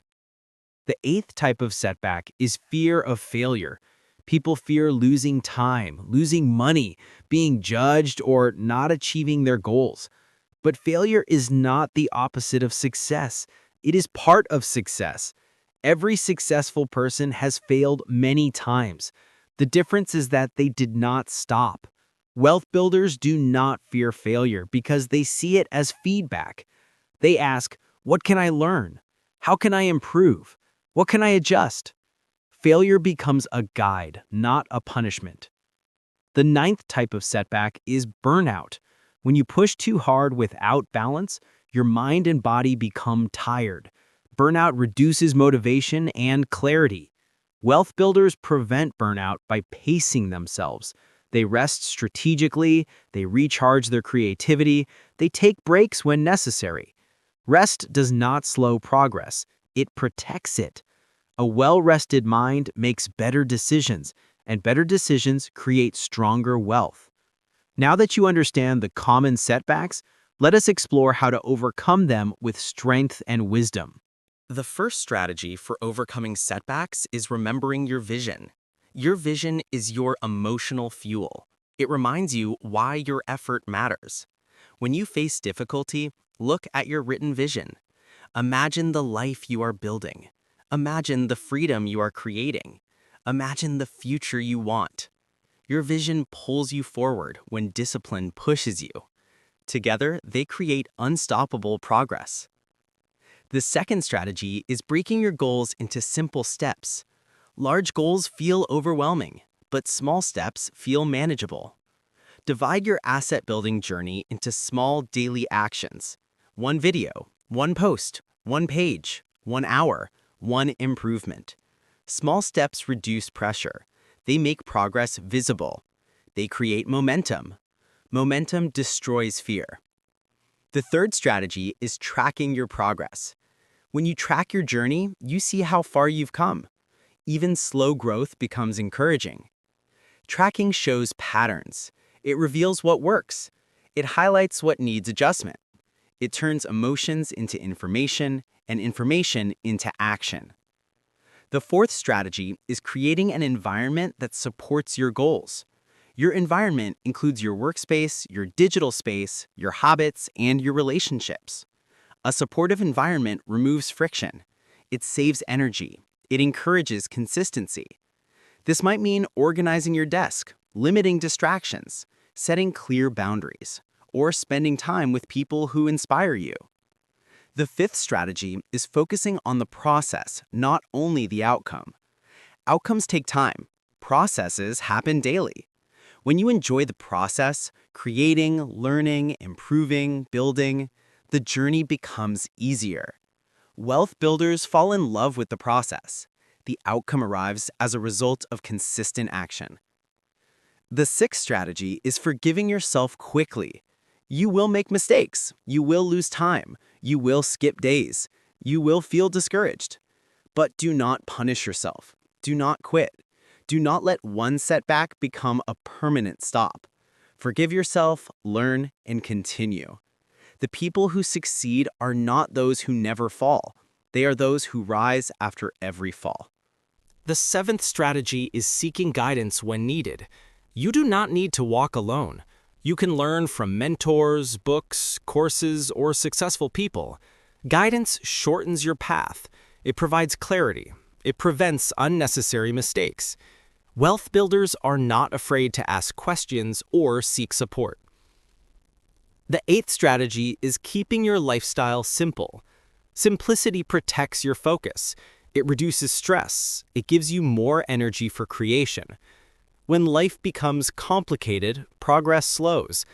The eighth type of setback is fear of failure. People fear losing time, losing money, being judged, or not achieving their goals. But failure is not the opposite of success. It is part of success. Every successful person has failed many times. The difference is that they did not stop. Wealth builders do not fear failure because they see it as feedback. They ask, what can I learn? How can I improve? What can I adjust? Failure becomes a guide, not a punishment. The ninth type of setback is burnout. When you push too hard without balance, your mind and body become tired. Burnout reduces motivation and clarity. Wealth builders prevent burnout by pacing themselves. They rest strategically, they recharge their creativity, they take breaks when necessary. Rest does not slow progress, it protects it. A well-rested mind makes better decisions, and better decisions create stronger wealth. Now that you understand the common setbacks, let us explore how to overcome them with strength and wisdom. The first strategy for overcoming setbacks is remembering your vision. Your vision is your emotional fuel. It reminds you why your effort matters. When you face difficulty, look at your written vision. Imagine the life you are building. Imagine the freedom you are creating. Imagine the future you want. Your vision pulls you forward when discipline pushes you. Together, they create unstoppable progress. The second strategy is breaking your goals into simple steps. Large goals feel overwhelming, but small steps feel manageable. Divide your asset building journey into small daily actions. One video, one post, one page, 1 hour, one improvement. Small steps reduce pressure. They make progress visible. They create momentum. Momentum destroys fear. The third strategy is tracking your progress. When you track your journey, you see how far you've come. Even slow growth becomes encouraging. Tracking shows patterns. It reveals what works. It highlights what needs adjustment. It turns emotions into information and information into action. The fourth strategy is creating an environment that supports your goals. Your environment includes your workspace, your digital space, your habits, and your relationships. A supportive environment removes friction. It saves energy. It encourages consistency. This might mean organizing your desk, limiting distractions, setting clear boundaries, or spending time with people who inspire you. The fifth strategy is focusing on the process, not only the outcome. Outcomes take time. Processes happen daily. When you enjoy the process, creating, learning, improving, building, the journey becomes easier. Wealth builders fall in love with the process. The outcome arrives as a result of consistent action. The sixth strategy is forgiving yourself quickly. You will make mistakes. You will lose time. You will skip days. You will feel discouraged. But do not punish yourself. Do not quit. Do not let one setback become a permanent stop. Forgive yourself, learn, and continue. The people who succeed are not those who never fall. They are those who rise after every fall. The seventh strategy is seeking guidance when needed. You do not need to walk alone. You can learn from mentors, books, courses, or successful people. Guidance shortens your path. It provides clarity. It prevents unnecessary mistakes. Wealth builders are not afraid to ask questions or seek support. The eighth strategy is keeping your lifestyle simple. Simplicity protects your focus. It reduces stress. It gives you more energy for creation. When life becomes complicated, progress slows.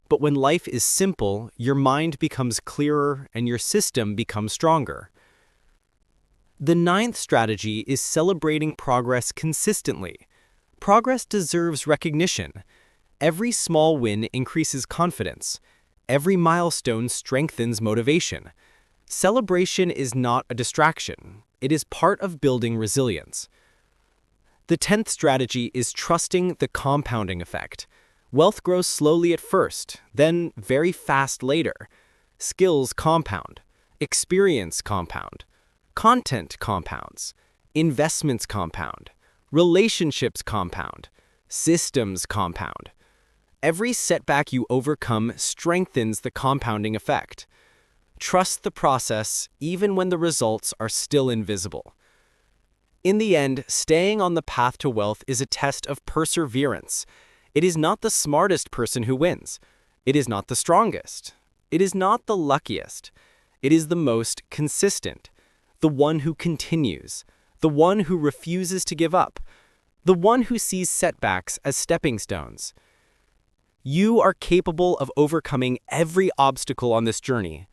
But when life is simple, your mind becomes clearer and your system becomes stronger. The ninth strategy is celebrating progress consistently. Progress deserves recognition. Every small win increases confidence. Every milestone strengthens motivation. Celebration is not a distraction. It is part of building resilience. The 10th strategy is trusting the compounding effect. Wealth grows slowly at first, then very fast later. Skills compound. Experience compound. Content compounds. Investments compound. Relationships compound. Systems compound. Every setback you overcome strengthens the compounding effect. Trust the process even when the results are still invisible. In the end, staying on the path to wealth is a test of perseverance. It is not the smartest person who wins. It is not the strongest. It is not the luckiest. It is the most consistent, the one who continues, the one who refuses to give up, the one who sees setbacks as stepping stones. You are capable of overcoming every obstacle on this journey.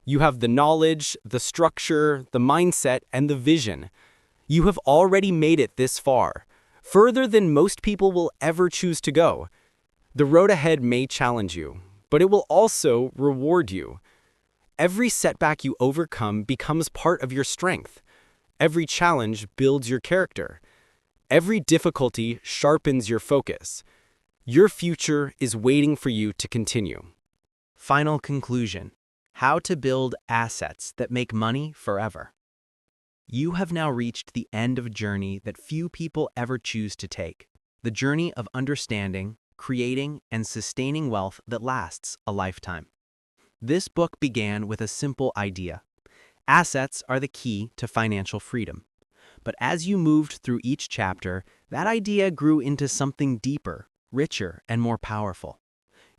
You have the knowledge, the structure, the mindset, and the vision. You have already made it this far, further than most people will ever choose to go. The road ahead may challenge you, but it will also reward you. Every setback you overcome becomes part of your strength. Every challenge builds your character. Every difficulty sharpens your focus. Your future is waiting for you to continue. Final conclusion: how to build assets that make money forever. You have now reached the end of a journey that few people ever choose to take. The journey of understanding, creating, and sustaining wealth that lasts a lifetime. This book began with a simple idea. Assets are the key to financial freedom. But as you moved through each chapter, that idea grew into something deeper, richer, and more powerful.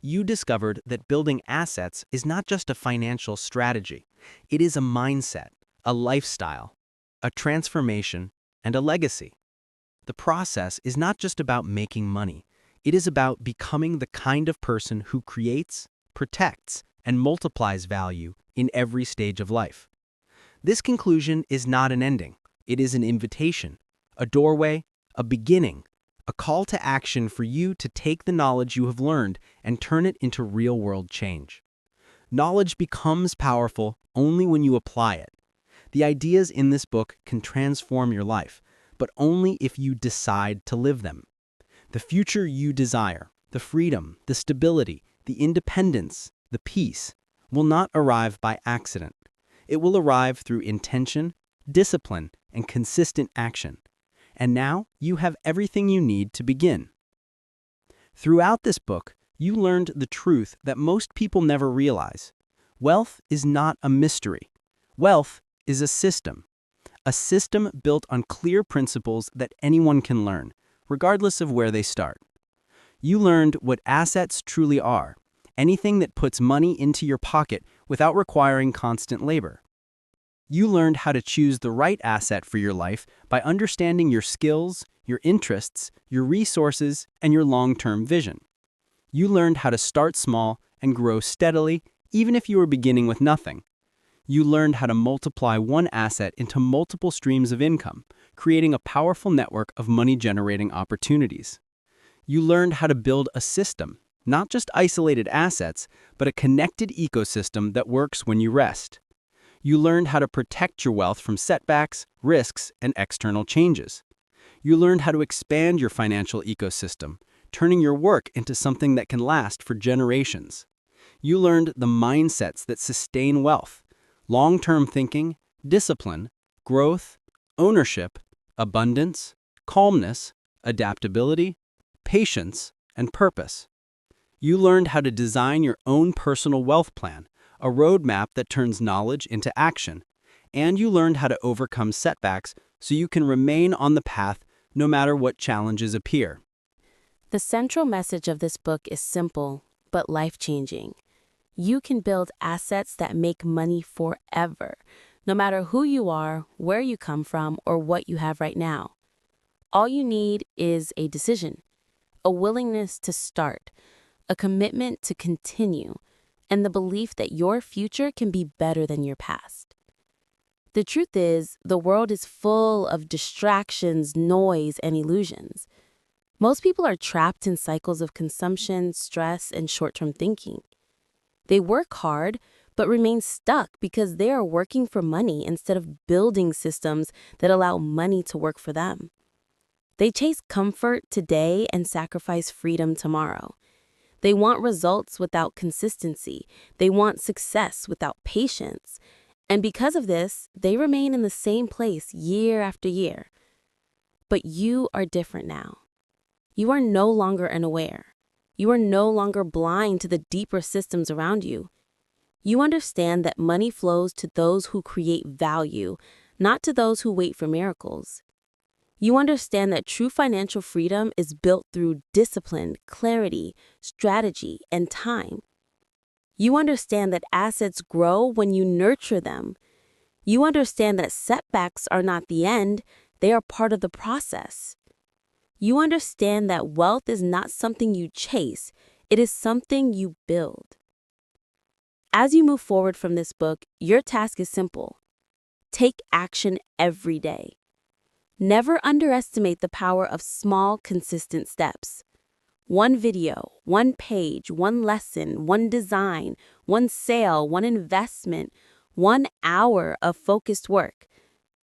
You discovered that building assets is not just a financial strategy. It is a mindset, a lifestyle, a transformation, and a legacy. The process is not just about making money. It is about becoming the kind of person who creates, protects, and multiplies value in every stage of life. This conclusion is not an ending. It is an invitation, a doorway, a beginning, a call to action for you to take the knowledge you have learned and turn it into real-world change. Knowledge becomes powerful only when you apply it. The ideas in this book can transform your life, but only if you decide to live them. The future you desire, the freedom, the stability, the independence, the peace, will not arrive by accident. It will arrive through intention, discipline, and consistent action. And now you have everything you need to begin. Throughout this book, you learned the truth that most people never realize. Wealth is not a mystery. Wealth is a system built on clear principles that anyone can learn, regardless of where they start. You learned what assets truly are, anything that puts money into your pocket without requiring constant labor. You learned how to choose the right asset for your life by understanding your skills, your interests, your resources, and your long-term vision. You learned how to start small and grow steadily, even if you were beginning with nothing. You learned how to multiply one asset into multiple streams of income, creating a powerful network of money-generating opportunities. You learned how to build a system, not just isolated assets, but a connected ecosystem that works when you rest. You learned how to protect your wealth from setbacks, risks, and external changes. You learned how to expand your financial ecosystem, turning your work into something that can last for generations. You learned the mindsets that sustain wealth: long-term thinking, discipline, growth, ownership, abundance, calmness, adaptability, patience, and purpose. You learned how to design your own personal wealth plan, a roadmap that turns knowledge into action, and you learned how to overcome setbacks so you can remain on the path no matter what challenges appear. The central message of this book is simple, but life-changing. You can build assets that make money forever, no matter who you are, where you come from, or what you have right now. All you need is a decision, a willingness to start, a commitment to continue, and the belief that your future can be better than your past. The truth is, the world is full of distractions, noise, and illusions. Most people are trapped in cycles of consumption, stress, and short-term thinking. They work hard, but remain stuck because they are working for money instead of building systems that allow money to work for them. They chase comfort today and sacrifice freedom tomorrow. They want results without consistency. They want success without patience. And because of this, they remain in the same place year after year. But you are different now. You are no longer unaware. You are no longer blind to the deeper systems around you. You understand that money flows to those who create value, not to those who wait for miracles. You understand that true financial freedom is built through discipline, clarity, strategy, and time. You understand that assets grow when you nurture them. You understand that setbacks are not the end, they are part of the process. You understand that wealth is not something you chase, it is something you build. As you move forward from this book, your task is simple. Take action every day. Never underestimate the power of small, consistent steps. One video, one page, one lesson, one design, one sale, one investment, 1 hour of focused work.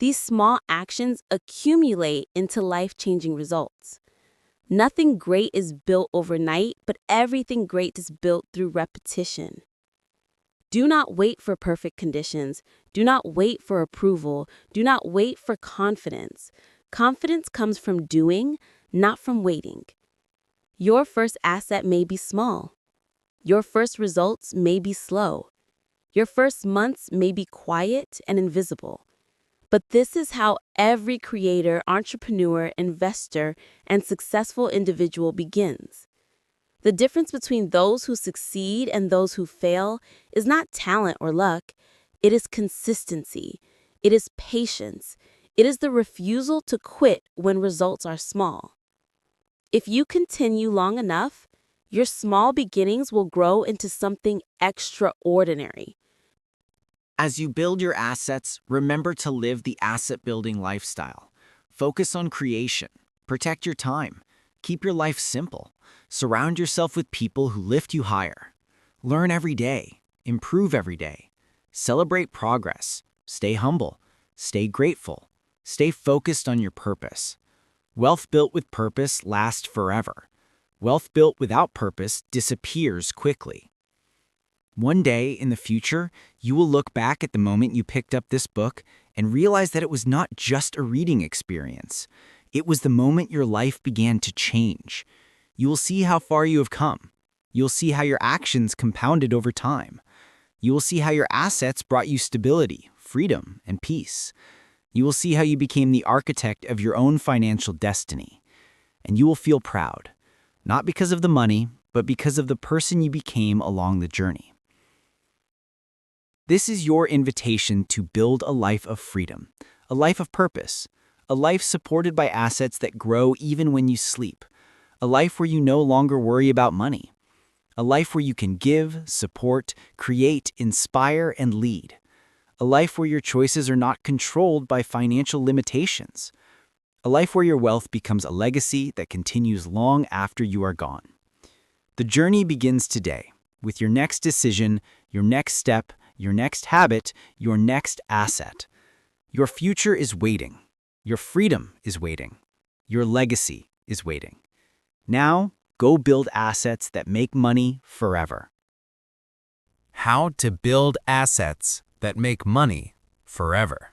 These small actions accumulate into life-changing results. Nothing great is built overnight, but everything great is built through repetition. Do not wait for perfect conditions. Do not wait for approval. Do not wait for confidence. Confidence comes from doing, not from waiting. Your first asset may be small. Your first results may be slow. Your first months may be quiet and invisible. But this is how every creator, entrepreneur, investor, and successful individual begins. The difference between those who succeed and those who fail is not talent or luck. It is consistency. It is patience. It is the refusal to quit when results are small. If you continue long enough, your small beginnings will grow into something extraordinary. As you build your assets, remember to live the asset-building lifestyle. Focus on creation. Protect your time. Keep your life simple. Surround yourself with people who lift you higher. Learn every day. Improve every day. Celebrate progress. Stay humble. Stay grateful. Stay focused on your purpose. Wealth built with purpose lasts forever. Wealth built without purpose disappears quickly. One day in the future, you will look back at the moment you picked up this book and realize that it was not just a reading experience. It was the moment your life began to change. You will see how far you have come. You'll see how your actions compounded over time. You will see how your assets brought you stability, freedom, and peace. You will see how you became the architect of your own financial destiny. And you will feel proud, not because of the money, but because of the person you became along the journey. This is your invitation to build a life of freedom, a life of purpose, a life supported by assets that grow even when you sleep, a life where you no longer worry about money, a life where you can give, support, create, inspire, and lead, a life where your choices are not controlled by financial limitations, a life where your wealth becomes a legacy that continues long after you are gone. The journey begins today with your next decision, your next step, your next habit, your next asset. Your future is waiting. Your freedom is waiting. Your legacy is waiting. Now, go build assets that make money forever. How to build assets that make money forever.